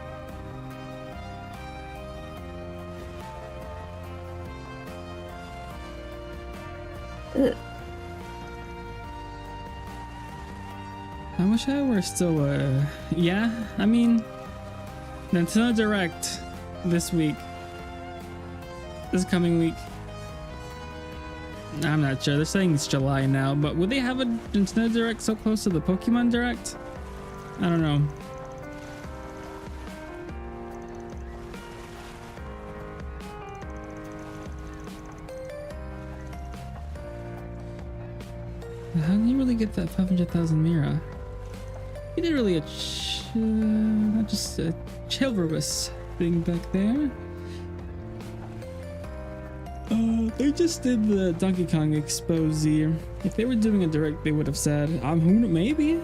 Ugh. I wish I were still, yeah, I mean, Nintendo Direct this coming week. I'm not sure, they're saying it's July now, but would they have a Nintendo Direct so close to the Pokemon Direct? I don't know. How did you really get that 500,000 Mira? You did really not just a chivalrous thing back there. They just did the Donkey Kong expose. If they were doing a direct, they would have said, maybe.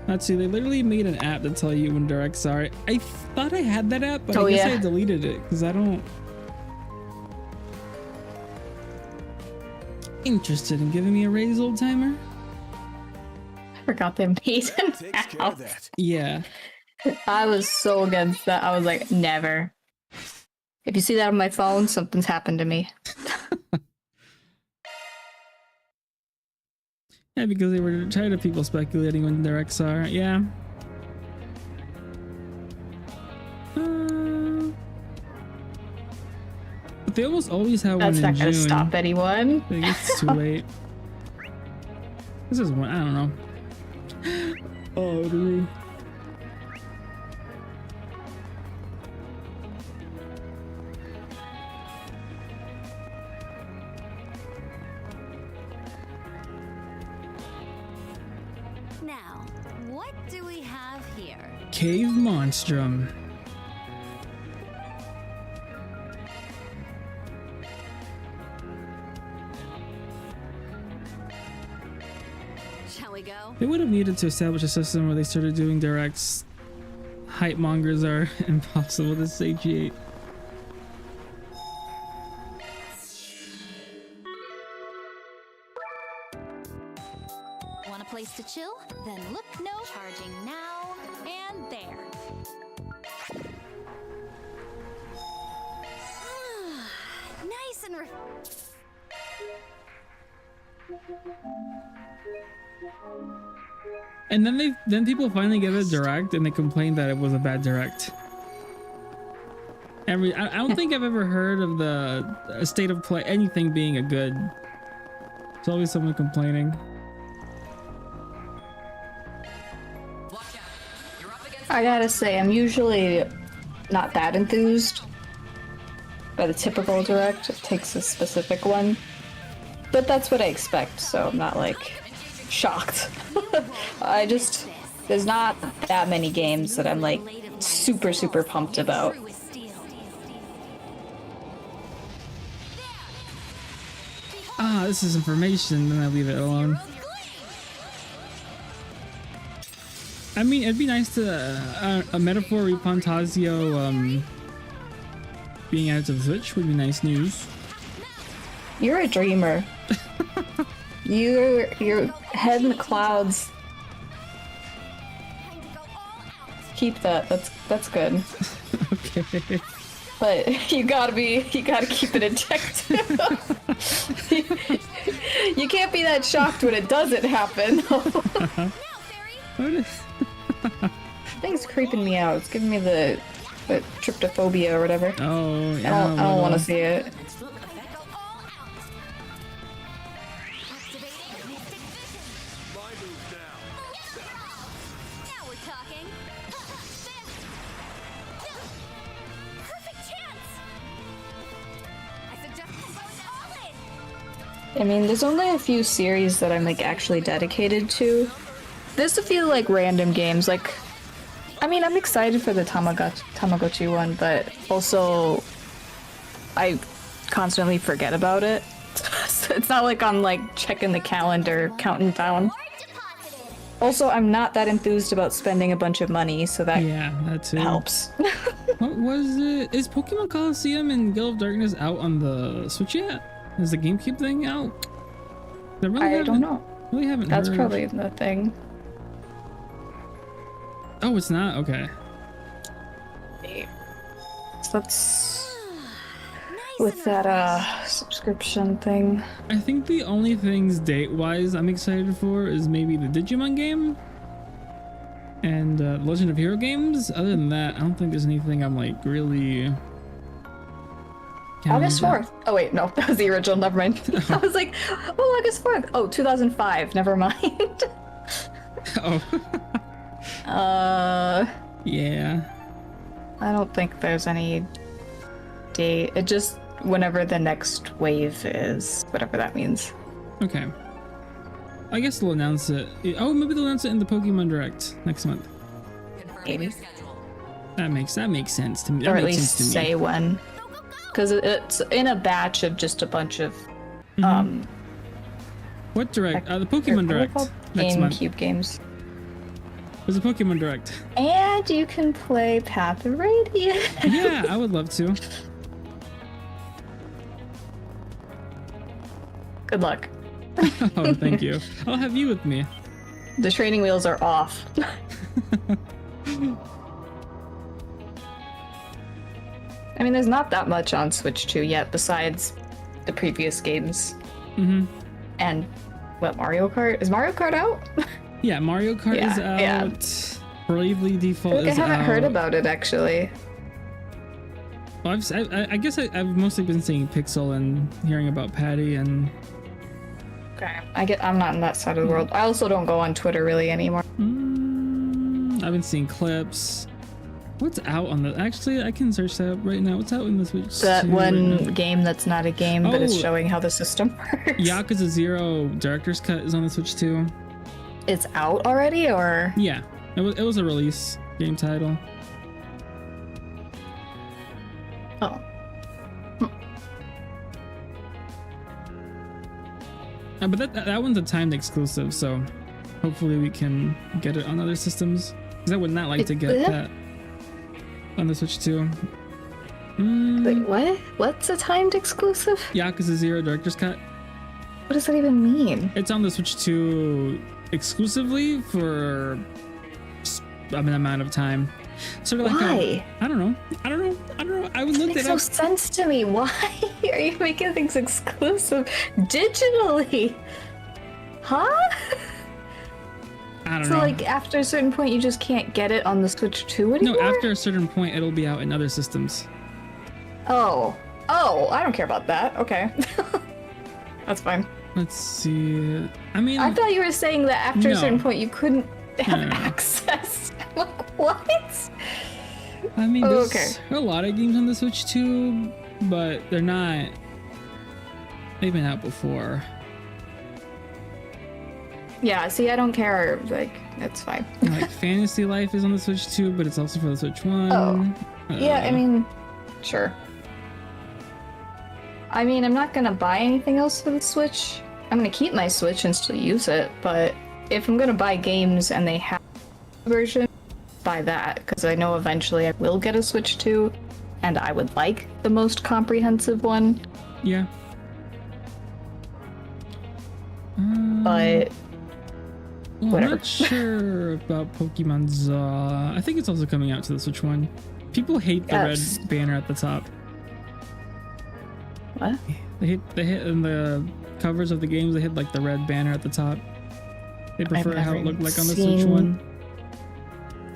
Let's see, they literally made an app to tell you when directs are. I thought I had that app, but I guess I deleted it because I don't. Interested in giving me a raise, old timer? I forgot they made an app. Yeah. I was so against that. I was like, never. If you see that on my phone, something's happened to me. Yeah, because they were tired of people speculating when directs are. Yeah. But they almost always have one in June. That's not gonna stop anyone. I think it's too late. This is one. I don't know. Oh, dude. Now, what do we have here? Cave Monstrum. Shall we go? They would have needed to establish a system where they started doing directs. Hype mongers are impossible to satiate. Want a place to chill? Then look no. Charging now and there. Nice and And then people finally get a direct and they complain that it was a bad direct. I don't think I've ever heard of the state of play anything being a good. There's always someone complaining. I gotta say, I'm usually not that enthused by the typical direct. It takes a specific one. But that's what I expect, so I'm not like shocked. There's not that many games that I'm like super pumped about. Ah, this is information, then I leave it alone. I mean, it'd be nice to a metaphor Repantazio being added to the Switch would be nice news. You're a dreamer. Your head in the clouds. Keep that. That's good. Okay. But you gotta keep it in check too. You can't be that shocked when it doesn't happen. Thing's creeping me out. It's giving me the tryptophobia or whatever. Oh, yeah. I don't want to see it. I mean, there's only a few series that I'm like actually dedicated to. There's a few like random games, like, I mean, I'm excited for the Tamagotchi one, but also I constantly forget about it. So it's not like I'm like checking the calendar, counting down. Also, I'm not that enthused about spending a bunch of money, so that too helps. What was it? Is Pokemon Coliseum and Guild of Darkness out on the Switch yet? Is the GameCube thing out? I don't know. Really haven't That's heard. probably the thing. Oh, it's not? Okay. So that's with that subscription thing. I think the only things date-wise I'm excited for is maybe the Digimon game and Legend of Hero games. Other than that, I don't think there's anything I'm like really... August 4th. Oh wait, no, that was the original. Never mind. I was like, oh, August 4th. Oh, 2005. Never mind. Yeah. I don't think there's any date. It just whenever the next wave is, whatever that means. Okay. I guess they'll announce it. Oh, maybe they'll announce it in the Pokemon Direct next month. Maybe. That makes sense to me. Or at least say when. Because it's in a batch of just a bunch of What Direct? The Pokemon Direct next month. GameCube games. There's a Pokemon Direct. And you can play Path of Radiance. Yeah, I would love to. Good luck. Oh, thank you. I'll have you with me. The training wheels are off. I mean, there's not that much on Switch 2 yet, besides the previous games. Mm-hmm. And What, Mario Kart? Is Mario Kart out? Yeah, Mario Kart is out. Yeah. Bravely Default is out. I haven't heard about it, actually. Well, I guess I've mostly been seeing Pixel and hearing about Patty and... Okay. I'm not in that side of the world. I also don't go on Twitter really anymore. I've been seeing clips. What's out on the... Actually, I can search that right now. What's out in the Switch? That one game that's not a game, but it's showing how the system works. Yakuza 0 Director's Cut is on the Switch too. It's out already, or? Yeah, it was a release game title. Oh. But that one's a timed exclusive, so hopefully we can get it on other systems. Because I would not like to get that on the Switch too. Wait, what? What's a timed exclusive? Yakuza 0 Director's Cut. What does that even mean? It's on the Switch 2 exclusively for an amount of time. Sort of like Why? I don't know. I would look at it. Makes no sense to me. Why are you making things exclusive digitally? Huh? I don't know. So like after a certain point, you just can't get it on the Switch 2 anymore? No, after a certain point, it'll be out in other systems. Oh, I don't care about that. Okay. That's fine. Let's see. I mean, I thought you were saying that after a certain point you couldn't have No. access. Like, what? I mean, there's a lot of games on the Switch too, but they're not. They've been out before. Yeah, see, I don't care. Like, it's fine. Like Fantasy Life is on the Switch too, but it's also for the Switch 1. Oh. Yeah, I mean, sure. I mean, I'm not gonna buy anything else for the Switch. I'm gonna keep my Switch and still use it, but if I'm gonna buy games and they have a version, buy that, because I know eventually I will get a Switch 2, and I would like the most comprehensive one. Yeah. But well, whatever. I'm not sure about Pokemon Zaw. I think it's also coming out to the Switch 1. People hate the red banner at the top. What? They hit in the covers of the games. They hit like the red banner at the top. They prefer how it looked like on the Switch 1.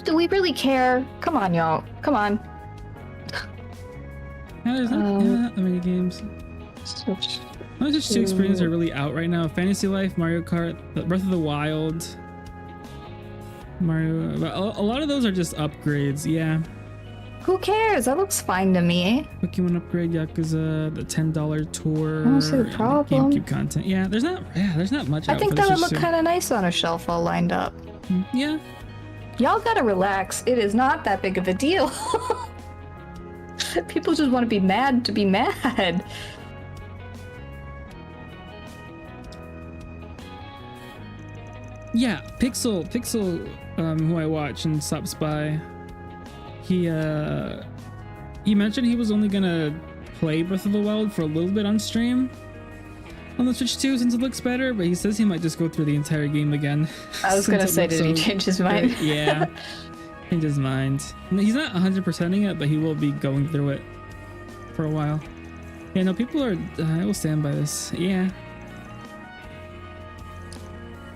Do we really care? Come on, y'all. Come on. Yeah, there's not that many games. Switch. Those Switch 2 experiences are really out right now. Fantasy Life, Mario Kart, Breath of the Wild, Mario. A lot of those are just upgrades. Yeah. Who cares? That looks fine to me. Pokemon upgrade, Yakuza, the $10 tour. I don't see the problem. GameCube content. Yeah, there's not much. I out think for that the would Switch look 2. kind of nice on a shelf all lined up. Yeah. Y'all gotta relax. It is not that big of a deal. People just want to be mad to be mad. Yeah, Pixel, who I watch and stops by, he mentioned he was only gonna play Breath of the Wild for a little bit on stream on the Switch 2 since it looks better, but he says he might just go through the entire game again. I was gonna say, did he change his mind? Yeah, change his mind. He's not 100%ing it, but he will be going through it for a while. Yeah, no, people are. I will stand by this. Yeah.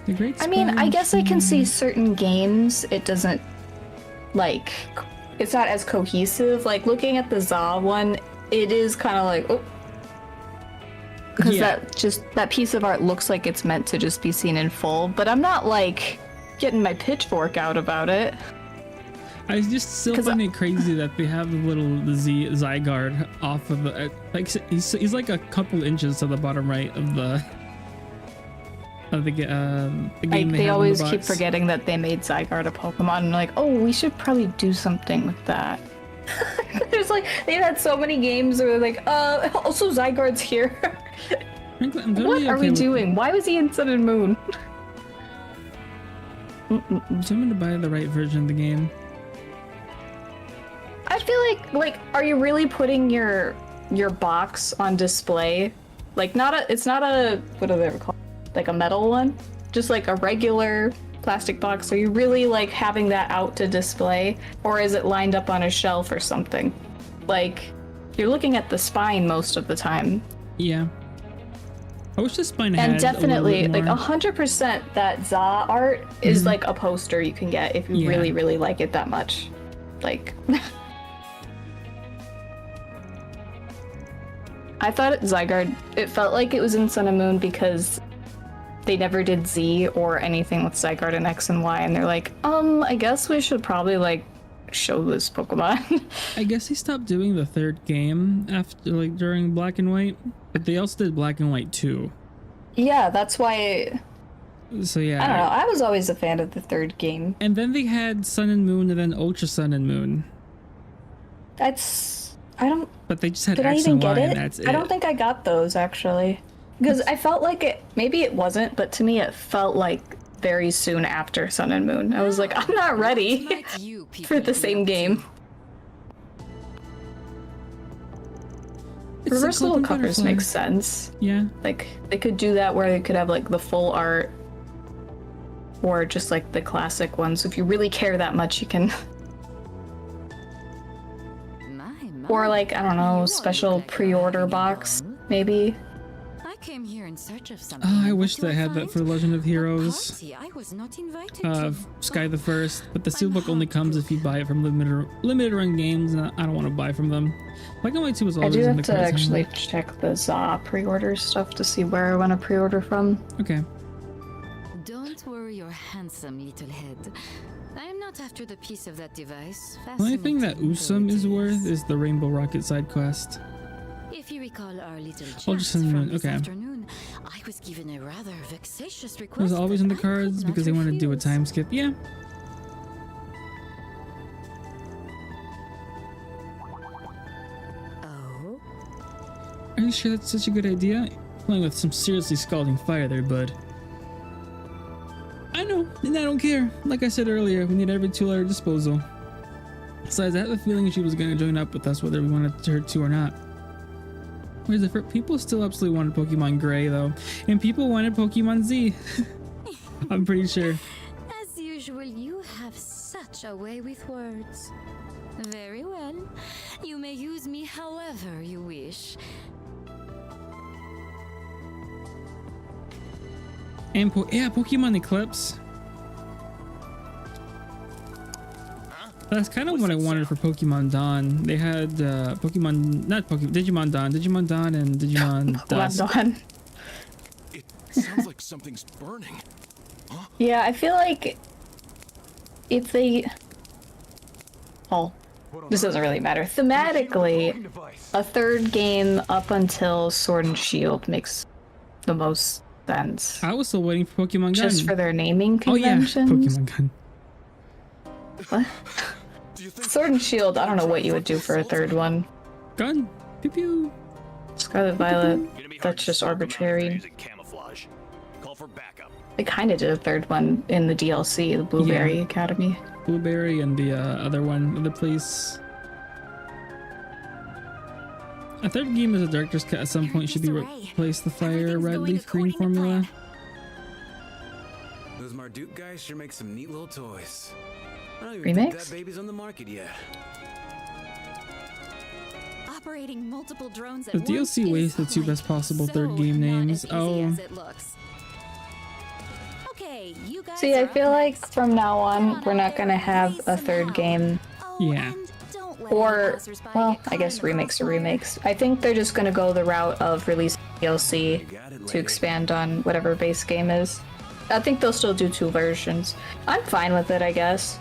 The great. I mean, I guess I can see certain games. It doesn't like. It's not as cohesive. Like looking at the Zaw one, it is kind of like, oh, because that piece of art looks like it's meant to just be seen in full. But I'm not like getting my pitchfork out about it. I just still find it crazy that they have the Zygarde off of the like he's like a couple inches to the bottom right of the game. Like they always keep forgetting that they made Zygarde a Pokemon and like, oh, we should probably do something with that. There's like they've had so many games where they're like, also Zygarde's here. What are we doing? Why was he in Sun and Moon? So I'm gonna buy the right version of the game. I feel like are you really putting your box on display? Like it's not a what are they called? Like a metal one? Just like a regular plastic box. Are you really like having that out to display? Or is it lined up on a shelf or something? Like you're looking at the spine most of the time. Yeah. I wish the spine had And definitely, a little like bit more. 100% that Za art is like a poster you can get if you really, really like it that much. Like, I thought Zygarde, it felt like it was in Sun and Moon because they never did Z or anything with Zygarde and X and Y, and they're like, I guess we should probably like show this Pokemon. I guess he stopped doing the third game after, like, during Black and White, but they also did Black and White 2. Yeah, that's why. So yeah, I don't know. I was always a fan of the third game. And then they had Sun and Moon, and then Ultra Sun and Moon. That's I don't. But they just had Did I X even and Y, get it? and that's it. I don't think I got those actually, because I felt like it. Maybe it wasn't, but to me it felt like very soon after Sun and Moon. I was like, I'm not ready for the same game. Reverse little covers makes sense. Yeah. Like, they could do that where they could have, like, the full art. Or just, like, the classic ones. If you really care that much, you can... Or, like, I don't know, special pre-order box, maybe? I came here in search of something. Oh, I wish they had that for Legend of Heroes. I was not invited to. Sky the First, but the steelbook only comes if you buy it from limited run games, and I don't want to buy from them. Black and White 2 was I always do in have the to cards actually anyway. check the ZA pre-order stuff to see where I want to pre-order from. Okay. Don't worry your handsome little head. I am not after the piece of that device. The only thing that Usum is worth is the Rainbow Rocket side quest. If you recall our little chat Ultra Sun and from Moon, this okay. afternoon, I was given a rather vexatious It request. was always in the cards because they wanted to do a time skip. Yeah. Oh? Are you sure that's such a good idea? Playing with some seriously scalding fire there, bud. I know, and I don't care. Like I said earlier, we need every tool at our disposal. Besides, I have a feeling she was going to join up with us whether we wanted her to or not. Whereas the people still absolutely wanted Pokemon Gray, though. And people wanted Pokemon Z. I'm pretty sure. As usual, you have such a way with words. Very well. You may use me however you wish. And Pokemon Eclipse. That's kind of what I wanted for Pokemon Dawn. They had Digimon Dawn, and Digimon Dusk. Dawn. It sounds like something's burning. Huh? Yeah, I feel like if they... Oh, this doesn't really matter. Thematically, a third game up until Sword and Shield makes the most sense. I was still waiting for Pokemon Gun. Just for their naming conventions. Oh yeah, Pokemon Gun. What? Sword and Shield, I don't know what you would do for a third one. Gun. Pew pew. Scarlet Violet, that's just arbitrary. They kind of did a third one in the DLC, the Blueberry Academy. Blueberry and the other place. A third game as a director's cut at some point should be replace the fire red leaf green formula. Those Marduk guys sure make some neat little toys. I don't even think Remakes? that baby's on the market yet. Operating multiple drones at The once DLC is wasted the two best possible so third game not names. as easy Oh. as it looks. Okay, you guys See, I are feel up like next. from now on, Come we're out not there gonna and have raise a some third hell. game. Yeah. Don't let Or, any passersby well, get I caught guess in the remakes are crossfire. remakes. I think they're just gonna go the route of releasing DLC to expand on whatever base game is. I think they'll still do two versions. I'm fine with it, I guess.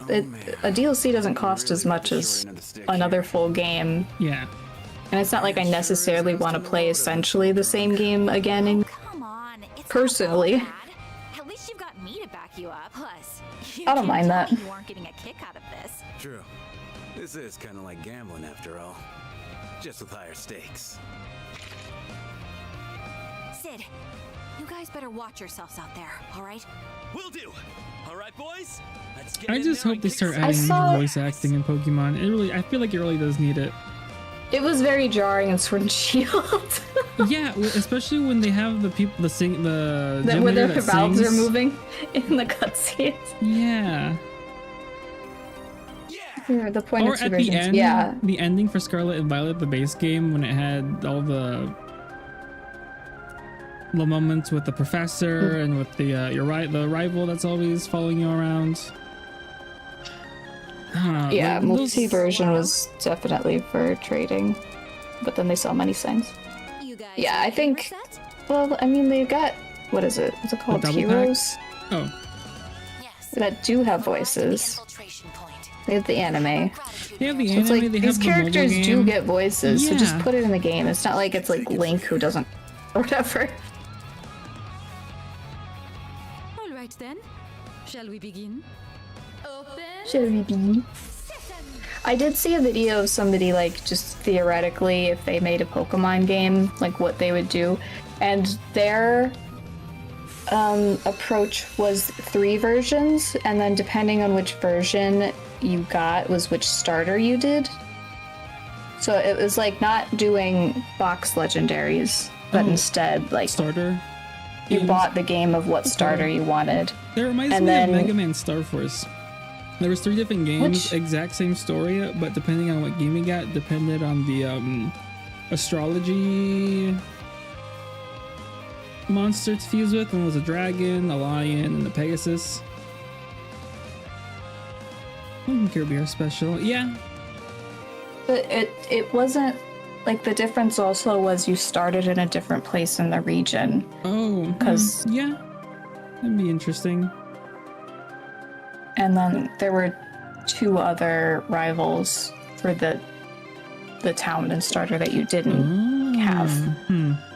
A DLC doesn't cost as much as another full game. Yeah. And it's not like I necessarily want to play essentially the same game again. And personally, At least you've got me to back you up. Plus, you I don't can't mind tell that. me you aren't getting a kick out of this. True. This is kind of like gambling after all. Just with higher stakes. Sid, you guys better watch yourselves out there, all right? Will do. All right, boys. Let's get I in just there hope and they kick start some adding saw- voice acting in Pokemon. I feel like it really does need it. it was very jarring in Sword and Shield. Yeah, especially when they have the people where their that valves sings. are moving in the cutscenes. Yeah. Yeah, the point Or of two at versions. the end, Yeah. the ending for Scarlet and Violet, the base game, when it had all the the moments with the professor and with the the rival that's always following you around. Yeah, multi-version was definitely for trading, but then they saw many signs. Yeah, I think. Well, I mean, they got what is it? What's it called? Heroes. Oh. That do have voices. They have the anime. They have the so anime. it's like they these have characters the do get voices, so just Yeah. put it in the game. It's not like it's like Link who doesn't, or whatever. All right then. Shall we begin? Open. Shall we be? I did see a video of somebody like just theoretically if they made a Pokemon game, like what they would do, and their approach was 3 versions, and then depending on which version you got was which starter you did. So it was like not doing box legendaries, but instead like starter. You games. bought the game of what starter you wanted. That reminds and me then, of Mega Man Star Force. There was 3 different games, exact same story, but depending on what game you got, depended on the astrology monster to fuse with. One was a dragon, a lion, and a Pegasus. Kirby are special, yeah. But it wasn't like the difference. Also, was you started in a different place in the region. Oh, because yeah, that'd be interesting. And then there were 2 other rivals for the town and starter that you didn't have.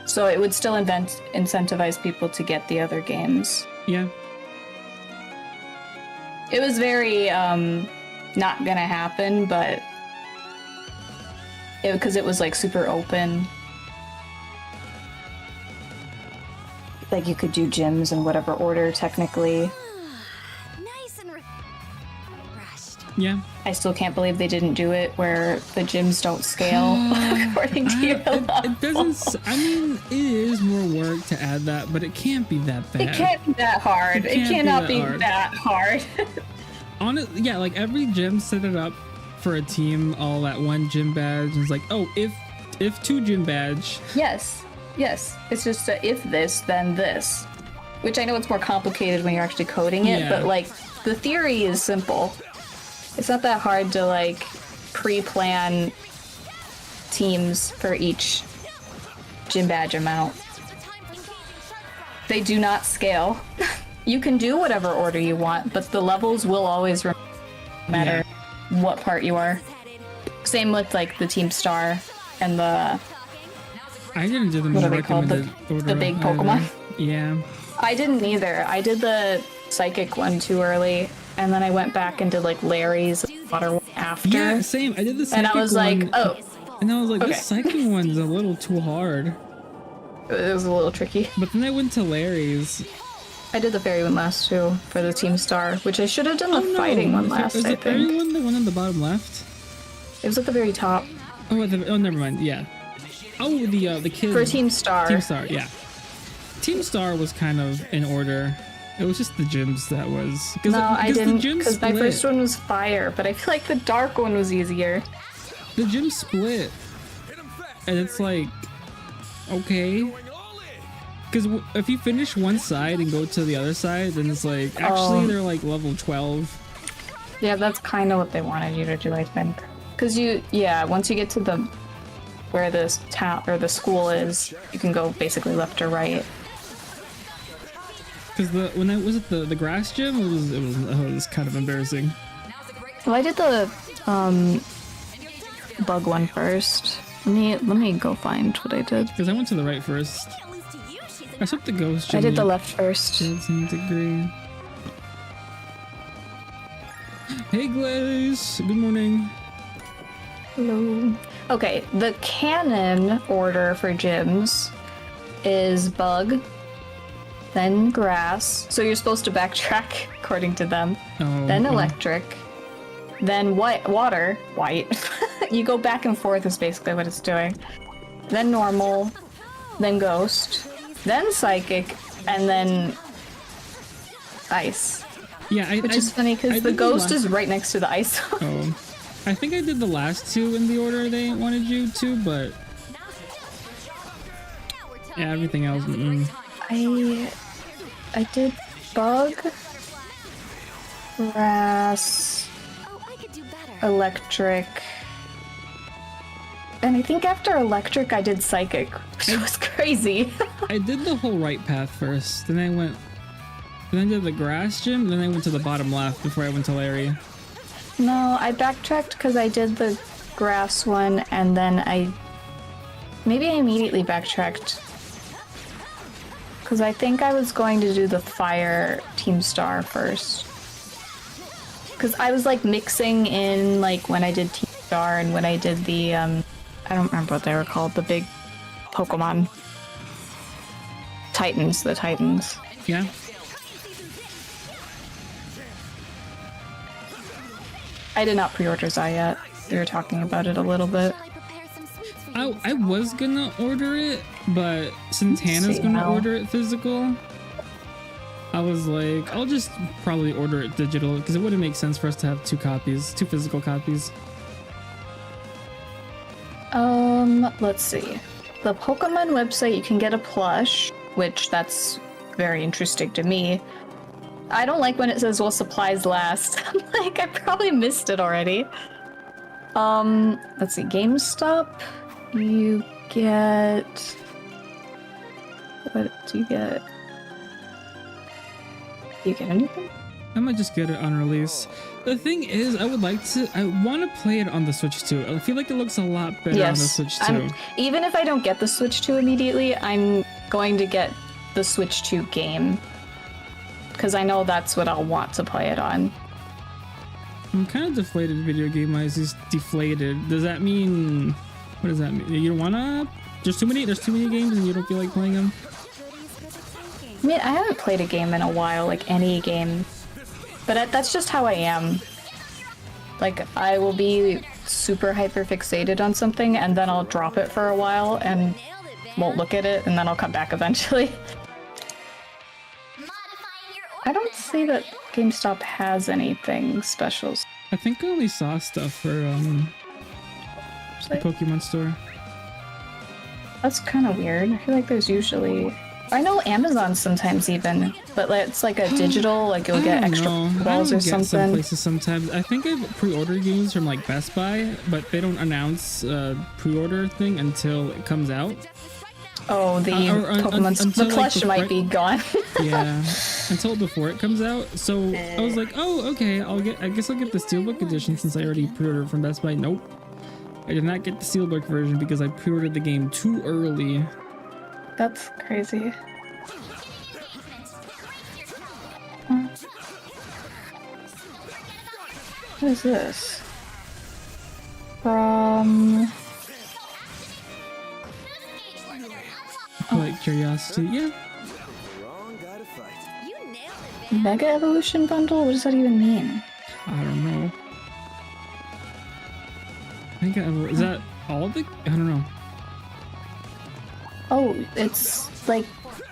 So it would still incentivize people to get the other games. Yeah. It was very not gonna happen, but because it was like super open. Like you could do gyms in whatever order technically. Yeah. I still can't believe they didn't do it where the gyms don't scale according to your level. It doesn't. I mean, it is more work to add that, but it can't be that bad. It can't be that hard. It cannot be that hard. Honestly, yeah, like every gym set it up for a team all at 1 gym badge. And it's like, oh, if 2 gym badge. Yes. It's just a if this, then this. Which I know it's more complicated when you're actually coding it, but like the theory is simple. It's not that hard to like pre-plan teams for each gym badge amount. They do not scale. You can do whatever order you want, but the levels will always matter what part you are. Same with like the Team Star and the... I didn't do the what more are they called? recommended The big Pokemon? Yeah. I didn't either. I did the Psychic one too early, and then I went back and did like Larry's water one after. Yeah, same. I did the Psychic and I was one, like, oh. And I was like, okay. this Psychic one's a little too hard. It was a little tricky. But then I went to Larry's. I did the fairy one last too for the Team Star, which I should have done the fighting one last. Was I the fairy think one the one on the bottom left? it was at the very top. Oh, never mind. Yeah. Oh, the kid For Team Star. Team Star, yeah. Team Star was kind of in order. It was just the gyms that was. No, I didn't, because my first one was fire, but I feel like the dark one was easier. The gym split, and it's like, okay. Because if you finish one side and go to the other side, then it's like, actually they're like level 12. Yeah, that's kind of what they wanted you to do, I think. Because once you get to the where this town or the school is, you can go basically left or right. Because when I was at the grass gym, it was kind of embarrassing. Well, I did the bug one first. Let me go find what I did. Because I went to the right first. I took the ghost gym. I did the left first. Seems agree. Hey Glaze, good morning. Hello. Okay, the canon order for gyms is bug, then grass. So you're supposed to backtrack according to them. Then electric, then water. You go back and forth is basically what it's doing. Then normal, then ghost, then psychic, and then ice. Yeah, which is funny because the ghost is right next to the ice. I think I did the last 2 in the order they wanted you to, but yeah, everything else. I did bug, grass, electric, and I think after electric I did psychic, which was crazy. I did the whole right path first, then I did the grass gym, then I went to the bottom left before I went to Larry. No, I backtracked because I did the grass one, and then maybe I immediately backtracked because I think I was going to do the fire Team Star first. Because I was like mixing in like when I did Team Star and when I did the I don't remember what they were called, the big Pokemon Titans, the Titans. Yeah. I did not pre-order Zai yet. We were talking about it a little bit. I was gonna order it, but since Hannah's gonna order it physical, I was like, I'll just probably order it digital because it wouldn't make sense for us to have two physical copies. Let's see. The Pokemon website, you can get a plush, which that's very interesting to me. I don't like when it says, well, supplies last. I'm like, I probably missed it already. Let's see, GameStop, you get... What do you get? Do you get anything? I might just get it on release. The thing is, I want to play it on the Switch 2. I feel like it looks a lot better on the Switch 2. Even if I don't get the Switch 2 immediately, I'm going to get the Switch 2 game. Because I know that's what I'll want to play it on. I'm kind of deflated video game-wise. He's deflated. Does that mean... What does that mean? You don't wanna... There's too many games and you don't feel like playing them? I mean, I haven't played a game in a while, like any game. But that's just how I am. Like, I will be super hyper-fixated on something and then I'll drop it for a while and won't look at it and then I'll come back eventually. I don't see that GameStop has anything special. I think I only saw stuff for the Pokemon store. That's kind of weird. I feel like there's usually... I know Amazon sometimes even, but it's like a digital, like you'll get extra balls or something. Some places sometimes. I think I've pre-ordered games from like Best Buy, but they don't announce a pre-order thing until it comes out. Oh, the Pokemon, the plush like might be gone. Yeah, until before it comes out. So I was like, oh, okay, I guess I'll get the Steelbook edition since I already pre-ordered from Best Buy. Nope, I did not get the Steelbook version because I pre-ordered the game too early. That's crazy. What is this? From... Like curiosity, yeah. Mega Evolution Bundle? What does that even mean? I don't know. Is that all of the... I don't know. Oh, it's like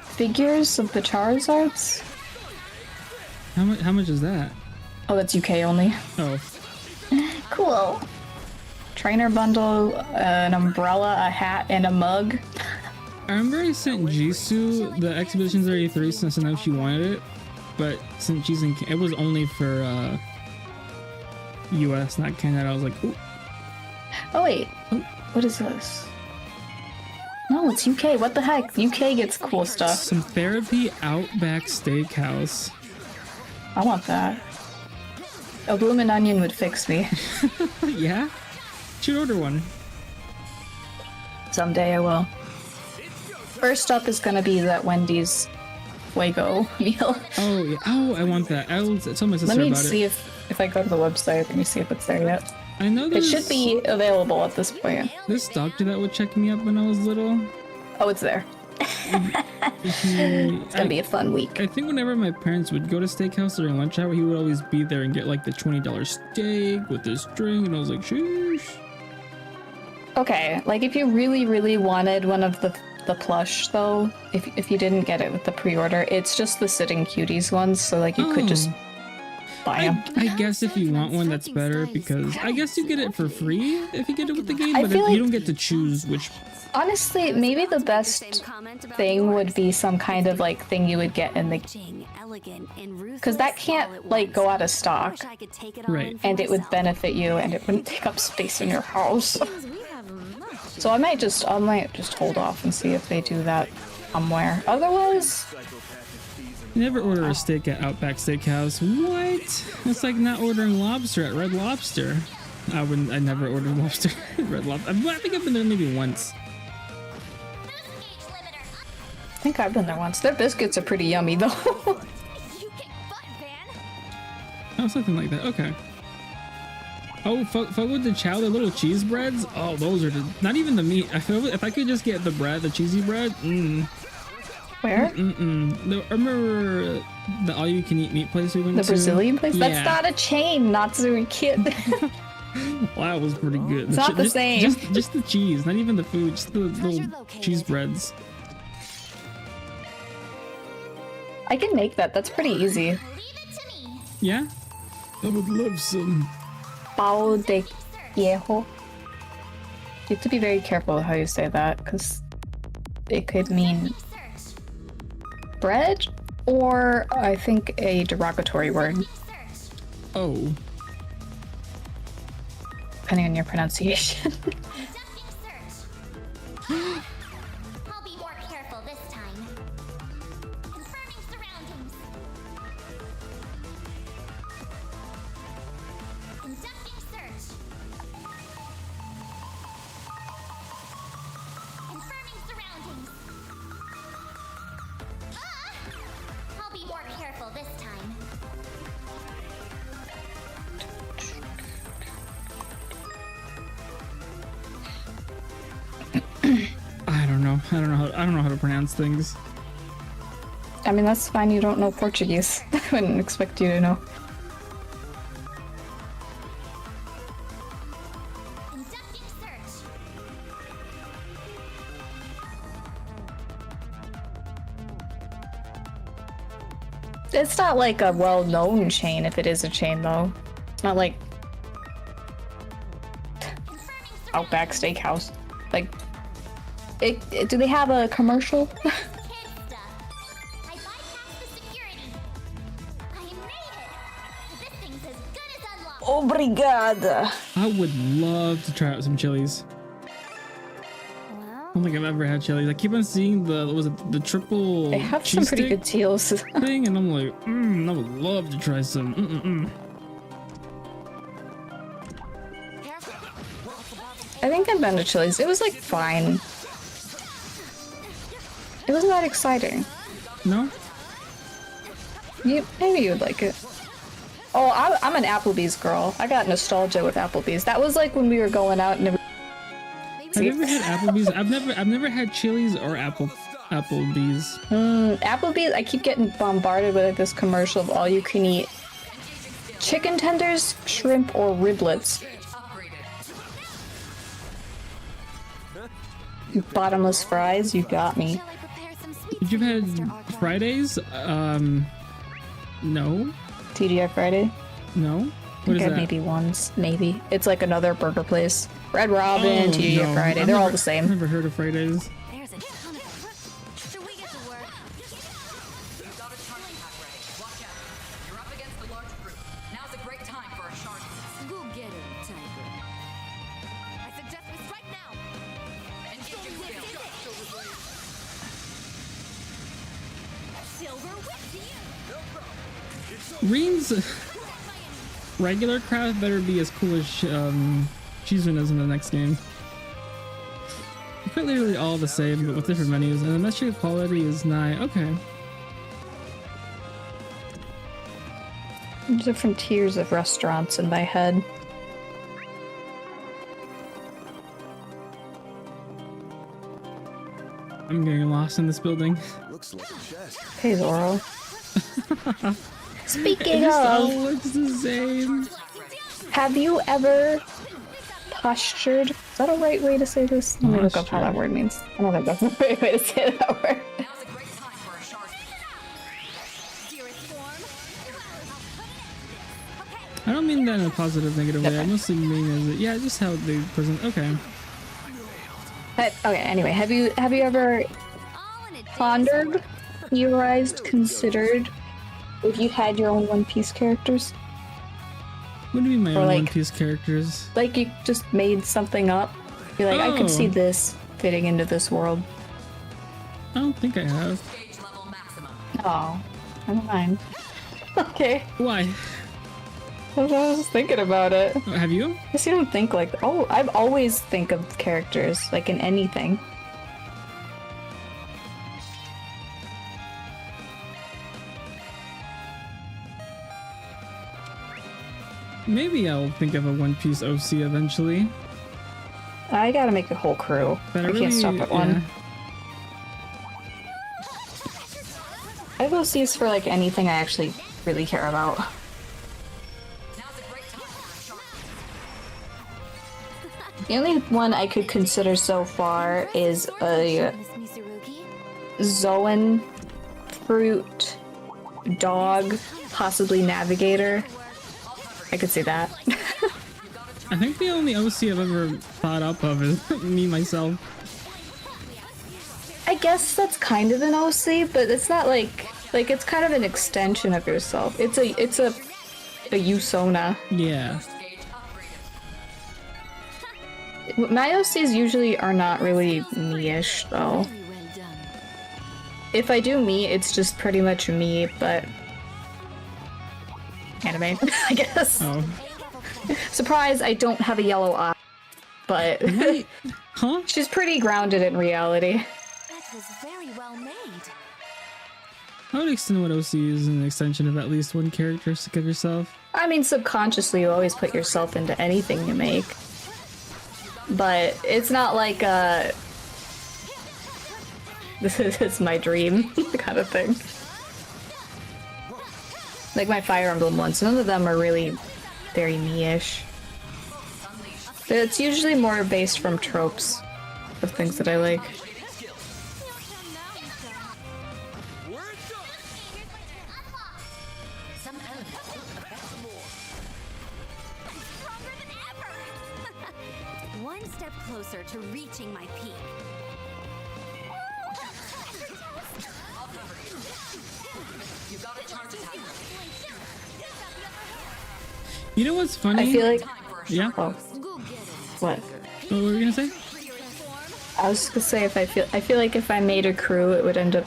figures of the Charizards? How much is that? Oh, that's UK only. Oh. Cool. Trainer bundle, an umbrella, a hat, and a mug. I remember I sent Jisoo the Expeditions 33 since I know she wanted it, but since she's in... It was only for US, not Canada. I was like, ooh. Oh wait, what is this? No, it's UK. What the heck? UK gets cool stuff. Some Therapy Outback Steakhouse. I want that. A bloomin' onion would fix me. Yeah? Should order one. Someday I will. First up is gonna be that Wendy's Fuego meal. Oh, yeah. Oh, I want that. I'll tell my sister about it. Let me see if I go to the website. Let me see if it's there yet. I know it should be available at this point. This doctor that would check me up when I was little. Oh, it's there. It's gonna be a fun week. I think whenever my parents would go to steakhouse during lunch hour, he would always be there and get like the $20 steak with this drink, and I was like, sheesh. Okay, like if you really, really wanted one of the plush though, if you didn't get it with the pre-order, it's just the Sitting Cuties ones, so like you could just buy them. I guess if you want one, that's better because I guess you get it for free if you get it with the game, I but feel you like- don't get to choose which. Honestly, maybe the best thing would be some kind of like thing you would get in the, because that can't like go out of stock, Right. and it would benefit you, and it wouldn't take up space in your house. So I might just hold off and see if they do that somewhere. Otherwise, You never order a steak at Outback Steakhouse. What? It's like not ordering lobster at Red Lobster. I never ordered lobster at Red Lobster. I think I've been there maybe once. I think I've been there once. Their biscuits are pretty yummy though. Oh, something like that. Okay. Oh, fuck with the chow, the little cheese breads. Oh, those are not even the meat. If I could just get the bread, the cheesy bread. Where? Remember the all-you-can-eat meat place we went to? The Brazilian place? Yeah. That's not a chain, Natsuri Kid. Wow, that was pretty good. It's not the same. Just the cheese, not even the food, just the little cheese breads. I can make that. That's pretty easy. Yeah? I would love some. Pão de queijo. You have to be very careful with how you say that, because it could mean bread, or I think a derogatory word. Oh. Depending on your pronunciation. I'll be more careful this time. Confirming surroundings. Conducting search. Confirming surroundings. I'll be more careful this time. I don't know how to pronounce things. I mean, that's fine. You don't know Portuguese. I wouldn't expect you to know. Conducting search. It's not like a well-known chain, if it is a chain, though. It's not like Outback Steakhouse. Like, do they have a commercial? Kid stuff. I bypassed the security. I made it. This thing's as good as unlocked. Obrigada. I would love to try out some chilies. I don't think I've ever had chilies. I keep on seeing the triple They have some cheese pretty stick good deals. thing, and I'm like, I would love to try some. I think I've been to Chili's. It was like fine. It wasn't that exciting. No? Maybe you would like it. Oh, I'm an Applebee's girl. I got nostalgia with Applebee's. That was like when we were going out and. Have you ever had Applebee's? I've never had Chili's or Applebee's. Applebee's. I keep getting bombarded with like this commercial of all you can eat chicken tenders, shrimp, or riblets. Bottomless fries. You got me. Did you have had Fridays? No. TGI Friday? No. What is Okay, that? maybe once. Maybe. It's like another burger place. Red Robin, TGI no. Friday. I've They're all never- the same. I've never heard of Fridays. There's a ton of. Should we get to work? You've got a target pack ready. Watch out. You're up against a large group. Now's a great time for a shark. Go get him, Tiger. I suggest we strike now. Engaging field. Silver whip to you. Reen's regular craft better be as cool as Cheeseman is in the next game. They're quite literally all the same, but with different menus, and the metric quality is nigh. Okay. Different tiers of restaurants in my head. I'm getting lost in this building. Looks like a chest. Hey, Zoro. Speaking It just all of, looks the same. have you ever postured? Is that a right way to say this? Let me look up how that word means. I don't think that's the right way to say that word. Now's a great time for a shark. Dearest form. mean that in a positive, negative way. I mostly mean as it, yeah, just how they present. Okay. Okay. Anyway, have you ever pondered, theorized, considered if you had your own One Piece characters? What do you mean my Or own like- One Piece characters? Like you just made something up. You're like, I could see this fitting into this world. I don't think I have. Oh, never mind. Okay. Why? I was just thinking about it. Have you? I guess you don't think like, oh, I've always think of characters, like in anything. Maybe I'll think of a One Piece OC eventually. I gotta make a whole crew. But I can't stop at one. I have OCs for like anything I actually really care about. The only one I could consider so far is a Zoan fruit dog, possibly navigator. I could see that. I think the only OC I've ever thought up of is me myself. I guess that's kind of an OC, but it's not like it's kind of an extension of yourself. It's a Usona. Yeah. My OCs usually are not really me-ish though. If I do me, it's just pretty much me, but anime, I guess. Oh. Surprise, I don't have a yellow eye, but huh? She's pretty grounded in reality. That was very well made. I would extend what OC is an extension of at least one characteristic of yourself. I mean, subconsciously, you always put yourself into anything you make. But it's not like this is my dream kind of thing. Like my Fire Emblem ones, none of them are really very me-ish. It's usually more based from tropes of things that I like. One step closer to reaching my peak. You got a charge attack. You know what's funny? I feel like... Yeah? Oh. What? What were you gonna say? I was just gonna say, I feel like if I made a crew, it would end up...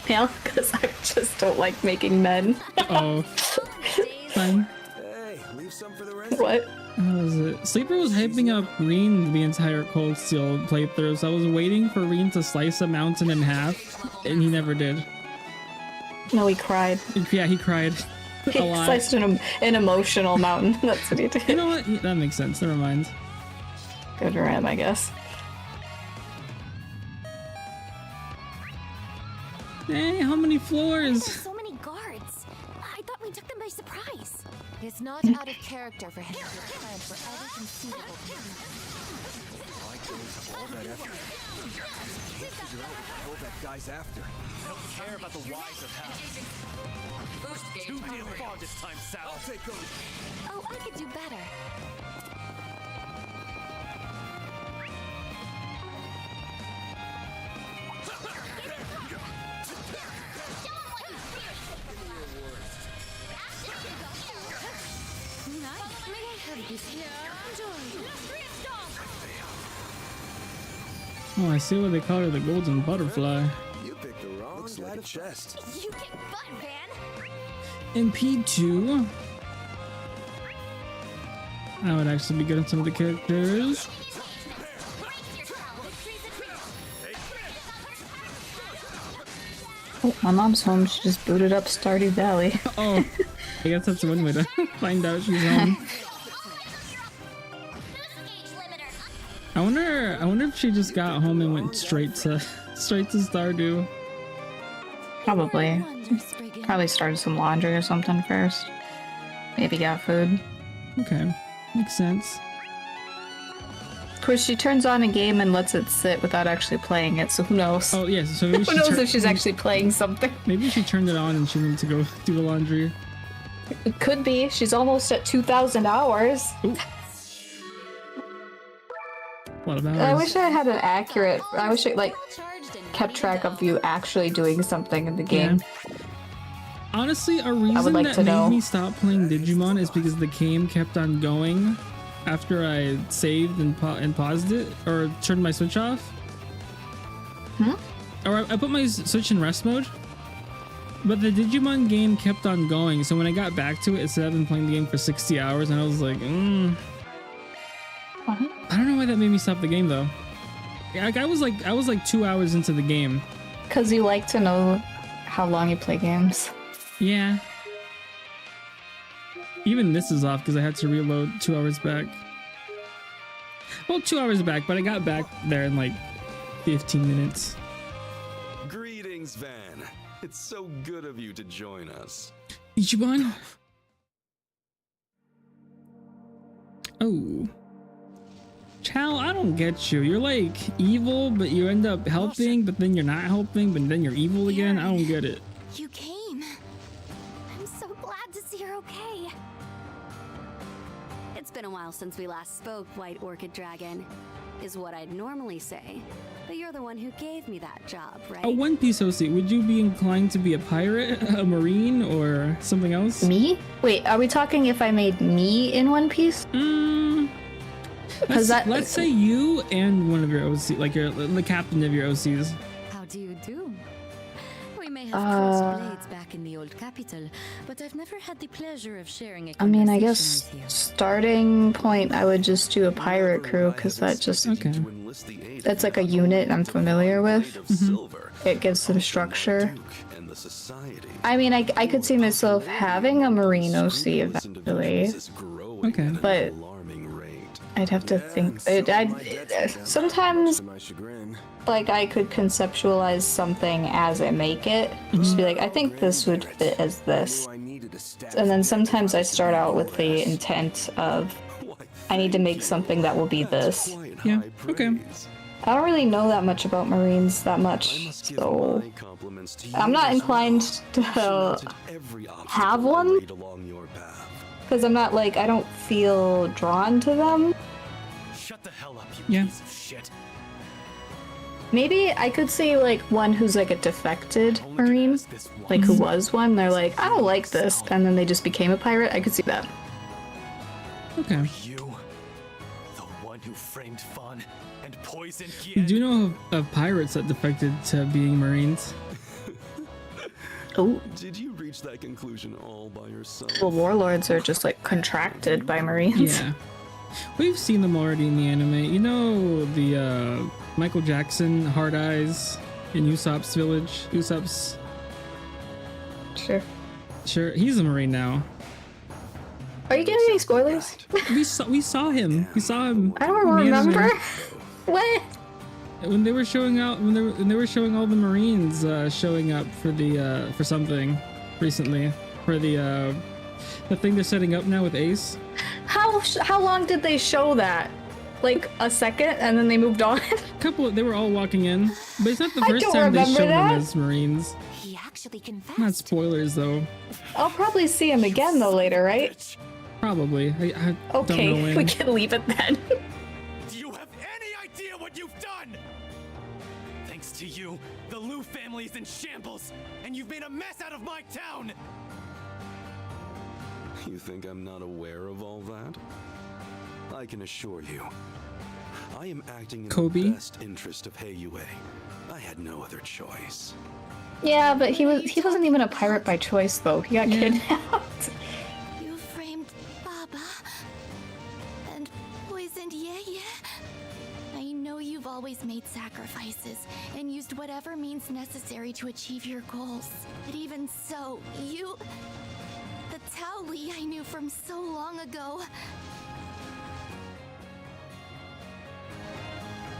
Yeah, because I just don't like making men. Oh. Fine. Hey, leave some for the rest. What? How was it? Sleeper was hyping up Reen the entire Cold Steel playthrough, so I was waiting for Reen to slice a mountain in half, and he never did. No, he cried. Yeah, he cried. He A lot. sliced an emotional mountain. That's what he did. You know what? That makes sense. Never mind. Good for him, I guess. Hey, how many floors? So many guards. I thought we took them by surprise. It's not out of character for him to plan for every conceivable Why goes all that effort? Can't figure out what the hell that guy's after. I don't care about the whys or hows. Too damn far this time, Sal. I'll take over. Oh, I could do better. Oh, I see what they call her, the golden butterfly. You picked the wrong side of chest. You kick butt, Van. In P2, I would actually be good at some of the characters. Oh, my mom's home. She just booted up Stardew Valley. Oh, I guess that's one way to find out she's home. I wonder if she just got home and went straight to Stardew. Probably. Probably started some laundry or something first. Maybe got food. Okay, makes sense. Of course, she turns on a game and lets it sit without actually playing it, so who knows? Oh yes, so maybe who knows if she's actually playing something? Maybe she turned it on and she went to go do the laundry. It could be. She's almost at 2,000 hours. Ooh. A lot of hours. I wish I had an accurate. I wish it like kept track of you actually doing something in the game. Yeah. Honestly, a reason that made me stop playing Digimon is because the game kept on going after I saved and paused it or turned my Switch off. Or I put my Switch in rest mode. But the Digimon game kept on going, so when I got back to it, it said I've been playing the game for 60 hours, and I was like, I don't know why that made me stop the game though. Like I was like 2 hours into the game. Cause you like to know how long you play games. Yeah. Even this is off because I had to reload 2 hours back. Well, 2 hours back, but I got back there in like 15 minutes. Greetings, Van. It's so good of you to join us. Ichiban? Oh. Chow, I don't get you. You're like evil, but you end up helping, but then you're not helping, but then you're evil again. I don't get it. You came. I'm so glad to see you're okay. It's been a while since we last spoke, White Orchid Dragon, is what I'd normally say. But you're the one who gave me that job, right? A One Piece OC, would you be inclined to be a pirate, a marine, or something else? Me? Wait, are we talking if I made me in One Piece? Let's say you and one of your OC, like the captain of your OCs. How do you do? We may have crossed blades back in the old capital, but I've never had the pleasure of sharing a I mean, I conversation guess with you. Starting point, I would just do a pirate crew because that just that's like a unit I'm familiar with. It gives some structure. I mean, I could see myself having a marine OC eventually. Okay, but I'd have to think. Sometimes, like, I could conceptualize something as I make it. Just be like, I think this would fit as this. And then sometimes I start out with the intent of, I need to make something that will be this. Yeah, okay. I don't really know that much about Marines that much, so I'm not inclined to have one. Because I'm not like, I don't feel drawn to them. Shut the hell up, you piece of shit. Maybe I could say like one who's like a defected Marine, like who was one. They're like, I don't like this, and then they just became a pirate. I could see that. Okay. You, the one who framed Fawn and poisoned You do know of pirates that defected to being Marines. Oh. Did you reach that conclusion all by yourself? Well, warlords are just like contracted by Marines. Yeah. We've seen them already in the anime. You know the Michael Jackson Hard Eyes in Usopp's village? Usopp's... Sure, he's a Marine now. Are you getting any spoilers? We saw him. We saw him. I don't remember. What? When they were showing out, when they were showing all the Marines showing up for the for something recently for the thing they're setting up now with Ace. How long did they show that? Like a second, and then they moved on. They were all walking in, but it's not the first don't time they remember showed them that. as Marines. He actually confessed. Not spoilers though. I'll probably see him again though later, right? Probably. I don't know Okay, when. we can leave it then. Do you have any idea what you've done? Thanks to you, the Liu family is in shambles, and you've made a mess out of my town! You think I'm not aware of all that? I can assure you, I am acting in the best interest of Heiyue. I had no other choice. Yeah, but he wasn't even a pirate by choice though. He got kidnapped. You framed Baba and poisoned Yeye. I know you've always made sacrifices and used whatever means necessary to achieve your goals. But even so, you... The Tao Li I knew from so long ago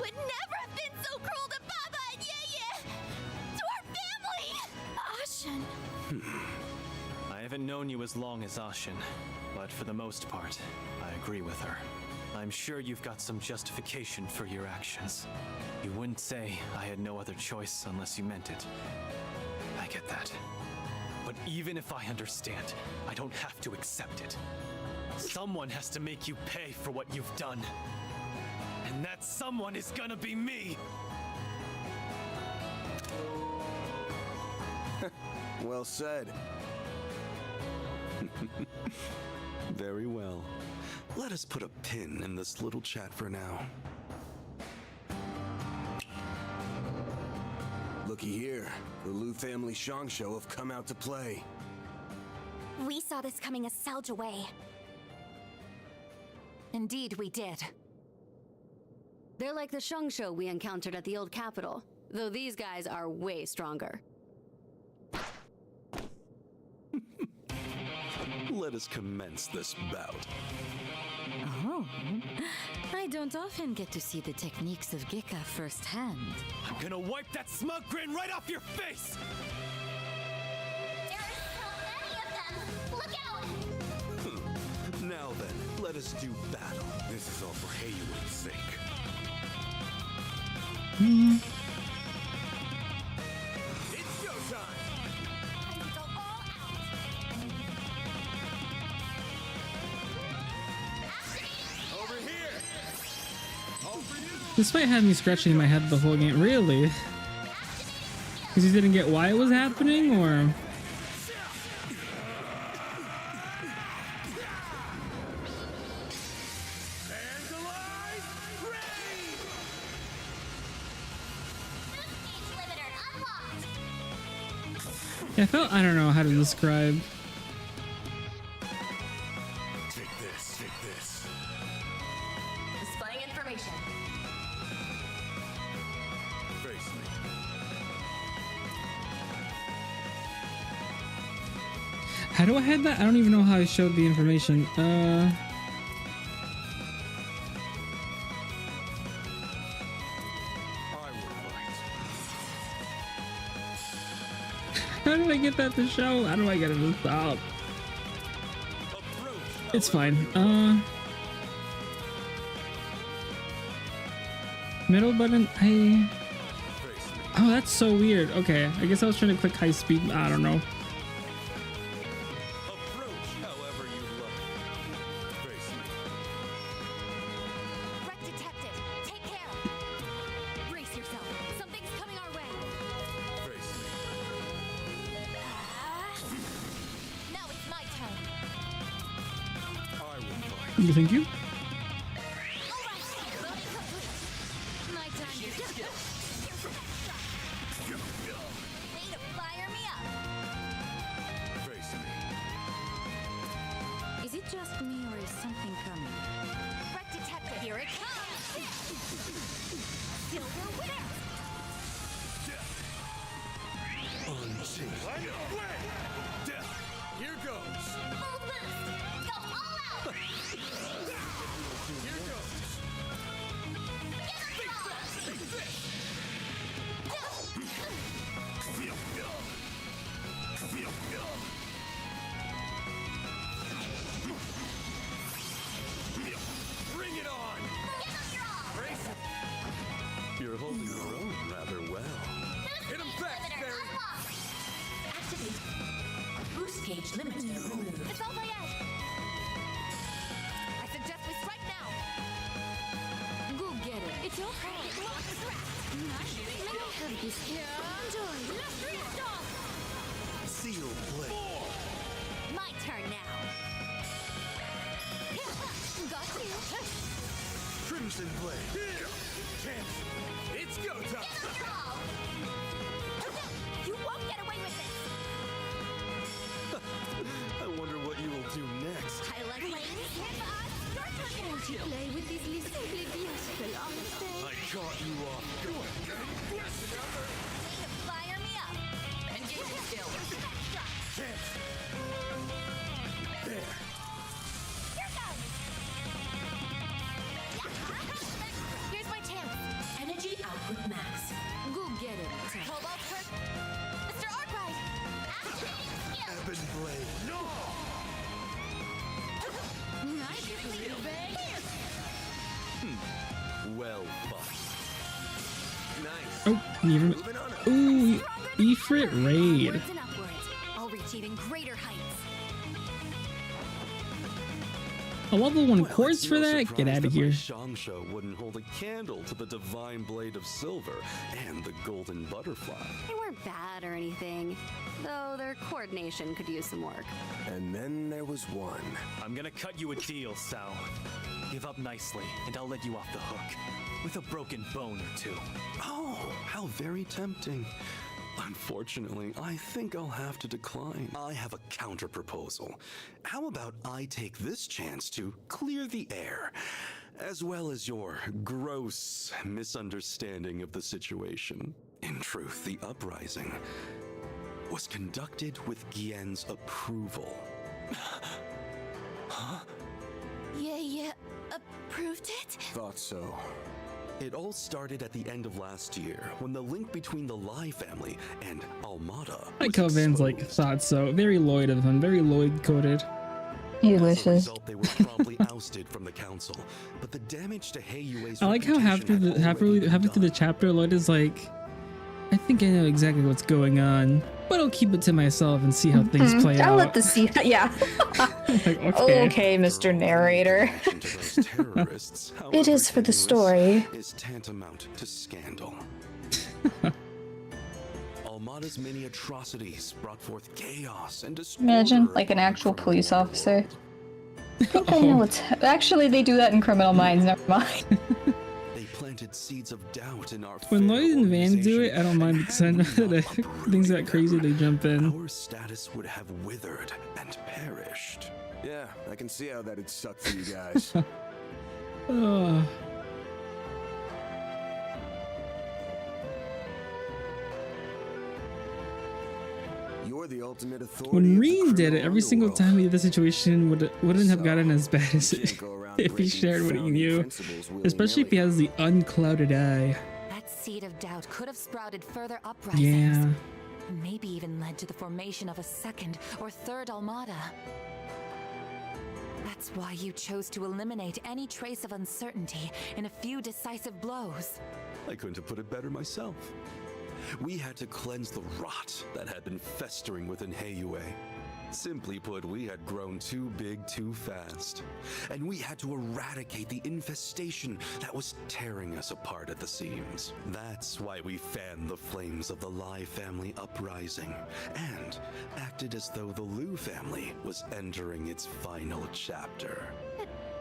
would never have been so cruel to Baba and Yeye! To our family! Ashen. I haven't known you as long as Ashen, but for the most part, I agree with her. I'm sure you've got some justification for your actions. You wouldn't say I had no other choice unless you meant it. I get that. But Even if I understand, I don't have to accept it. Someone has to make you pay for what you've done. And that someone is gonna be me! Well said. Very well. Let us put a pin in this little chat for now. Looky here. The Liu family Shang Show have come out to play. We saw this coming a Salge away. Indeed, we did. They're like the Shang Show we encountered at the old capital, though these guys are way stronger. Let us commence this bout. Oh, I don't often get to see the techniques of Gekka firsthand. I'm gonna wipe that smug grin right off your face! There are so many of them! Look out! Now then, let us do battle. This is all for Heyuin's sake. It's showtime! Time to go all out! Over here! Over you! This fight had me scratching my head the whole game. Really? Because you didn't get why it was happening, or? Yeah, I don't know how to describe. Take this, take this. Displaying information. Face me. How do I hide that? I don't even know how I showed the information. How did I get that to show? How do I get it to stop? It's fine. Middle button. Oh, that's so weird. Okay, I guess I was trying to click high speed. I don't know. Thank you. Is it just me or is something coming? Threat detected. Here it comes. Silver winner. Here goes. Full boost. Go all out. Here goes. Bring it on! You're holding your own rather well. Hit him back, Barry! Activate. Boost gauge limiter removed. It's all by Ed. I suggest we strike now. Go get it. It's your call. May I have this? Enjoy. Seal blade. My turn now. Got you. Crimson blade. It's go time! You won't get away with this. I wonder what you will do next. I like ladies. Your turn. Won't you play with this simply beautiful honestly? I caught you off guard. Fire me up. Engaging skill. There. Here goes. Here's my chance. Energy output max. Go get it. Cobalt Perk. Mr. Arkride. Activating skill. Ebon blade. No! Nice little babe. Well fought. Nice. Oh, even. Ooh, Ifrit raid. Onwards and upwards. I'll reach reach even greater heights. A level 1 quartz for that? Get out of here. Shangsho wouldn't hold a candle to the divine blade of silver and the golden butterfly. They weren't bad or anything, though their coordination could use some work. And then there was one. I'm gonna cut you a deal, Sao. Give up nicely, and I'll let you off the hook. With a broken bone or two. Oh, how very tempting. Unfortunately, I think I'll have to decline. I have a counter proposal. How about I take this chance to clear the air, as well as your gross misunderstanding of the situation? In truth, the uprising was conducted with Gien's approval. Huh? Yeah, approved it? Thought so. It all started at the end of last year, when the link between the Lai family and Almata. I like how Van's like, thought so. Very Lloyd of him, very Lloyd coded. He wishes. They were promptly ousted from the council, but the damage to Heiyue's I like how halfway through the chapter, Lloyd is like, I think I know exactly what's going on, but I'll keep it to myself and see how things play out. I'll let the see. Yeah. Like, okay, Mr. Narrator. It is for the story. Is tantamount to scandal. Almata's many atrocities brought forth chaos and disorder. Imagine, like, an actual police officer. I think I know what's... Actually, they do that in Criminal Minds, never mind. They planted seeds of doubt in our... When Lloyd and Van do it, I don't mind because I know that if things got crazy, they jump in. Our status would have withered and perished. Yeah, I can see how that'd suck for you guys. Oh. You're the ultimate authority. When Reen did it, every single time he did the situation wouldn't have gotten as bad as it if he shared what he knew. Especially if he has the unclouded eye. That seed of doubt could have sprouted further uprisings. Yeah. And maybe even led to the formation of a second or third Almata. That's why you chose to eliminate any trace of uncertainty in a few decisive blows. I couldn't have put it better myself. We had to cleanse the rot that had been festering within Heiyue. Simply put, we had grown too big too fast. And we had to eradicate the infestation that was tearing us apart at the seams. That's why we fanned the flames of the Lai family uprising and acted as though the Liu family was entering its final chapter.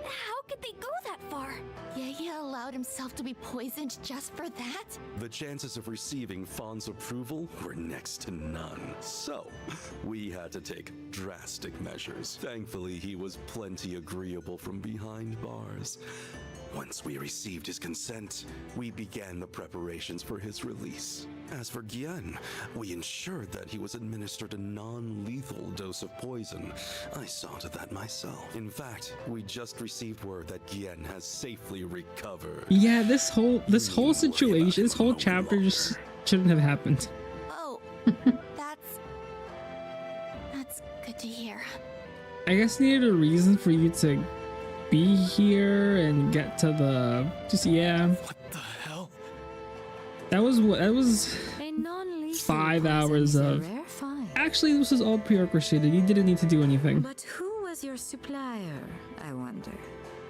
How could they go that far? Yaya allowed himself to be poisoned just for that? The chances of receiving Fawn's approval were next to none. So, we had to take drastic measures. Thankfully, he was plenty agreeable from behind bars. Once we received his consent, we began the preparations for his release. As for Gien, we ensured that he was administered a non-lethal dose of poison. I saw to that myself. In fact, we just received word that Gien has safely recovered. Yeah, this whole situation, this whole chapter just shouldn't have happened. Oh, that's good to hear. I guess needed a reason for you to be here and get to the yeah. What the hell? That was 5 hours of. Actually, this was all pre-orchestrated. You didn't need to do anything. But who was your supplier, I wonder?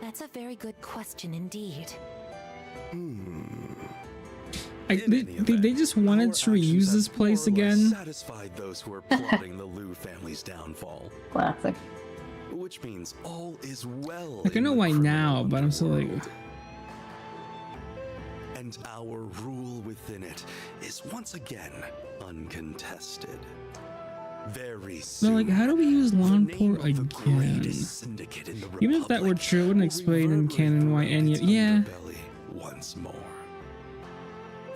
That's a very good question indeed. They just wanted to reuse this place again. Satisfied those who are plotting the Liu family's downfall. Classic. Which means all is well. Like, I know why now, but I'm still like. And our rule within it is once again uncontested. Very soon. But like, how do we use langport again? Even if that were true, it wouldn't explain in canon why any. Yeah. Once more.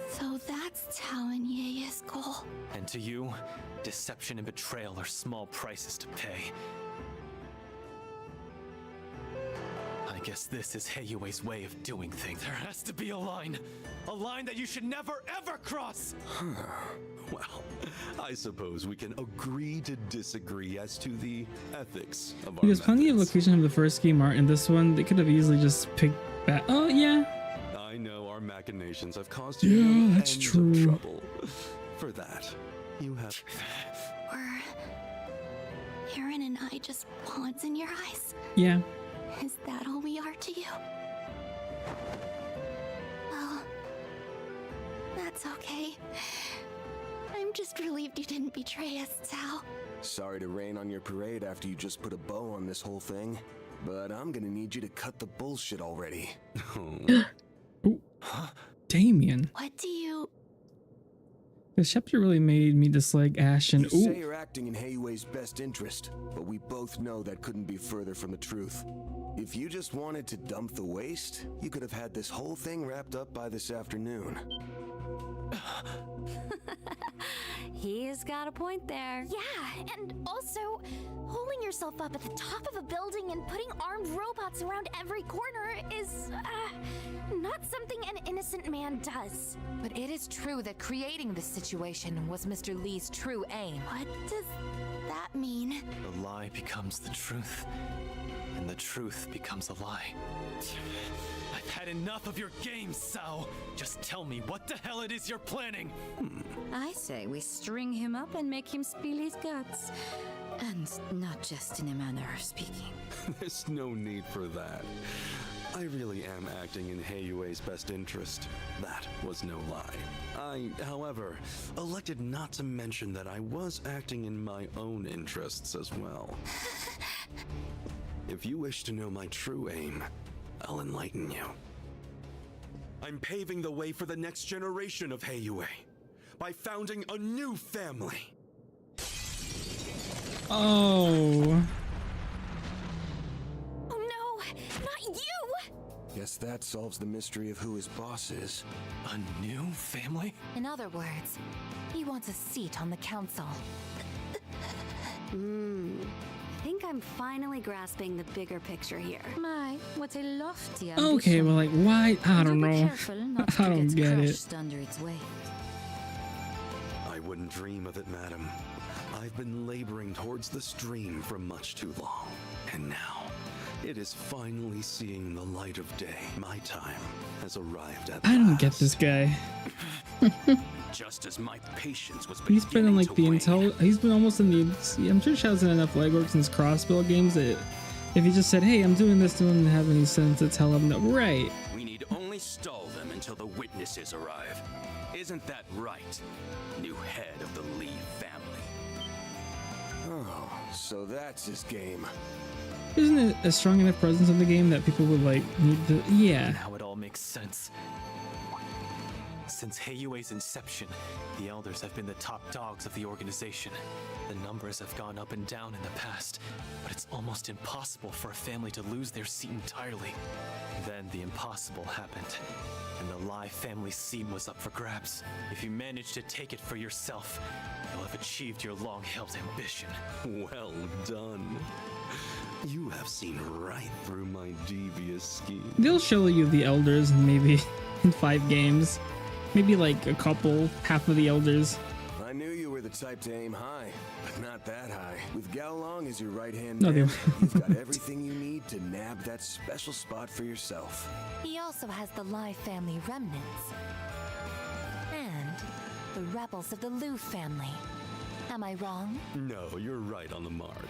So that's Tao and Yaya's goal. And to you, deception and betrayal are small prices to pay. I guess this is Heiyue's way of doing things. There has to be a line that you should never ever cross. Well, I suppose we can agree to disagree as to the ethics of our Because plenty of locations from the first game aren't in this one. They could have easily just picked back. Oh yeah. I know our machinations have caused you no that's end true. of trouble. For that, you have. Aaron and I just pawns in your eyes? Yeah. Is that all we are to you? Well, that's okay. I'm just relieved you didn't betray us, Sal. Sorry to rain on your parade after you just put a bow on this whole thing, but I'm gonna need you to cut the bullshit already. Damien. What do you... This chapter really made me dislike Ash and... You say you're acting in Heiuei's best interest, but we both know that couldn't be further from the truth. If you just wanted to dump the waste, you could have had this whole thing wrapped up by this afternoon. He's got a point there. Yeah, and also, holding yourself up at the top of a building and putting armed robots around every corner is, not something an innocent man does. But it is true that creating this situation was Mr. Lee's true aim. What does that mean? The lie becomes the truth, and the truth becomes a lie. I've had enough of your games, Sao! Just tell me what the hell it is you're planning! I say we string him up and make him spill his guts. And not just in a manner of speaking. There's no need for that. I really am acting in Heiuei's best interest. That was no lie. I, however, elected not to mention that I was acting in my own interests as well. If you wish to know my true aim, I'll enlighten you. I'm paving the way for the next generation of Heiuei by founding a new family. Oh. Oh no, not you! Guess that solves the mystery of who his boss is. A new family? In other words, he wants a seat on the council. I think I'm finally grasping the bigger picture here. My, what a lofty ambition. Okay, well, like, why? I don't Do be know. careful not I to don't get it. crushed under its weight. I wouldn't dream of it, madam. I've been laboring towards this dream for much too long. And now, it is finally seeing the light of day. My time has arrived at I don't get this guy. Just as my patience was He's been in like the wane. intel. He's been almost in the. I'm sure Shadow's in enough legworks in his crossbill games that if he just said, "Hey, I'm doing this," doesn't have any sense to tell him no. Right. We need only stall them until the witnesses arrive. Isn't that right, new head of the Lee family? Oh, so that's his game. Isn't it a strong enough presence in the game that people would like need to? Yeah. Now it all makes sense. Since Heiuei's inception, the Elders have been the top dogs of the organization. The numbers have gone up and down in the past, but it's almost impossible for a family to lose their seat entirely. Then the impossible happened, and the Lai family's seat was up for grabs. If you manage to take it for yourself, you'll have achieved your long-held ambition. Well done. You have seen right through my devious scheme. They'll show you the elders maybe in 5 games. Maybe like a couple, half of the elders. I knew you were the type to aim high, but not that high. With Gaolong as your right-hand No, man, you've got everything you need to nab that special spot for yourself. He also has the Lai family remnants. And the rebels of the Liu family. Am I wrong? No, you're right on the mark.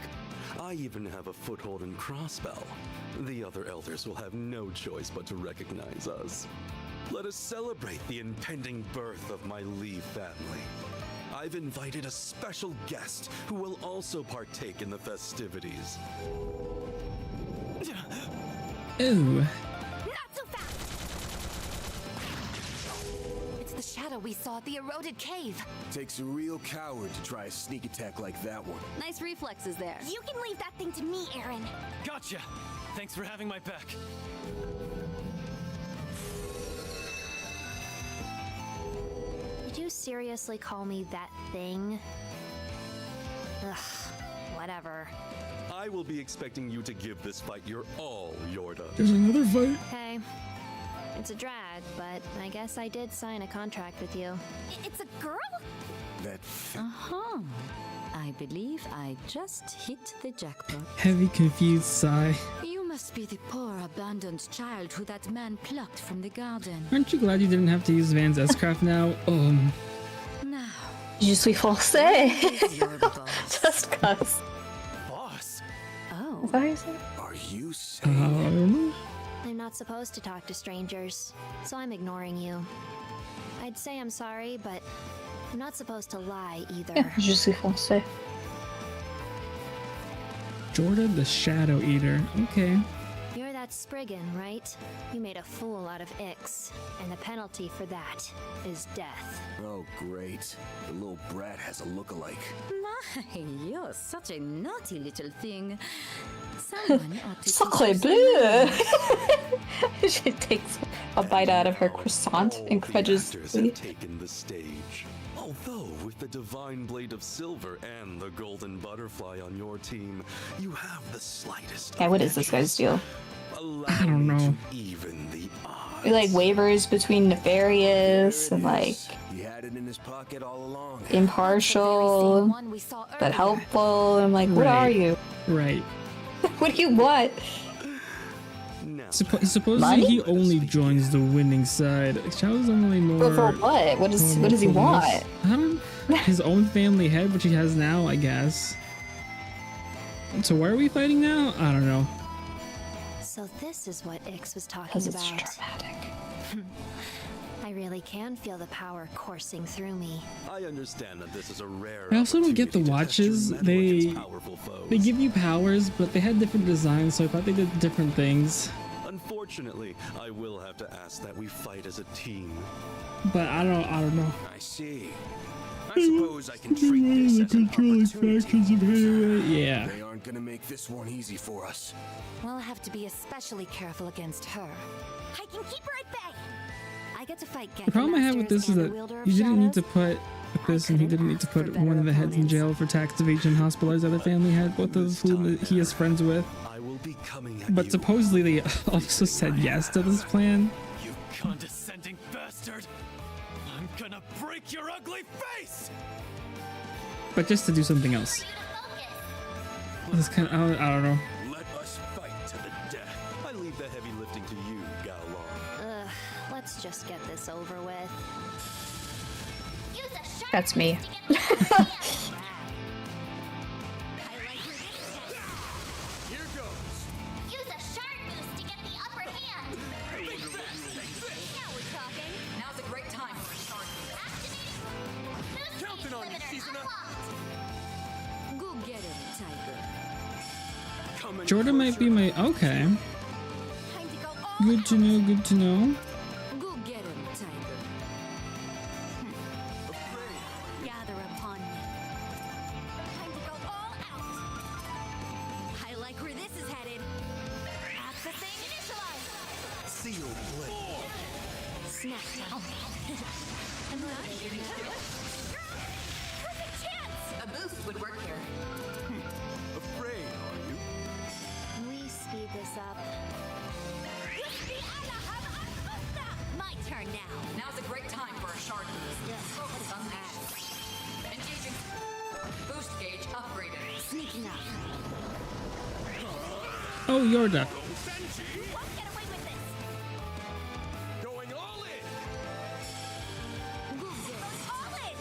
I even have a foothold in Crossbell. The other elders will have no choice but to recognize us. Let us celebrate the impending birth of my Lee family. I've invited a special guest who will also partake in the festivities. Ooh. Not so fast! It's the shadow we saw at the eroded cave. Takes a real coward to try a sneak attack like that one. Nice reflexes there. You can leave that thing to me, Aaron. Gotcha! Thanks for having my back. Did you seriously call me that thing? Ugh, whatever. I will be expecting you to give this fight your all, Yorda. There's another fight. Okay. It's a drag, but I guess I did sign a contract with you. It's a girl? That Uh-huh. I believe I just hit the jackpot. Heavy, confused sigh. You must be the poor abandoned child who that man plucked from the garden. Aren't you glad you didn't have to use Van's S-Craft now? Now, Je suis français. Just cuz. Is that how you say it? Are you saying? I'm not supposed to talk to strangers, so I'm ignoring you. I'd say I'm sorry, but I'm not supposed to lie either. Je suis français. Jordan the Shadow Eater. Okay. You're that Spriggan, right? You made a fool out of Ix, and the penalty for that is death. Oh, great. The little brat has a look-alike. My, you're such a naughty little thing. Someone ought to Sacre bleu! She takes a bite out of her croissant incredulously. Have taken the stage. Although with the divine blade of silver and the golden butterfly on your team, you have the slightest. Yeah, what is this guy's deal? I don't know. Even the odds. He like wavers between nefarious and like He had it in his pocket all along. impartial, but helpful. I'm like, what are you? Right. What do you want? Supposedly Money? he only joins the winning side. Xiao's only more. But for what? What does he want? I don't. His own family head, which he has now, I guess. So why are we fighting now? I don't know. So this is what Ix was talking Because it's about. dramatic. I really can feel the power coursing through me. I understand that this is a rare. I also don't get the watches. They foes. give you powers, but they had different designs, so I thought they did different things. Unfortunately, I will have to ask that we fight as a team. But I don't know. I see. I suppose I can treat this as an opportunity. Yeah. They aren't gonna make this one easy for us. We'll have to be especially careful against her. I can keep her at bay. I get to fight The problem I have with this is that you didn't need to put this, and he didn't need to put one of the heads in jail for tax evasion, hospitalize other family head, both of whom he is friends with. But supposedly they also said yes to this plan. You condescending bastard! I'm gonna break your ugly face! But just to do something else. This kind of, I don't know. Let us fight to the death. I leave the heavy lifting to you, Galon. Ugh, let's just get this over with. That's me. Use a shark boost to get the upper hand. Now we're talking. Now's a great time for a shark boost. Counting on you, Seasoner. Go get him, Tiger. Jordan might be my okay. Good to know. Good to know. Go get him, Tiger. Gather upon me. Time to go all out. I like where this is headed. Accessing initialize. Sealed blade. Smack down. Perfect chance. A boost would work here. Afraid, are you? Can we speed this up? My turn now. Now's a great time for a shark boost. Focus on that. Engaging. Boost gauge upgraded. Sneaking up. Oh, Yorda. Won't get away with this. Going all in. All in.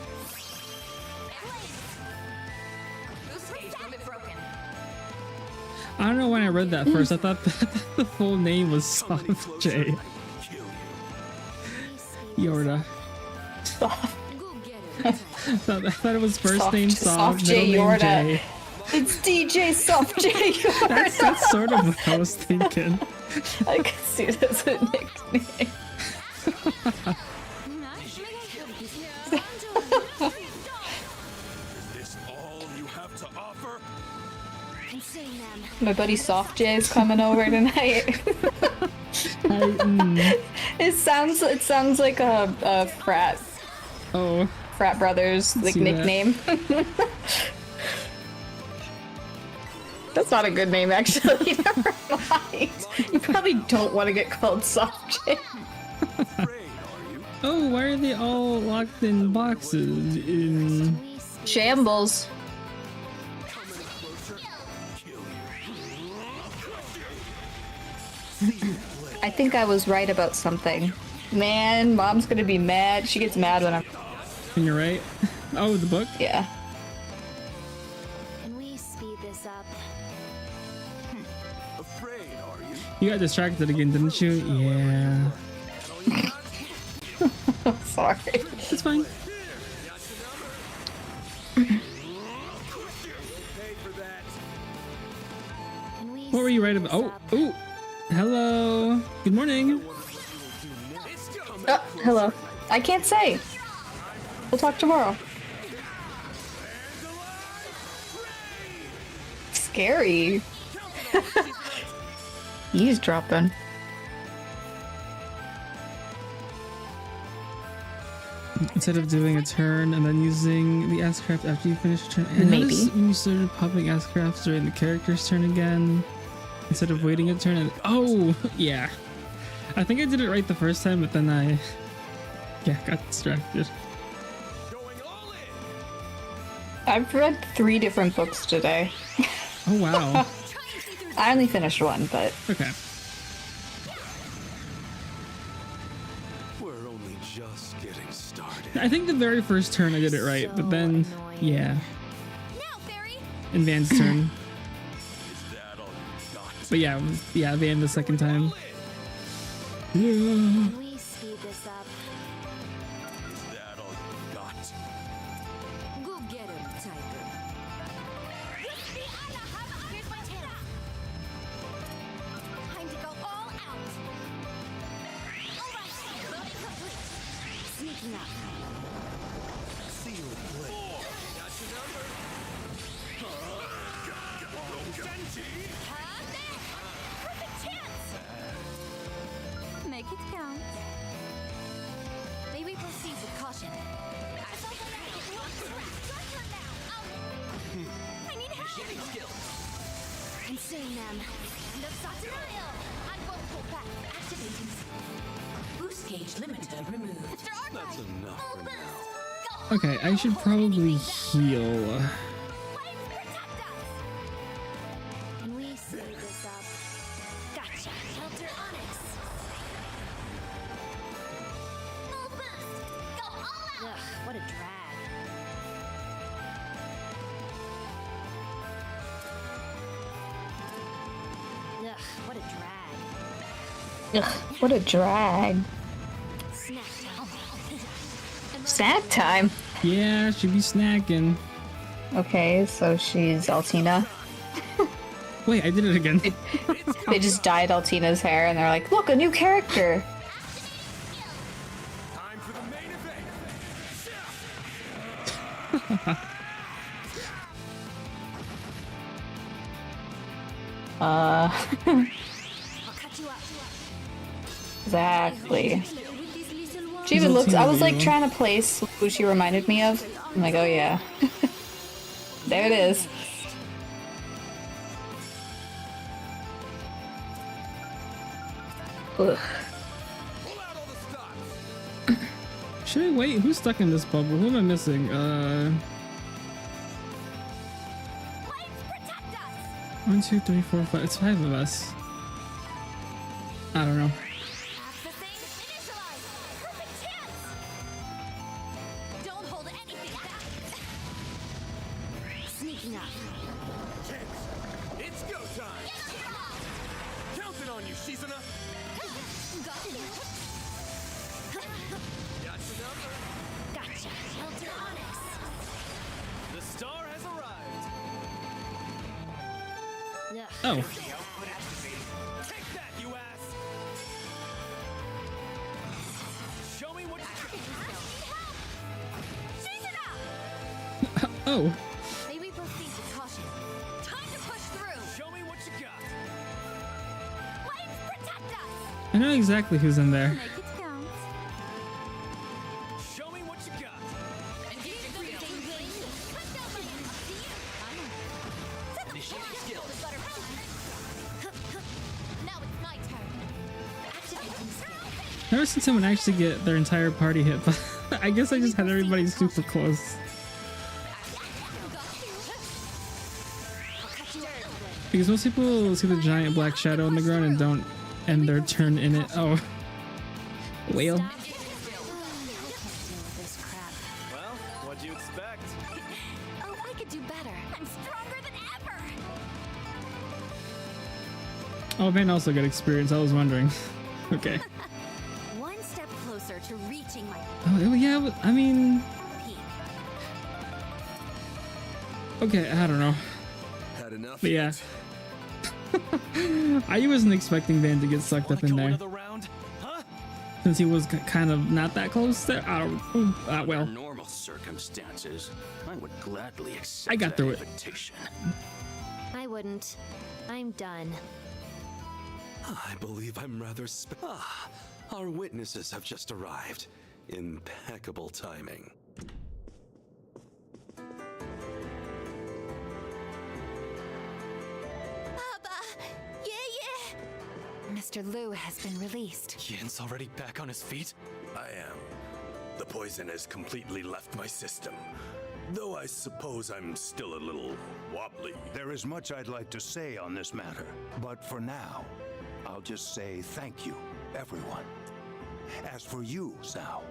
Boost gauge limit broken. I don't know when I read that first. I thought the full name was Soft J. Yorda. I thought it was first name Soft, J middle name Yorda. J. It's DJ Soft J Yorda. That's sort of what I was thinking. I could see it as a nickname. Is this all you have to offer? I'm seeing them. My buddy Soft J is coming over tonight. It sounds like a frat. Oh. Frat brothers like See nickname. That's not a good name actually. Never mind. You probably don't want to get called Soft J. Oh, why are they all locked in boxes? In Shambles. I think I was right about something. Man, Mom's gonna be mad. She gets mad when I'm. And you're right. Oh, the book? Yeah. Can we speed this up? You got distracted again, didn't you? Yeah. Sorry. It's fine. What were you right about? Oh, hello. Good morning. Hello. I can't say. We'll talk tomorrow. Scary. Eavesdropping. Instead of doing a turn and then using the S-craft after you finish a turn. And maybe. When you started popping S-crafts during the character's turn again, instead of waiting a turn and... Oh, yeah. I think I did it right the first time, but then I... Yeah, got distracted. I've read 3 different books today. Oh, wow. I only finished one, but... Okay. We're only just getting started. I think the very first turn I did it right, but then... Yeah. In Van's turn. But yeah, Van the second time. Yeah. Can we speed this up? Is that all you got? Go get him, Tiger. Here's my tail. Time to go all out. All right, loading complete. Sneaking up. Sealed blade. That's your number. Perfect chance. Make it count. May we proceed with caution? I need help. I'm seeing them. No denial. I won't pull back. Activating. Boost gauge limiter removed. That's enough for now. Okay, I should probably heal. Can we speed this up? Gotcha. Shelter Onyx. Full boost. Go all out. Ugh, what a drag. Ugh, what a drag. Ugh, what a drag. Snack time. Snack time? Yeah, should be snacking. Okay, so she's Altina. Wait, I did it again. They just dyed Altina's hair and they're like, look, a new character. Time for the main event. I'll cut you up. Exactly. She even looks, I was like trying to place who she reminded me of. I'm like, oh yeah. There it is. Ugh. Should I wait? Who's stuck in this bubble? Who am I missing? 1, 2, 3, 4, 5. It's 5 of us. I don't know. Don't hold anything back. Sneaking up. It's go time. Counting on you, Shizuna. Got you. Got your number. Gotcha. Shelter Onyx. The star has arrived. Oh. Take that, you ass! Show me what you got. Oh. May we proceed with caution? Time to push through. Show me what you got. Flames protect us. I know exactly who's in there. Make it count. Show me what you got. Engage the Initiate skill. Now it's my turn. Activating skill. Never seen someone actually get their entire party hit, but I guess I just had everybody super close. Because most people see the giant black shadow in the ground and don't end their turn in it. Oh. Whale. Well, what'd you expect? Oh, I could do better. I'm stronger than ever. Oh, Van also got experience. I was wondering. Okay. One step closer to reaching my Oh, yeah. I mean, peak. okay. I don't know. Had enough. But yeah. I wasn't expecting Van to get sucked up in there. Since he was kind of not that close there. I don't. Well. Under normal circumstances, I would gladly accept I got through it. invitation. I wouldn't. I'm done. I believe I'm rather our witnesses have just arrived. Impeccable timing. Mr. Liu has been released. Yin's already back on his feet? I am. The poison has completely left my system. Though I suppose I'm still a little wobbly. There is much I'd like to say on this matter, but for now, I'll just say thank you, everyone. As for you, Zhao,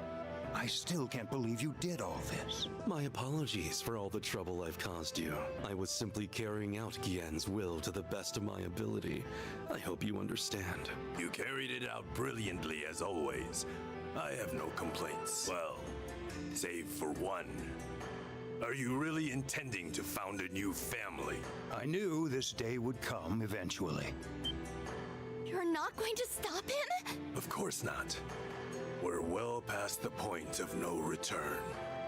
I still can't believe you did all this. My apologies for all the trouble I've caused you. I was simply carrying out Gian's will to the best of my ability. I hope you understand. You carried it out brilliantly as always. I have no complaints. Well, save for one. Are you really intending to found a new family? I knew this day would come eventually. You're not going to stop him? Of course not. We're well past the point of no return.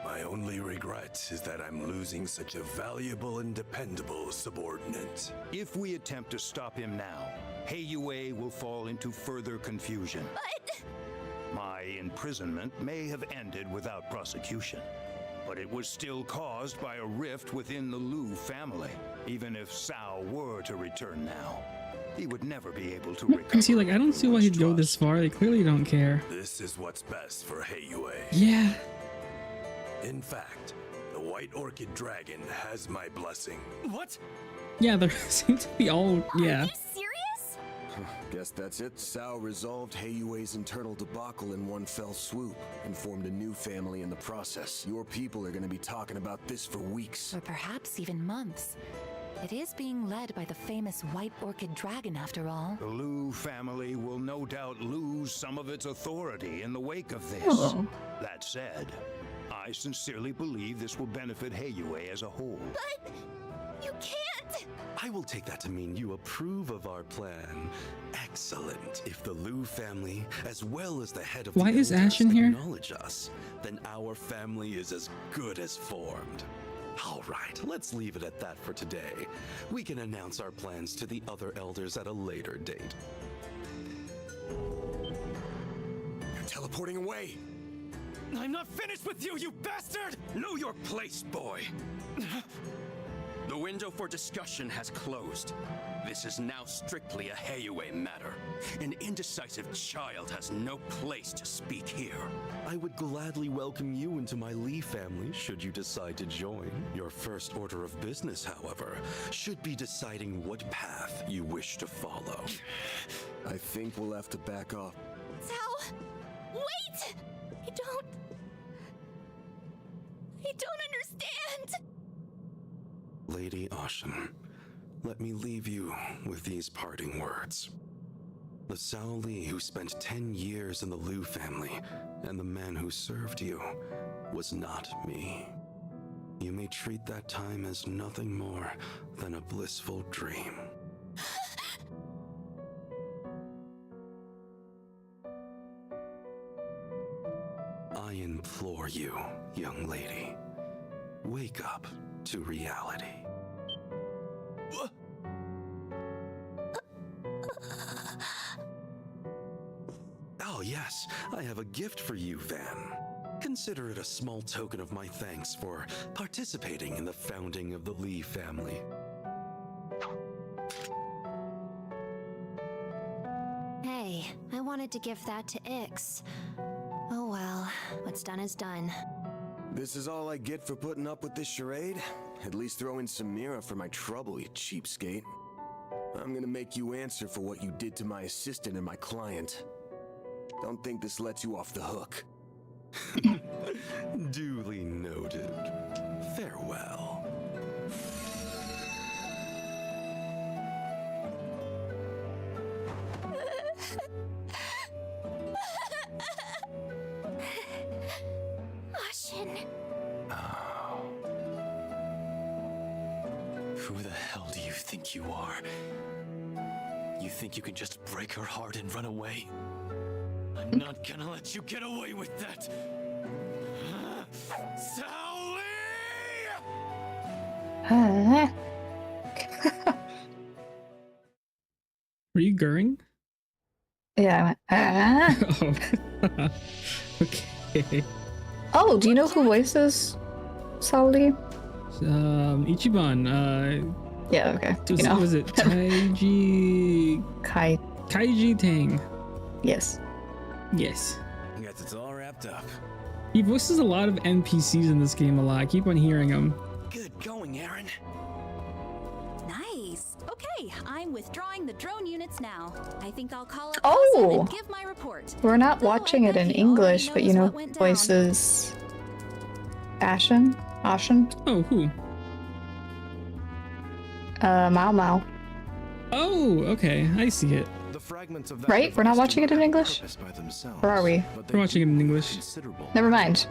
My only regret is that I'm losing such a valuable and dependable subordinate. If we attempt to stop him now, Heiyue will fall into further confusion. But my imprisonment may have ended without prosecution, but it was still caused by a rift within the Liu family. Even if Cao were to return now, he would never be able to recover. See, like, I don't see why he'd go this far. They clearly don't care. This is what's best for Heiyue. Yeah. In fact, the White Orchid Dragon has my blessing. What? Yeah, there seem to be all. Yeah. Are you serious? Guess that's it. Cao resolved Heiyue's internal debacle in one fell swoop and formed a new family in the process. Your people are going to be talking about this for weeks. Or perhaps even months. It is being led by the famous White Orchid Dragon, after all. The Liu family will no doubt lose some of its authority in the wake of this. Oh. That said, I sincerely believe this will benefit Heiyue as a whole. But you can't! I will take that to mean you approve of our plan. Excellent. If the Liu family, as well as the head of Why the is elders, Ash in here? acknowledge us, then our family is as good as formed. All right, let's leave it at that for today. We can announce our plans to the other elders at a later date. You're teleporting away. I'm not finished with you, you bastard! Know your place, boy. The window for discussion has closed. This is now strictly a Heiyue matter. An indecisive child has no place to speak here. I would gladly welcome you into my Lee family should you decide to join. Your first order of business, however, should be deciding what path you wish to follow. I think we'll have to back off. Cao! Wait! I don't understand! Lady Ashen, let me leave you with these parting words. The Cao Li who spent 10 years in the Liu family and the man who served you was not me. You may treat that time as nothing more than a blissful dream. I implore you, young lady, wake up to reality. Oh yes, I have a gift for you, Van. Consider it a small token of my thanks for participating in the founding of the Lee family. Hey, I wanted to give that to Ix. Oh well, what's done is done. This is all I get for putting up with this charade? At least throw in some Mira for my trouble, you cheapskate. I'm gonna make you answer for what you did to my assistant and my client. Don't think this lets you off the hook. Duly noted. Farewell. Who the hell do you think you are? You think you can just break her heart and run away? I'm not gonna let you get away with that! Sally! Were you Goering? Yeah, I went, Oh. Okay. Oh, do you know who voices Sally? Ichiban. Yeah, okay. Was it Kaiji Tang? Yes. Guess it's all wrapped up. He voices a lot of NPCs in this game a lot. I keep on hearing him. Good going, Aaron. Nice. Okay, I'm withdrawing the drone units now. I think I'll call up Oh! and give my report. We're not watching it in English, but you know, voices Ashen? Oh, who? Mao Mao. Oh, okay. I see it. Right? We're not watching it in English? Or are we? We're watching it in English. Never mind.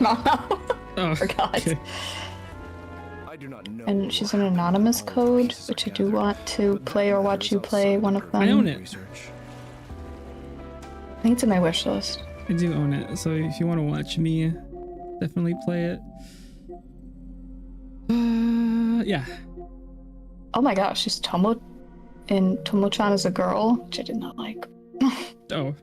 Mao Mao. Oh, forgot. okay. And she's an anonymous code, which I do want to play or watch you play one of them. I own it. I think it's in my wish list. I do own it, so if you want to watch me definitely play it. Yeah. Oh my gosh, she's Tomo in Tomo-chan as a girl, which I did not like. Oh.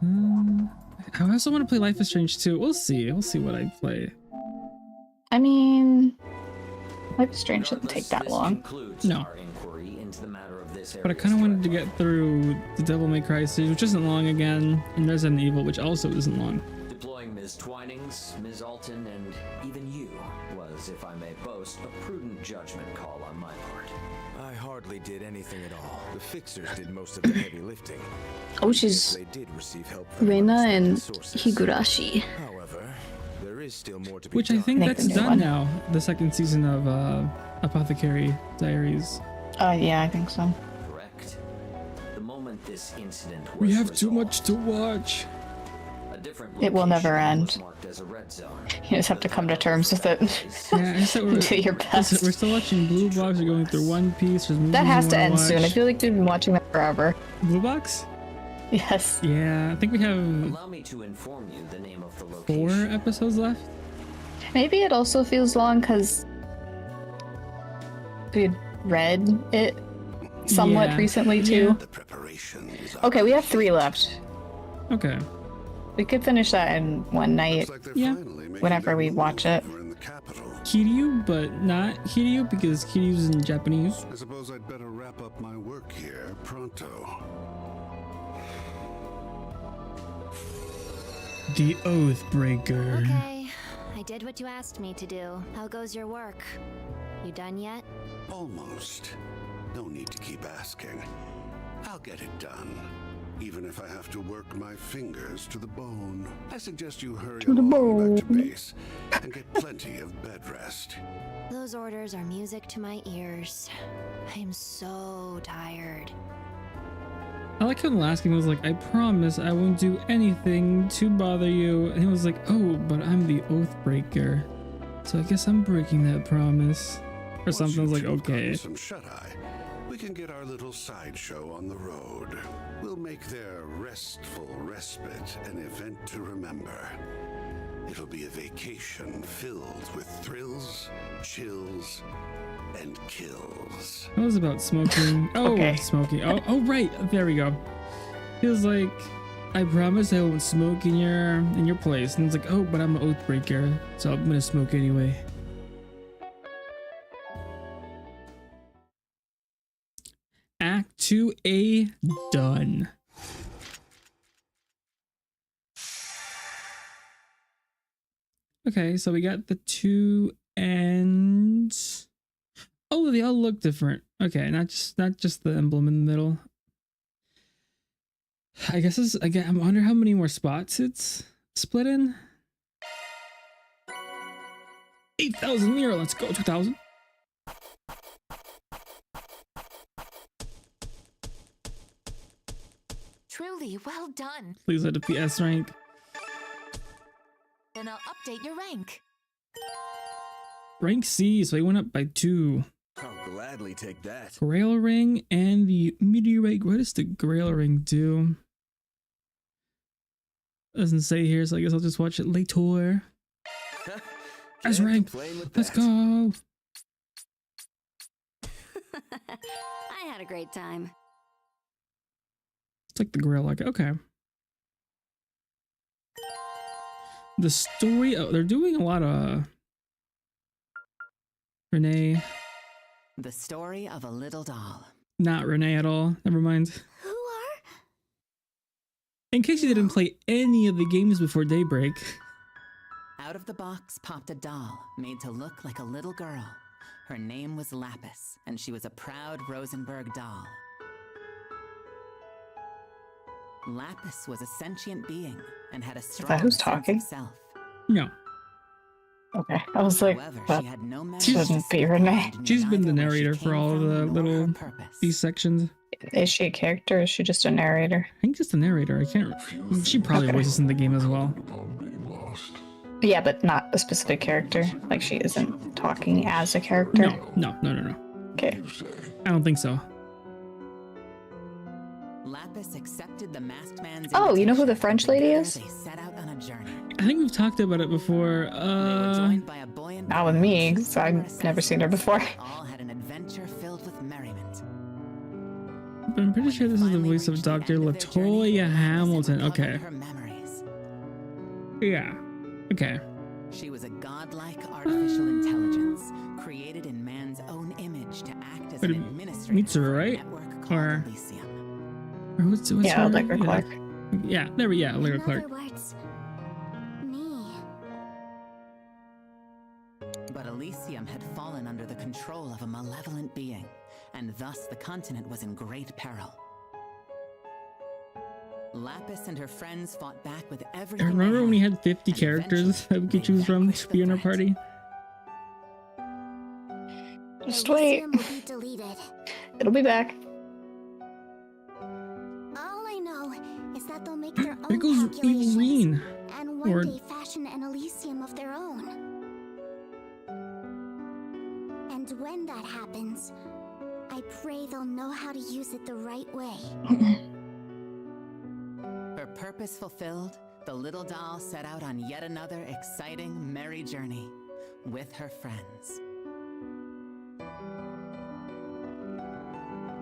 I also want to play Life is Strange too. We'll see. We'll see what I play. I mean, Life is Strange shouldn't take that long. No. But I kind of wanted to get through the Devil May Cry series, which isn't long again, and Resident Evil, which also isn't long. Deploying Ms. Twinings, Ms. Alton, and even you was, if I may boast, a prudent judgment call on my part. I hardly did anything at all. The fixers did most of the heavy lifting. Oh, she's They did receive help from Reina and sources. Higurashi. However, there is still more to be Which done. I think that's done now. The second season of Apothecary Diaries. Yeah, I think so. Correct. The moment this incident was We have too resolved, much to watch. a different It will never location was end. marked as a red zone. You just have to come to terms with it. Yeah, I said Do your best. We're still watching Blue Box. We're going through One Piece. There's movies That has we to wanna end soon. I watch. feel like we've been watching that forever. Blue Box? Yes. Yeah, I think we have Allow me to inform you the name of the location. 4 episodes left. Maybe it also feels long because we had read it somewhat Yeah. recently too. Yeah. Okay, we have 3 left. Okay. We could finish that in one night. Yeah. Whenever we watch it. Kiryu, but not Kiryu because Kiryu's in Japanese. I suppose I'd better wrap up my work here pronto. The Oathbreaker. Okay, I did what you asked me to do. How goes your work? You done yet? Almost. No need to keep asking. I'll get it done. Even if I have to work my fingers to the bone. I suggest you hurry along back to base and get plenty of bed rest. Those orders are music to my ears. I'm so tired. I like how the last game was like, I promise I won't do anything to bother you. And he was like, oh, but I'm the Oathbreaker. So I guess I'm breaking that promise. Or something. I was like, okay. Some shut-eye. We can get our little sideshow on the road. We'll make their restful respite an event to remember. It'll be a vacation filled with thrills, chills, and kills. That was about smoking. Oh, Okay. smoking. Oh, right. There we go. He was like, I promise I won't smoke in your place. And it's like, oh, but I'm an Oathbreaker, so I'm gonna smoke anyway. Act 2A done. Okay, so we got the 2 ends. Oh, they all look different. Okay, not just the emblem in the middle. I guess it's again. I wonder how many more spots it's split in. 8,000 mirror. Let's go. 2,000. Truly, well done. Please let it be S rank. Then I'll update your rank. Rank C, so he went up by 2. I'll gladly take that. Grail Ring and the Meteorite. What does the Grail Ring do? Doesn't say here, so I guess I'll just watch it later. As rank. Let's go. I had a great time. It's like the Grail, like, okay. The story, oh, they're doing a lot of Renee. The story of a little doll. Not Renee at all. Never mind. Who are? In case you didn't play any of the games before Daybreak. Out of the box popped a doll made to look like a little girl. Her name was Lapis, and she was a proud Rosenberg doll. Lapis was a sentient being and had a strong who's sense talking? of self. No. Okay, I was like, However, that she had no memory shouldn't be Renee. She's been the narrator for all of the little these sections. Is she a character or is she just a narrator? I think just the narrator. I can't. She probably voices in the game as well. Yeah, but not a specific character. Like she isn't talking as a character. No. Okay. I don't think so. Lapis accepted the masked man's Oh, you know who the French lady is? They set out on a journey. I think we've talked about it before. Not with me, because I've never seen her before. All had an adventure filled with merriment. But I'm pretty sure this is the voice of Dr. Latoya Hamilton. Okay. Yeah. Okay. She was a godlike artificial intelligence created in man's own image to act as an administrator. Mitsuru, right? Or what's yeah, her? Allegra Clark. Yeah, there we go. Allegra Clark. But Elysium had fallen under the control of a malevolent being, and thus the continent was in great peril. Lapis and her friends fought back with everything. I remember when we had 50 characters that we could choose from to be in our party. Just wait. It'll be back. All I know is that they'll make their There own goes calculations Evelyn. and one Or- day fashion an Elysium of their own. And when that happens, I pray they'll know how to use it the right way. Her purpose fulfilled, the little doll set out on yet another exciting, merry journey with her friends.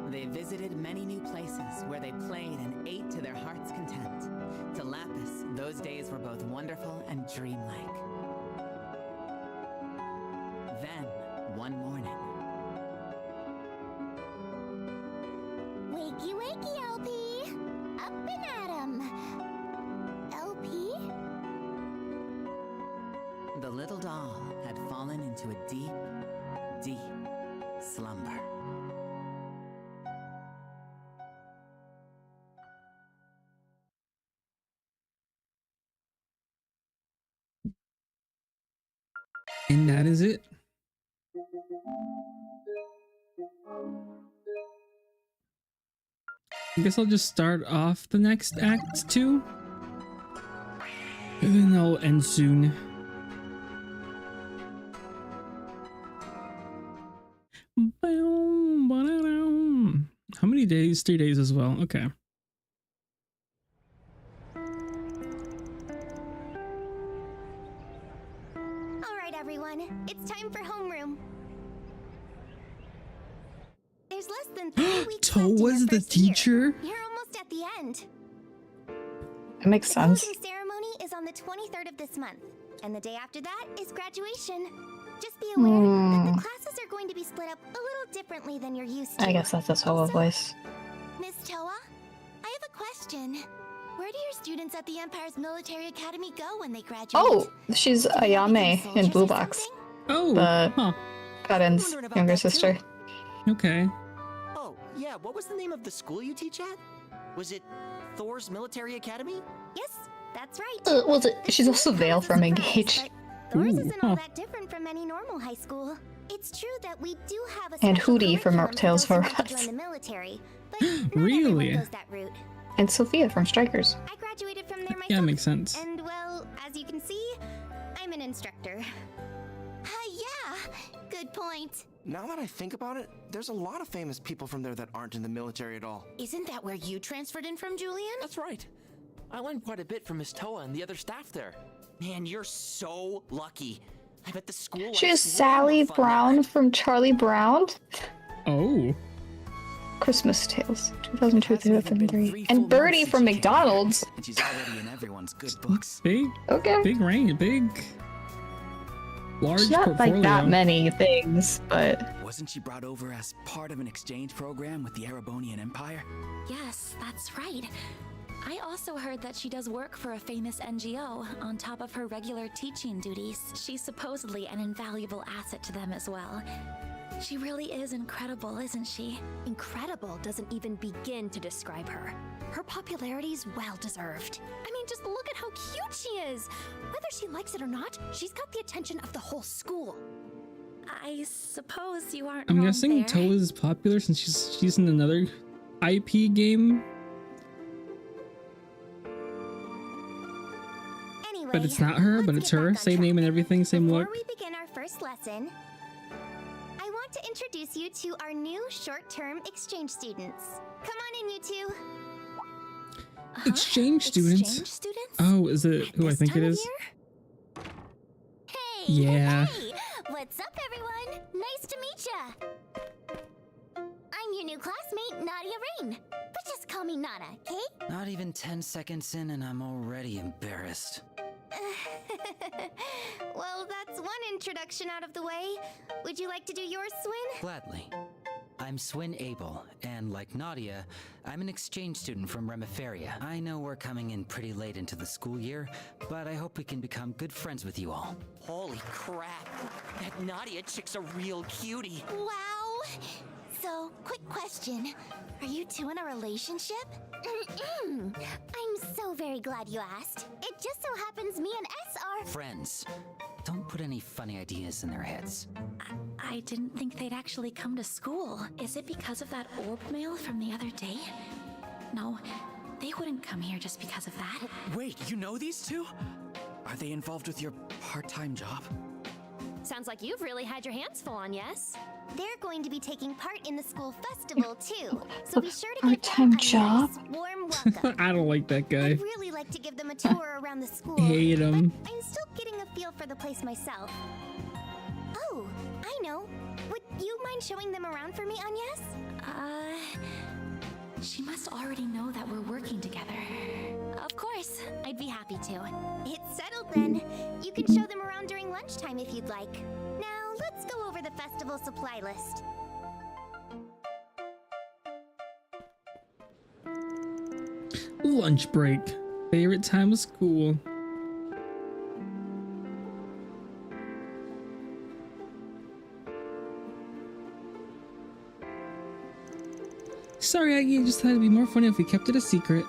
They visited many new places where they played and ate to their heart's content. To Lapis, those days were both wonderful and dreamlike. Then, one morning, Wakey, wakey, LP! Up and at 'em! LP? the little doll had fallen into a deep, deep slumber. And that is it. I guess I'll just start off the next act too. And then I'll end soon. How many days? 3 days as well. Okay. Alright, everyone, it's time for homeroom. There's less than 3 weeks To left in was your the first year. teacher? You're almost at the end. That makes The sense. closing ceremony is on the 23rd of this month, and the day after that is graduation. Just be aware that the classes are going to be split up a little differently than you're used to. I guess that's a solo voice. Miss Toa, I have a question. Where do your students at the Empire's Military Academy go when they graduate? Oh, she's Ayame in Blue Box. Oh, the Karen's younger sister. Okay. Oh, yeah, what was the name of the school you teach at? Was it Thor's Military Academy? Yes, that's right. Was it? She's also Vale from Engage. Thor's isn't all that different from any normal high school. It's true that we do have a And special Hootie from curriculum Tales for for those who want to Us. join the military, but not everyone Really? goes that route. And Sophia from Strikers. I graduated from there myself. Yeah, makes sense. And well, as you can see, I'm an instructor. Yeah, point. Now that I think about it, there's a lot of famous people from there that aren't in the military at all. Isn't that where you transferred in from, Julian? That's right. I learned quite a bit from Miss Toa and the other staff there. Man, you're so lucky. I bet the school. She is Sally Brown from Charlie Brown. Oh. Christmas Tales, 2002-2003. And Birdie from McDonald's. And she's already in everyone's good books. Big. Okay. Big range. Big. Large It's not portfolio. like that many things, but... Wasn't she brought over as part of an exchange program with the Erebonian Empire? Yes, that's right. I also heard that she does work for a famous NGO on top of her regular teaching duties. She's supposedly an invaluable asset to them as well. She really is incredible, isn't she? Incredible doesn't even begin to describe her. Her popularity's well-deserved. I mean, just look at how cute she is! Whether she likes it or not, she's got the attention of the whole school. I suppose you aren't I'm wrong guessing there. Toa is popular since she's in another IP game. Anyway, But it's not her, but it's her. Same name and everything, same look. before we begin our first lesson, I want to introduce you to our new short-term exchange students. Come on in, you two. Exchange students? Oh, is it who I think it is? Hey! Yeah. Hey! What's up, everyone? Nice to meet ya! I'm your new classmate, Nadia Rain. But just call me Nana, okay? Not even 10 seconds in and I'm already embarrassed. Well, that's one introduction out of the way. Would you like to do yours, Swin? Gladly. I'm Swin Abel, and like Nadia, I'm an exchange student from Remiferia. I know we're coming in pretty late into the school year, but I hope we can become good friends with you all. Holy crap! That Nadia chick's a real cutie. Wow! So, quick question. Are you two in a relationship? I'm so very glad you asked. It just so happens me and S are... Friends. Don't put any funny ideas in their heads. I didn't think they'd actually come to school. Is it because of that orb mail from the other day? No, they wouldn't come here just because of that. Wait, you know these two? Are they involved with your part-time job? Sounds like you've really had your hands full on, yes? They're going to be taking part in the school festival, too. So be sure to give Part-time them a job? nice, warm welcome. I don't like that guy. I'd really like to give them a tour around the school. Hate him. But I'm still getting a feel for the place myself. Oh, I know. Would you mind showing them around for me, Agnès? She must already know that we're working together. Of course, I'd be happy to. It's settled then. You can show them around during lunchtime if you'd like. Now, let's go over the festival supply list. Lunch break. Favorite time of school. Sorry, Aggie, I just thought it'd be more funny if we kept it a secret.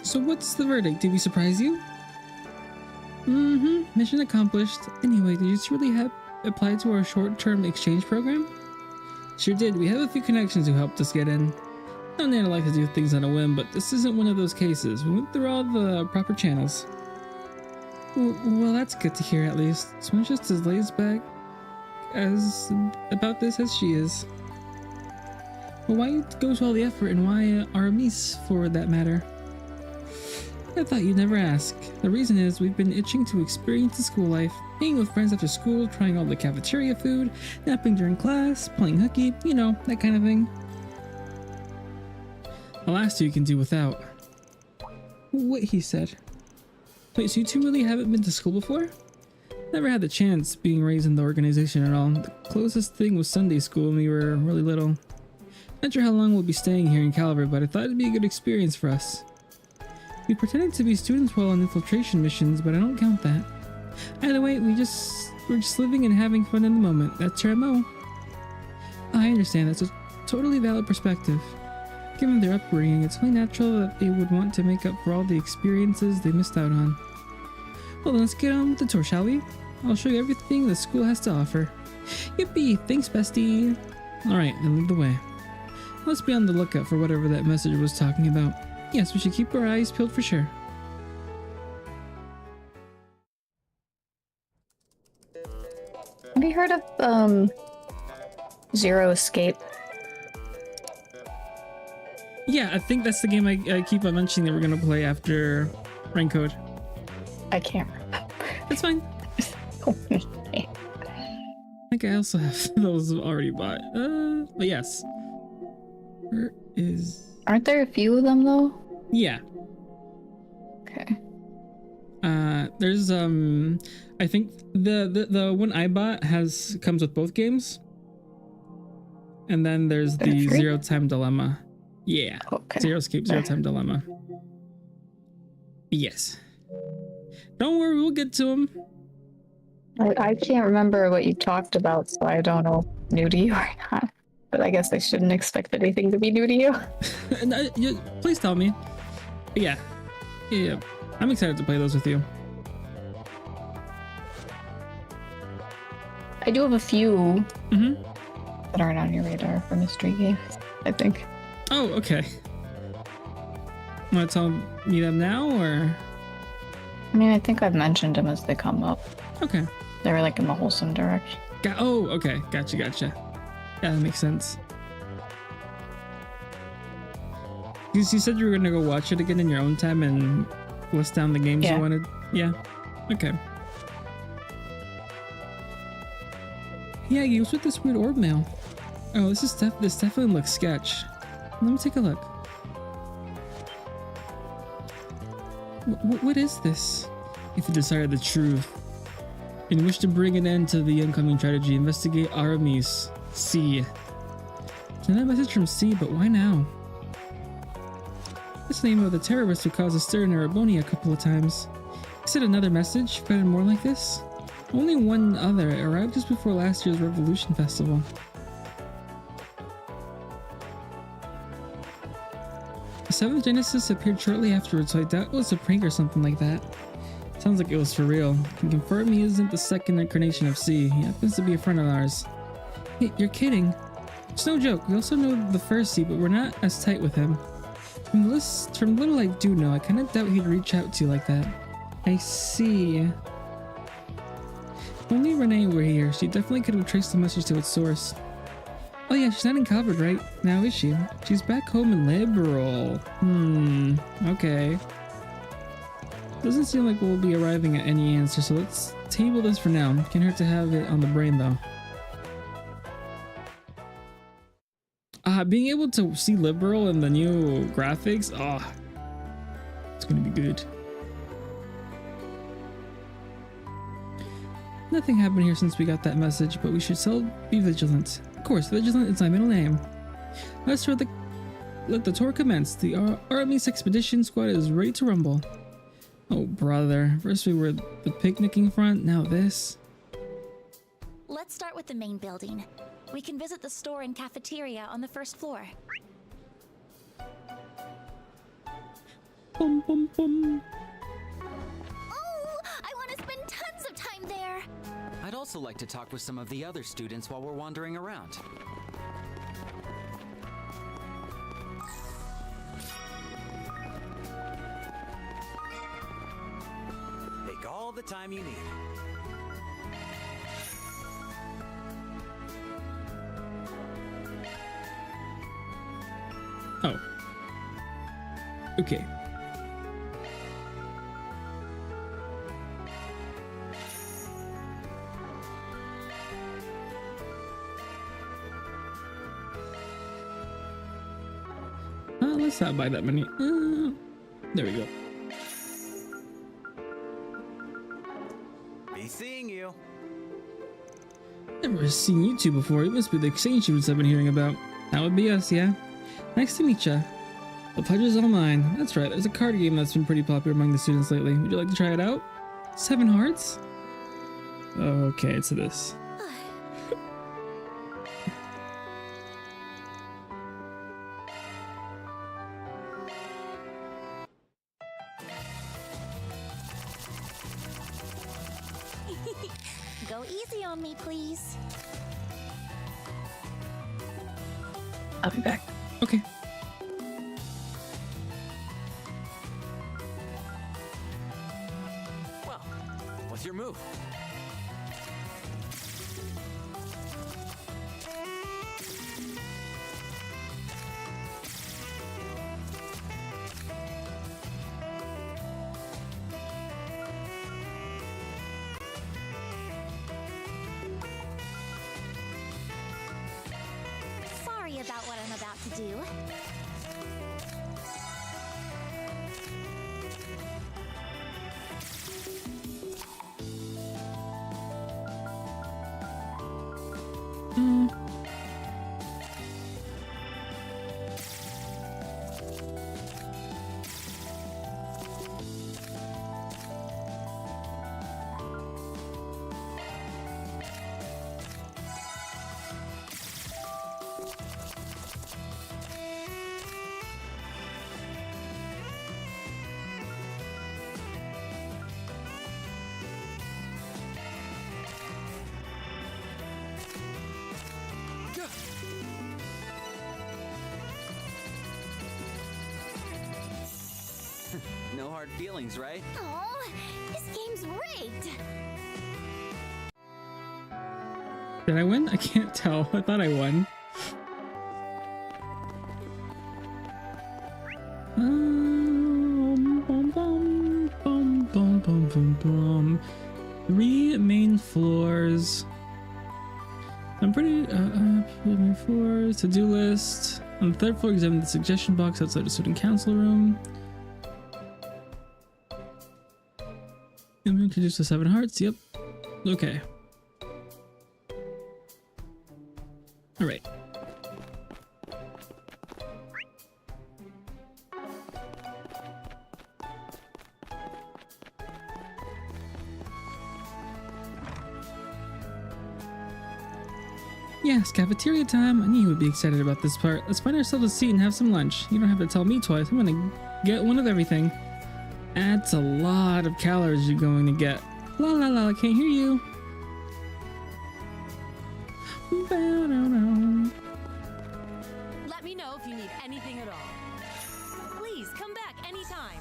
So what's the verdict? Did we surprise you? Mission accomplished. Anyway, did you really have applied to our short-term exchange program? Sure did. We have a few connections who helped us get in. No Nana like to do things on a whim, but this isn't one of those cases. We went through all the proper channels. Well, that's good to hear at least. Swin's just as laid back about this as she is. Well, why go to all the effort, and why Aramis for that matter? I thought you'd never ask. The reason is we've been itching to experience the school life, hanging with friends after school, trying all the cafeteria food, napping during class, playing hooky, you know, that kind of thing. The last two you can do without. What he said. Wait, so you two really haven't been to school before? Never had the chance, being raised in the organization at all. The closest thing was Sunday school when we were really little. Not sure how long we'll be staying here in Calvard, but I thought it'd be a good experience for us. We pretended to be students while on infiltration missions, but I don't count that. Either way, we're just living and having fun in the moment. That's our MO. I understand, that's a totally valid perspective. Given their upbringing, it's only natural that they would want to make up for all the experiences they missed out on. Well, then let's get on with the tour, shall we? I'll show you everything the school has to offer. Yippee! Thanks, bestie! Alright, then lead the way. Let's be on the lookout for whatever that message was talking about. Yes, we should keep our eyes peeled for sure. heard of Zero Escape? Yeah, I think that's the game I keep on mentioning that we're gonna play after Rank Code. I can't remember. It's fine. I think I also have those already bought. But yes. Where is... Aren't there a few of them though? Yeah. Okay. There's I think the one I bought comes with both games. And then there's the Zero Time Dilemma. Yeah. Okay. Zero Escape, Zero Time Dilemma. Yes. Don't worry, we'll get to them. I can't remember what you talked about, so I don't know if new to you or not. But I guess I shouldn't expect anything to be new to you. No, please tell me. But yeah. I'm excited to play those with you. I do have a few that aren't on your radar for mystery games, I think. Oh, okay. Want to tell me them now, or? I mean, I think I've mentioned them as they come up. Okay. They were like in the wholesome direction. Oh, okay. Gotcha. Yeah, that makes sense. You said you were going to go watch it again in your own time and list down the games you wanted? Yeah. Okay. Yeah, games with this weird orb mail. Oh, this definitely looks sketch. Let me take a look. What is this? If you desire the truth and wish to bring an end to the oncoming tragedy, investigate Aramis C. Send that message from C, but why now? That's the name of the terrorist who caused a stir in Araboni a couple of times. He said another message, fretted more like this. Only one other arrived just before last year's Revolution Festival. The 7th Genesis appeared shortly afterwards, so I doubt it was a prank or something like that. Sounds like it was for real. Can confirm he isn't the second incarnation of C. He happens to be a friend of ours. Hey, you're kidding. It's no joke. We also know the first C, but we're not as tight with him. From little I do know, I kind of doubt he'd reach out to you like that. I see. If only Renee were here, she definitely could have traced the message to its source. Oh yeah, she's not in Calvard, right? Now is she? She's back home in Liberal. Okay. Doesn't seem like we'll be arriving at any answer, so let's table this for now. Can't hurt to have it on the brain though. Being able to see Liberal in the new graphics, it's gonna be good. Nothing happened here since we got that message, but we should still be vigilant. Of course, vigilant is my middle name. Let the tour commence. The Aramis expedition squad is ready to rumble. Oh brother, first we were the picnicking front, now this. Let's start with the main building. We can visit the store and cafeteria on the first floor. Bum, bum, bum. Oh, I want to spend tons of time there. I'd also like to talk with some of the other students while we're wandering around. Take all the time you need. Oh. Okay. Let's not buy that many. There we go. Be seeing you. Never seen you two before. You must be the exchange students I've been hearing about. That would be us, yeah? Nice to meet ya. The pleasure is all mine. That's right, there's a card game that's been pretty popular among the students lately. Would you like to try it out? 7 hearts? Okay, it's this. Go easy on me, please. I'll be back. Okay. Well, what's your move? to do. No hard feelings, right? Oh, this game's rigged. Did I win? I can't tell. I thought I won. Three main floors. I'm pretty main floors. To-do list. On the third floor, examine the suggestion box outside the student council room. I'm introduced to 7 hearts. Yep. Okay. All right. Yes, cafeteria time. I knew you would be excited about this part. Let's find ourselves a seat and have some lunch. You don't have to tell me twice. I'm gonna get one of everything. That's a lot of calories you're going to get. La la la, I can't hear you. Let me know if you need anything at all. Please come back anytime.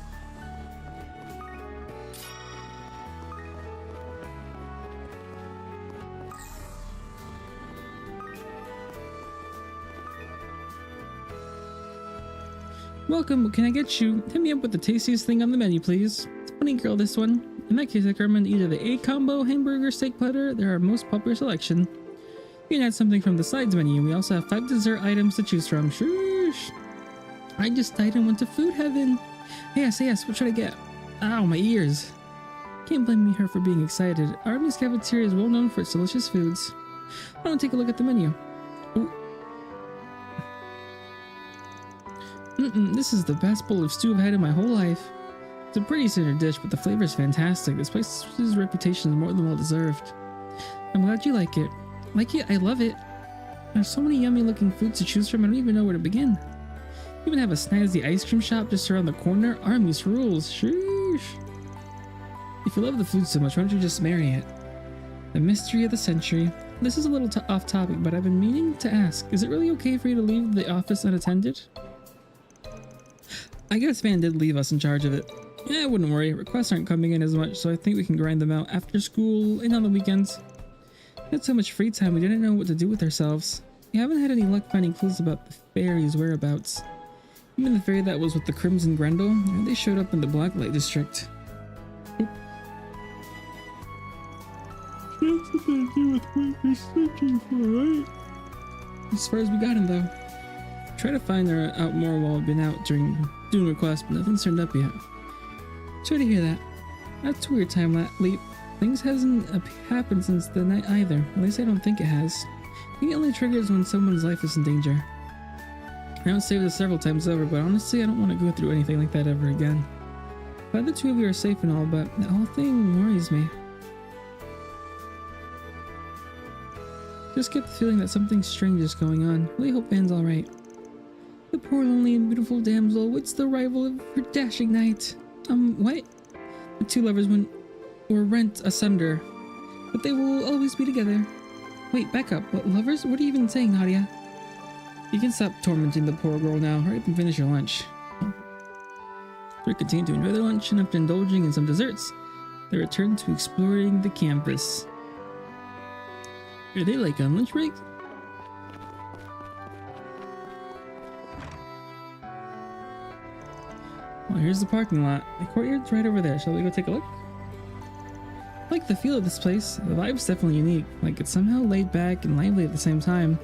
Welcome, what can I get you? Hit me up with the tastiest thing on the menu, please. It's funny girl, this one. In that case, I recommend either the A combo, hamburger, steak platter. They're our most popular selection. You can add something from the sides menu. We also have 5 dessert items to choose from. Shush! I just died and went to food heaven. Yes, what should I get? Ow, my ears. Can't blame her for being excited. Army's cafeteria is well known for its delicious foods. Why don't we take a look at the menu? Ooh. This is the best bowl of stew I've had in my whole life. It's a pretty standard dish, but the flavor is fantastic. This place's reputation is more than well deserved. I'm glad you like it. Like it? I love it. There's so many yummy looking foods to choose from, I don't even know where to begin. You even have a snazzy ice cream shop just around the corner. Army's rules. Sheesh. If you love the food so much, why don't you just marry it? The mystery of the century. This is a little off topic, but I've been meaning to ask. Is it really okay for you to leave the office unattended? I guess Van did leave us in charge of it. Yeah, I wouldn't worry. Requests aren't coming in as much, so I think we can grind them out after school and on the weekends. We had so much free time, we didn't know what to do with ourselves. We haven't had any luck finding clues about the fairies' whereabouts. Even the fairy that was with the Crimson Grendel, they showed up in the Blacklight District. That's nothing to do with what we're searching for, right? As far as we got him, though. Try to find her out more while I've been out doing requests, but nothing's turned up yet. Sorry to hear that. That's a weird time leap. Things hasn't happened since the night either. At least I don't think it has. I think it only triggers when someone's life is in danger. I don't say this several times over, but honestly I don't want to go through anything like that ever again. Glad the two of you are safe and all, but the whole thing worries me. Just get the feeling that something strange is going on. Really hope Van's alright. The poor lonely and beautiful damsel awaits the arrival of her dashing knight. What? The two lovers were rent asunder, but they will always be together. Wait, back up. What, lovers? What are you even saying, Nadia? You can stop tormenting the poor girl now. Hurry up and finish your lunch. They continue to enjoy their lunch, and after indulging in some desserts, they return to exploring the campus. Are they like on lunch break? Well, here's the parking lot. The courtyard's right over there. Shall we go take a look? I like the feel of this place. The vibe's definitely unique. Like it's somehow laid back and lively at the same time.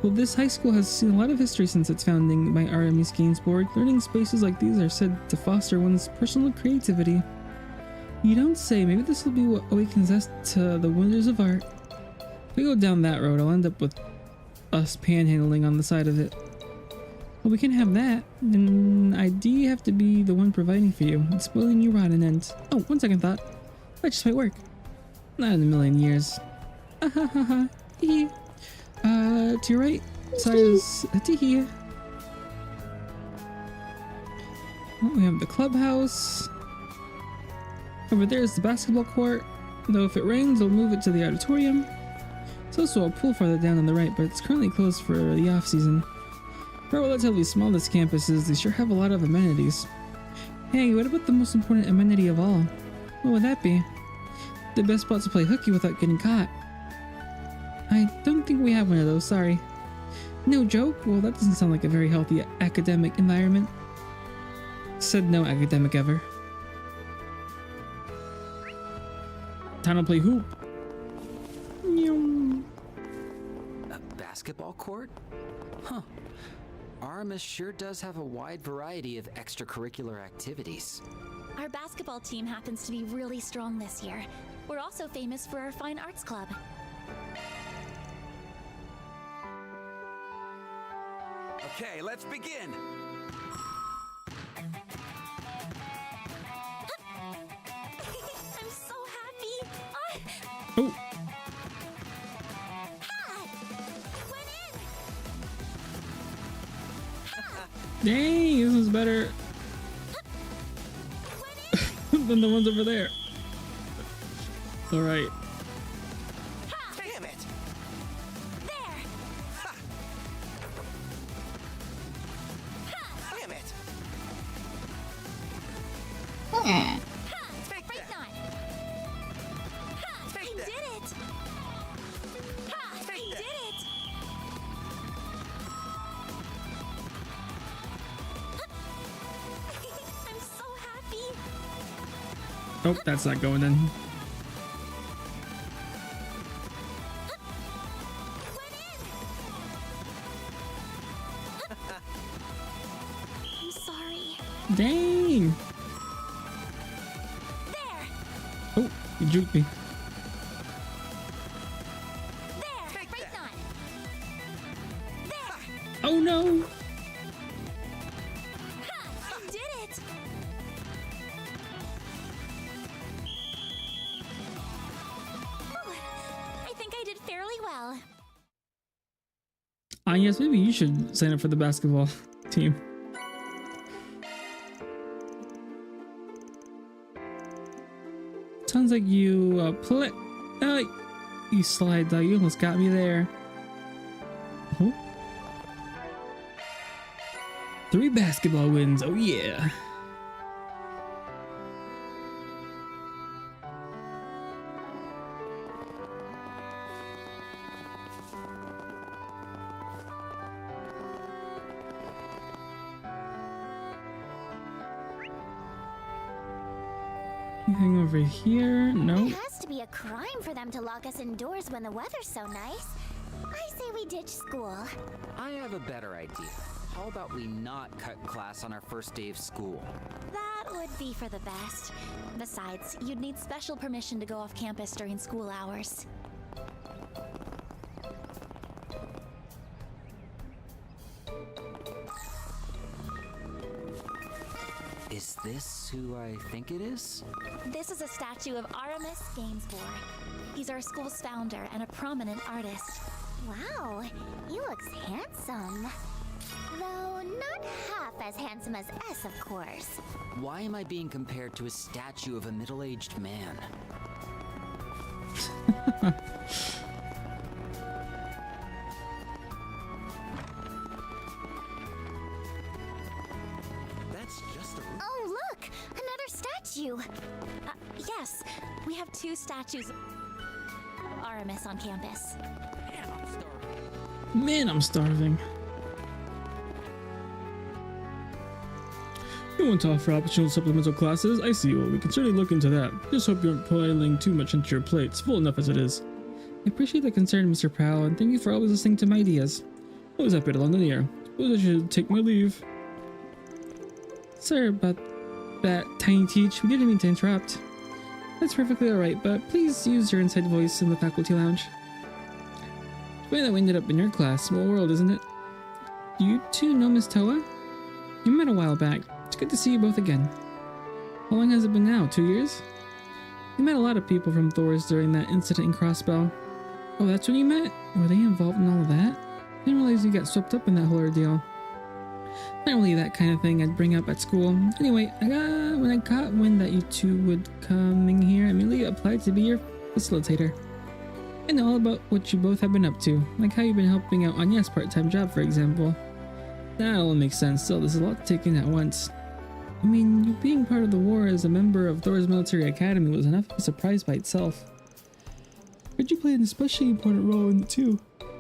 Well, this high school has seen a lot of history since its founding by RME's Games Board. Learning spaces like these are said to foster one's personal creativity. You don't say. Maybe this will be what awakens us to the wonders of art. If we go down that road, I'll end up with us panhandling on the side of it. Well, we can have that. Then ID have to be the one providing for you. It's spoiling you rotten ends. Oh, one second thought. That just might work. Not in a million years. Ah ha ha ha. Hee. To your right side is a tee. We have the clubhouse. Over there is the basketball court. Though if it rains, they'll move it to the auditorium. There's also a pool farther down on the right, but it's currently closed for the off season. For a relatively small this campus is, they sure have a lot of amenities. Hey, what about the most important amenity of all? What would that be? The best spot to play hooky without getting caught. I don't think we have one of those, sorry. No joke? Well, that doesn't sound like a very healthy academic environment. Said no academic ever. Time to play hoop. A basketball court? Huh. Artemis sure does have a wide variety of extracurricular activities. Our basketball team happens to be really strong this year. We're also famous for our fine arts club. Okay, let's begin. I'm so happy. Oh. Dang, this is better than the ones over there. All right. Damn it! There. Damn it! Break none. I did it. I did it. I'm so happy. Oh, that's not going in. I'm sorry. Dang. There. Oh, you juked me. There. Break none. There. Oh no. I did it. I think I did fairly well. Yes, maybe you should sign up for the basketball team. Sounds like you play. You slide, dog. You almost got me there. Oh. 3 basketball wins. Oh yeah. Anything over here? Nope. It has to be a crime for them to lock us indoors when the weather's so nice. I say we ditch school. I have a better idea. How about we not cut class on our first day of school? That would be for the best. Besides, you'd need special permission to go off campus during school hours. Is this who I think it is? This is a statue of Aramis Gainsbourg. He's our school's founder and a prominent artist. Wow, he looks handsome. Though not half as handsome as us, of course. Why am I being compared to a statue of a middle-aged man? That's just a... Oh, look! Another statue! Yes, we have 2 statues of Aramis on campus. Man, I'm starving. You want to offer optional supplemental classes? I see. Well, we can certainly look into that. Just hope you aren't piling too much into your plate. It's full enough as it is. I appreciate the concern, Mr. Powell, and thank you for always listening to my ideas. I was happy to lend an ear. Suppose I should take my leave. Sorry about that, Tiny Teach. We didn't mean to interrupt. That's perfectly alright, but please use your inside voice in the faculty lounge. It's funny that we ended up in your class. Small world, isn't it? Do you two know Miss Toa? You met a while back. It's good to see you both again. How long has it been now? 2 years? You met a lot of people from Thor's during that incident in Crossbell. Oh, that's when you met? Were they involved in all of that? I didn't realize you got swept up in that whole ordeal. Not really that kind of thing I'd bring up at school. Anyway, when I got wind that you two would coming here, I immediately applied to be your facilitator. I know all about what you both have been up to, like how you've been helping out Agnès' part-time job, for example. That all makes sense. Still, there's a lot to take in at once. I mean, you being part of the war as a member of Thor's military academy was enough of a surprise by itself. But you played an especially important role in it too.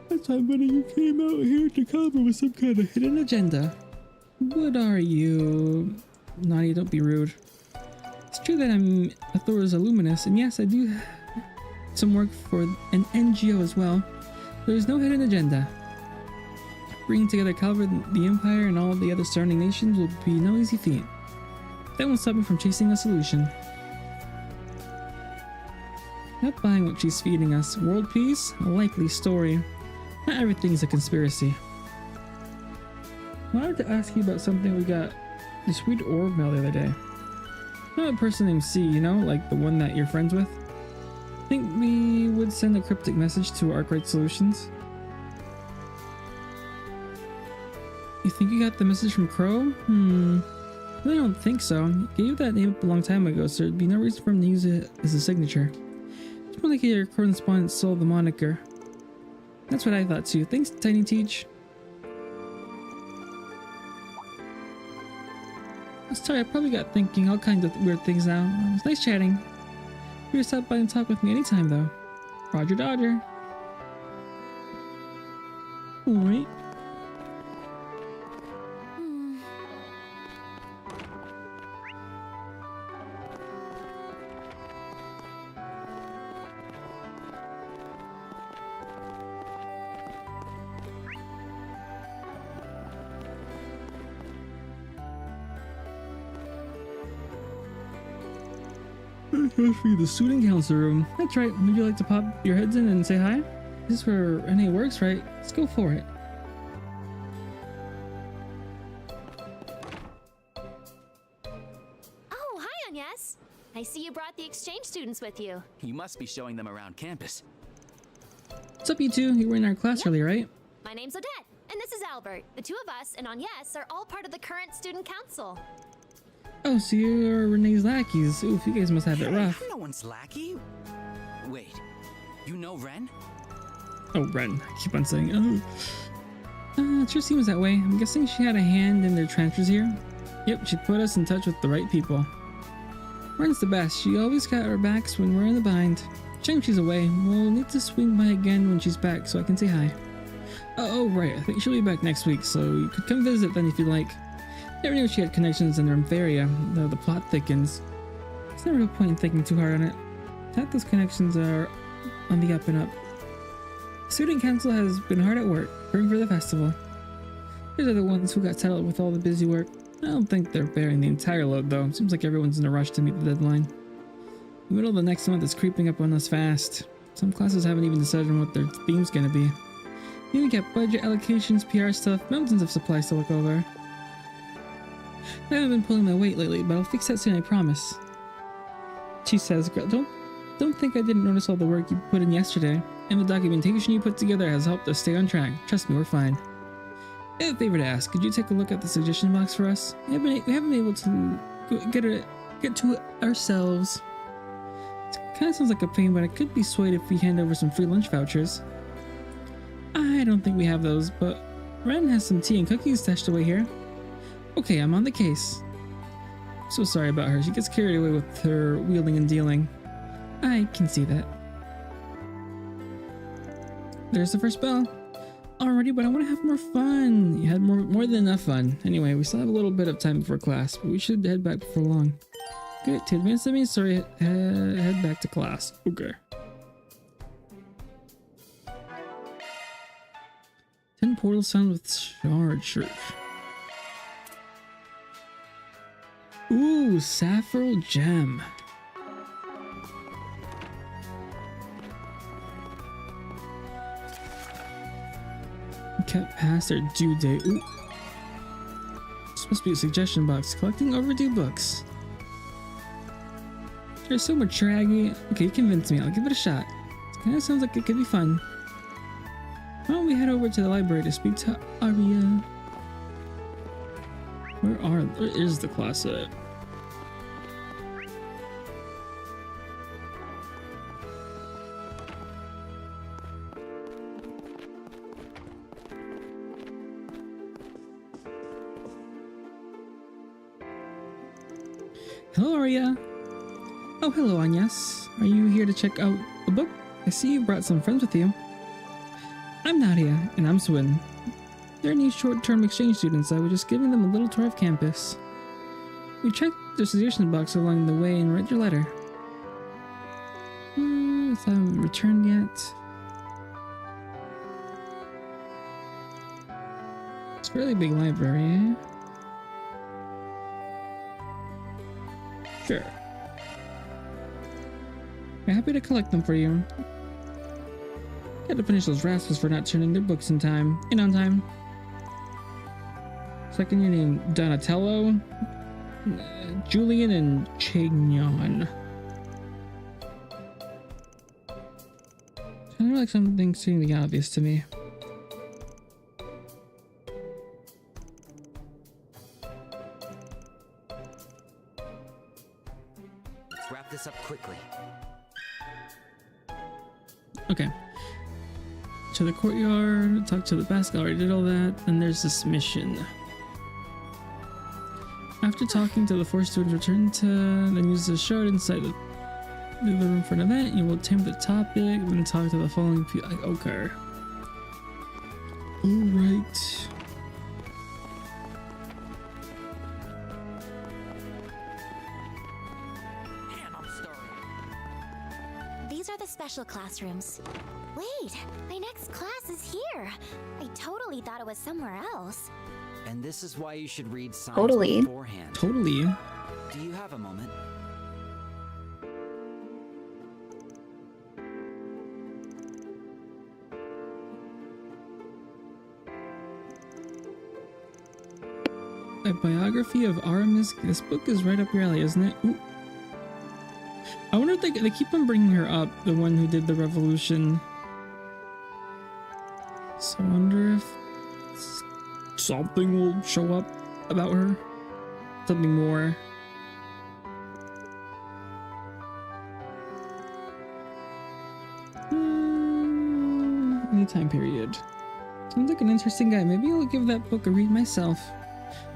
That time when you came out here to Calvard with some kind of hidden agenda. What are you? Nadia, don't be rude. It's true that I'm a Thor's alumnus, and yes, I do some work for an NGO as well. There's no hidden agenda. Bringing together Calvard, the Empire, and all of the other surrounding nations will be no easy feat. That won't stop me from chasing a solution. Not buying what she's feeding us. World peace? A likely story. Not everything's a conspiracy. I wanted to ask you about something we got this weird orb mail the other day. Not a person named C, you know, like the one that you're friends with. Think we would send a cryptic message to Arkride Solutions? You think you got the message from Crow? I really don't think so. He gave that name up a long time ago, so there'd be no reason for him to use it as a signature. It's more like your correspondent stole the moniker. That's what I thought too. Thanks, Tiny Teach. Sorry, I probably got thinking all kinds of weird things now. It was nice chatting. You can stop by and talk with me anytime, though. Roger Dodger. Alright. The student council room. That's right. Would you like to pop your heads in and say hi? This is where NA works, right? Let's go for it. Oh, hi, Agnès. I see you brought the exchange students with you. You must be showing them around campus. What's up, you two? You were in our class earlier, right? My name's Odette, and this is Albert. The two of us and Agnès are all part of the current student council. Oh, so you're Renee's lackeys. Oof, you guys must have it rough. I'm no one's lackey. Wait, you know Ren? Oh, Ren. I keep on saying, oh. It sure seems that way. I'm guessing she had a hand in their transfers here. Yep, she put us in touch with the right people. Ren's the best. She always got our backs when we're in the bind. Shame she's away. We'll need to swing by again when she's back so I can say hi. Oh, right. I think she'll be back next week, so you could come visit then if you'd like. Never knew she had connections in Rempharia, though the plot thickens. There's no real point in thinking too hard on it. Not those connections are on the up and up. The student council has been hard at work, preparing for the festival. These are the ones who got settled with all the busy work. I don't think they're bearing the entire load, though. Seems like everyone's in a rush to meet the deadline. The middle of the next month is creeping up on us fast. Some classes haven't even decided on what their theme's gonna be. You even got budget allocations, PR stuff, mountains of supplies to look over. I haven't been pulling my weight lately, but I'll fix that soon, I promise. She says, don't think I didn't notice all the work you put in yesterday, and the documentation you put together has helped us stay on track. Trust me, we're fine. I have a favor to ask. Could you take a look at the suggestion box for us? We haven't been able to get to it ourselves. It kind of sounds like a pain, but I could be swayed if we hand over some free lunch vouchers. I don't think we have those, but Ren has some tea and cookies stashed away here. Okay, I'm on the case. So sorry about her. She gets carried away with her wheeling and dealing. I can see that. There's the first bell. Already, but I want to have more fun. You had more than enough fun. Anyway, we still have a little bit of time before class, but we should head back before long. Good. To advance that means sorry, head back to class. Okay. 10 portal sound with charge. Ooh, Sapphiral Gem. Kept past their due date. Ooh. This must be a suggestion box. Collecting overdue books. You're so mature, Aggie. Okay, you convinced me. I'll give it a shot. It kind of sounds like it could be fun. Why don't we head over to the library to speak to Aria? Where is the class at? Hello, Aria. Oh, hello, Agnès. Are you here to check out a book? I see you brought some friends with you. I'm Nadia, and I'm Swin. They're new short-term exchange students. I was just giving them a little tour of campus. We checked their suggestion box along the way and read your letter. If I haven't returned yet. It's a fairly big library, eh? Sure. I'm happy to collect them for you. Had to punish those rascals for not turning their books in on time. Second your name, Donatello, Julian, and Chagnon. Kind of like something seemingly obvious to me. Let's wrap this up quickly. Okay. To the courtyard, talk to the basket, already did all that, and there's this mission. After talking to the 4 students, return to, then use the shard inside the room for an event. You will attempt the topic, then talk to the following people. Okay. Alright. These are the special classrooms. Wait, my next class is here. I totally thought it was somewhere else. And this is why you should read signs Totally. beforehand. Totally. Do you have a moment? A biography of Aramis. This book is right up your alley, isn't it? Ooh. I wonder if they keep on bringing her up, the one who did the revolution. So I wonder if something will show up about her. Something more. Any time period. Sounds like an interesting guy. Maybe I'll give that book a read myself.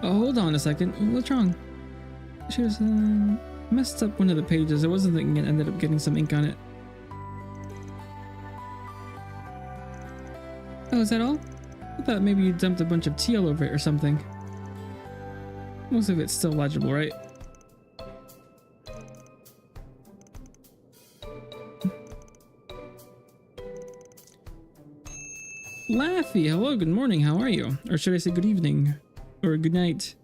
Oh, hold on a second. What's wrong? She was messed up one of the pages. It wasn't thinking it ended up getting some ink on it. Oh, is that all? I thought maybe you dumped a bunch of tea all over it or something. Most of it's still legible, right? Laffy, hello, good morning, how are you? Or should I say good evening? Or good night?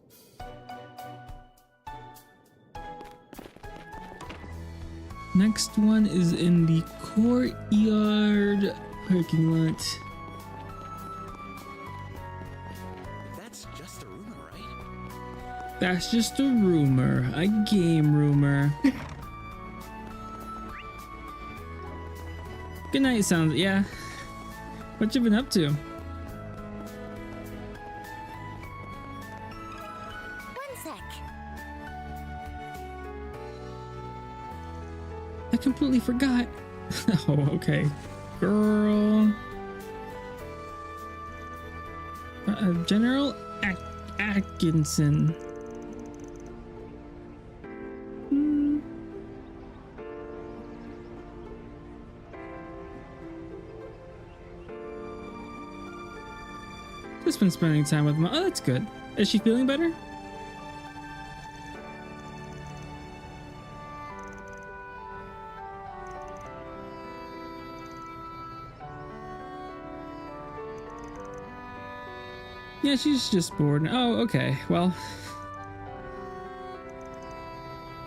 Next one is in the courtyard parking lot. That's just a rumor, right? That's just a rumor. A game rumor. Good night sounds, yeah. What you been up to? One sec. I completely forgot. Oh, okay. Girl. General Atkinson. Just been spending time with Mom. Oh, that's good. Is she feeling better? Yeah, she's just bored. Oh, okay. Well,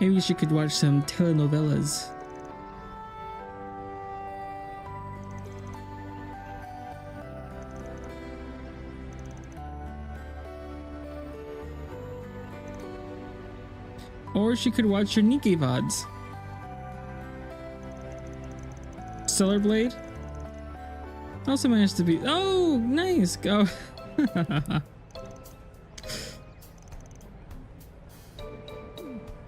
maybe she could watch some telenovelas. Or she could watch your Nikkei VODs. Stellar Blade also managed to be. Oh, nice. Go.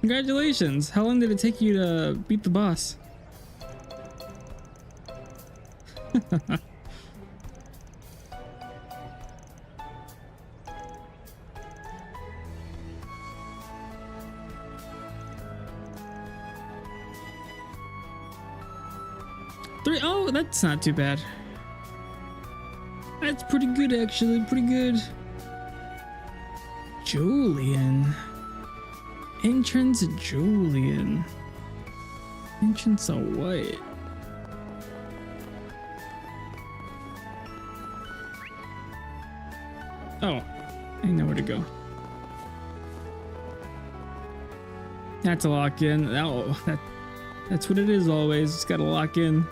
Congratulations. How long did it take you to beat the boss? Oh, that's not too bad. That's pretty good, actually. Pretty good. Julian. Entrance Julian. Entrance of what? Oh, I know where to go. That's a lock in. Oh, that's what it is always. It's gotta lock in.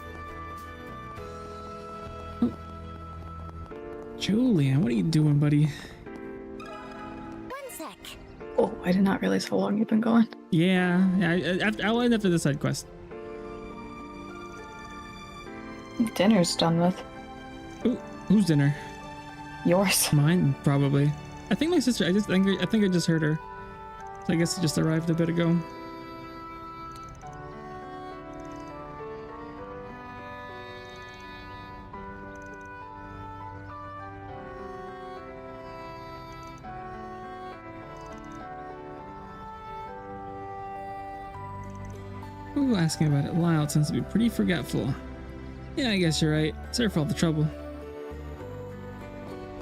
Julian, what are you doing, buddy? One sec. Oh, I did not realize how long you've been going. Yeah, I'll end after the side quest. Dinner's done with. Ooh, whose dinner? Yours. Mine, probably. I think my sister. I think I just heard her. So I guess it just arrived a bit ago. Ooh, asking about it. Lyle tends to be pretty forgetful. Yeah, I guess you're right. Sorry for all the trouble.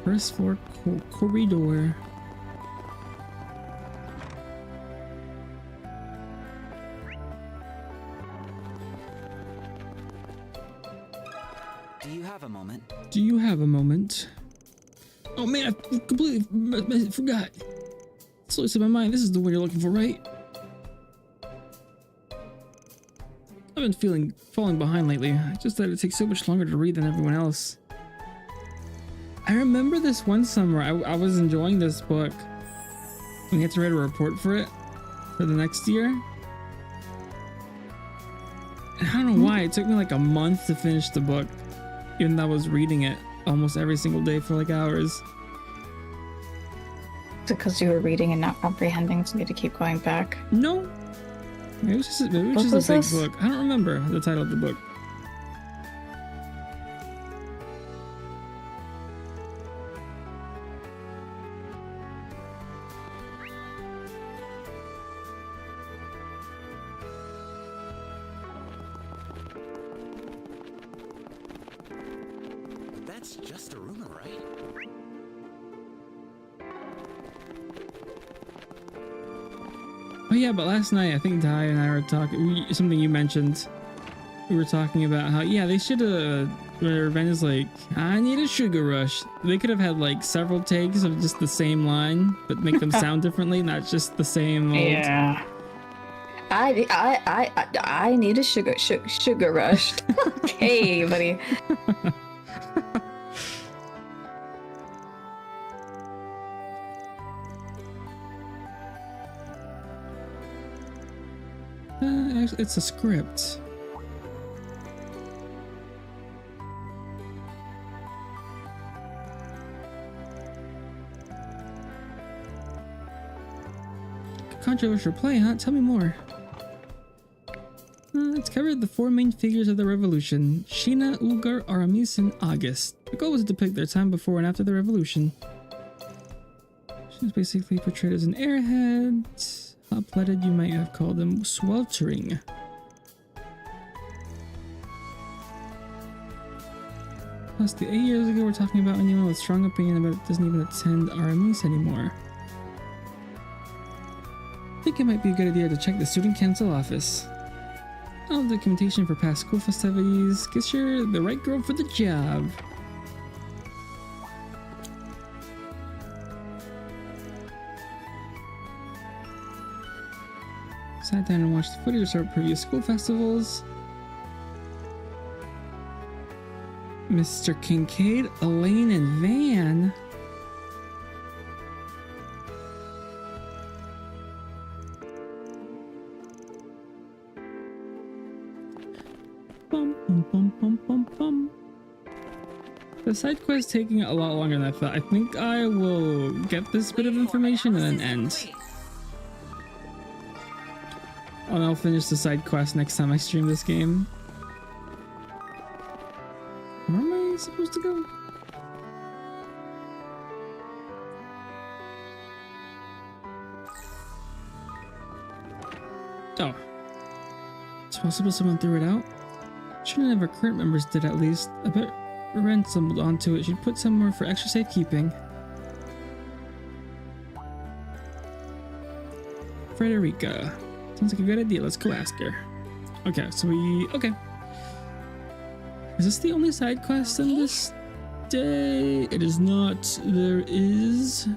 First floor corridor. Do you have a moment? Do you have a moment? Oh man, I completely forgot. Slowly slipped my mind. This is the one you're looking for, right? I've been falling behind lately. It's just that it takes so much longer to read than everyone else. I remember this one summer, I was enjoying this book. We had to write a report for it for the next year. And I don't know why, it took me like a month to finish the book, even though I was reading it almost every single day for like hours. Is it because you were reading and not comprehending, so you had to keep going back? No. It was just a big book. I don't remember the title of the book. That's just a rumor, right? Oh yeah, but last night I think Di and I were talking. Something you mentioned. We were talking about how they should have. Where Ben is like, I need a sugar rush. They could have had like several takes of just the same line, but make them sound differently, not just the same old. Yeah. I need a sugar rush. Okay, buddy. It's a script. Controversial play, huh? Tell me more. It's covered the four main figures of the revolution: Sheena, Ulgar, Aramis, and August. The goal was to depict their time before and after the revolution. She was basically portrayed as an airhead. Hot-blooded, you might have called them sweltering. Plus, the 8 years ago, we're talking about anyone with strong opinion about it doesn't even attend Aramis anymore. I think it might be a good idea to check the student council office. All the documentation for past school festivities. Guess you're the right girl for the job. Sat down and watched the footage of our previous school festivals. Mr. Kincaid, Elaine, and Van. Bum, bum, bum, bum, bum, bum. The side quest taking a lot longer than I thought. I think I will get this bit of information and then end. And I'll finish the side quest next time I stream this game. Where am I supposed to go? Oh. It's possible someone threw it out? Shouldn't have our current members did at least. I bet Ren stumbled onto it. She'd put somewhere for extra safekeeping. Frederica. Sounds like a good idea. Let's go ask her. Okay, so okay. Is this the only side quest on this day? It is not. There is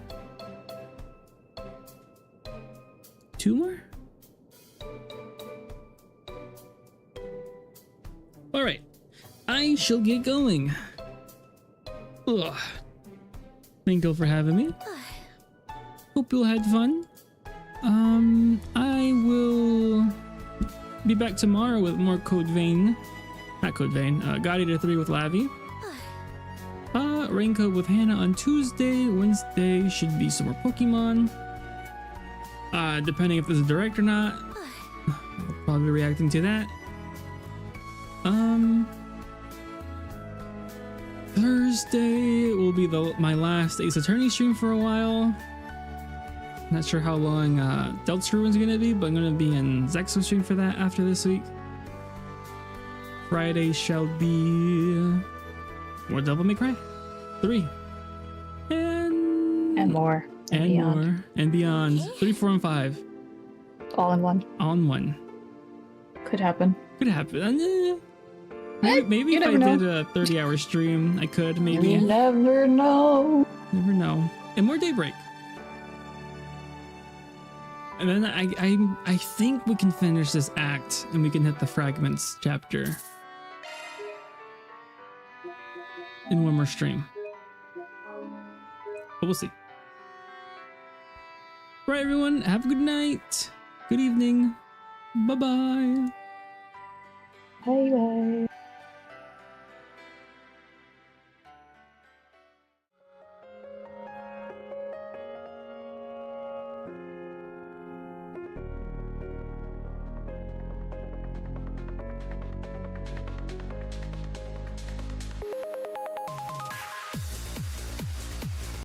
2 more? Alright. I shall get going. Ugh. Thank you for having me. Hope you all had fun. I will be back tomorrow with more Code Vein. Not Code Vein. God Eater 3 with Lavi. Raincoat with Hannah on Tuesday. Wednesday should be some more Pokemon. Depending if there's a direct or not. I'll probably be reacting to that. Thursday will be my last Ace Attorney stream for a while. Not sure how long Delta Ruin's gonna be, but I'm gonna be in Zexo stream for that after this week. Friday shall be more Devil May Cry 3 and more and beyond. more and beyond 3, 4, and 5 all in one. All in one. Could happen. Could happen. Maybe if I did a 30-hour stream, I could maybe. You never know. Never know. And more Daybreak. And then I think we can finish this act and we can hit the Fragments chapter in one more stream. But we'll see. Right, everyone. Have a good night. Good evening. Bye-bye. Bye-bye.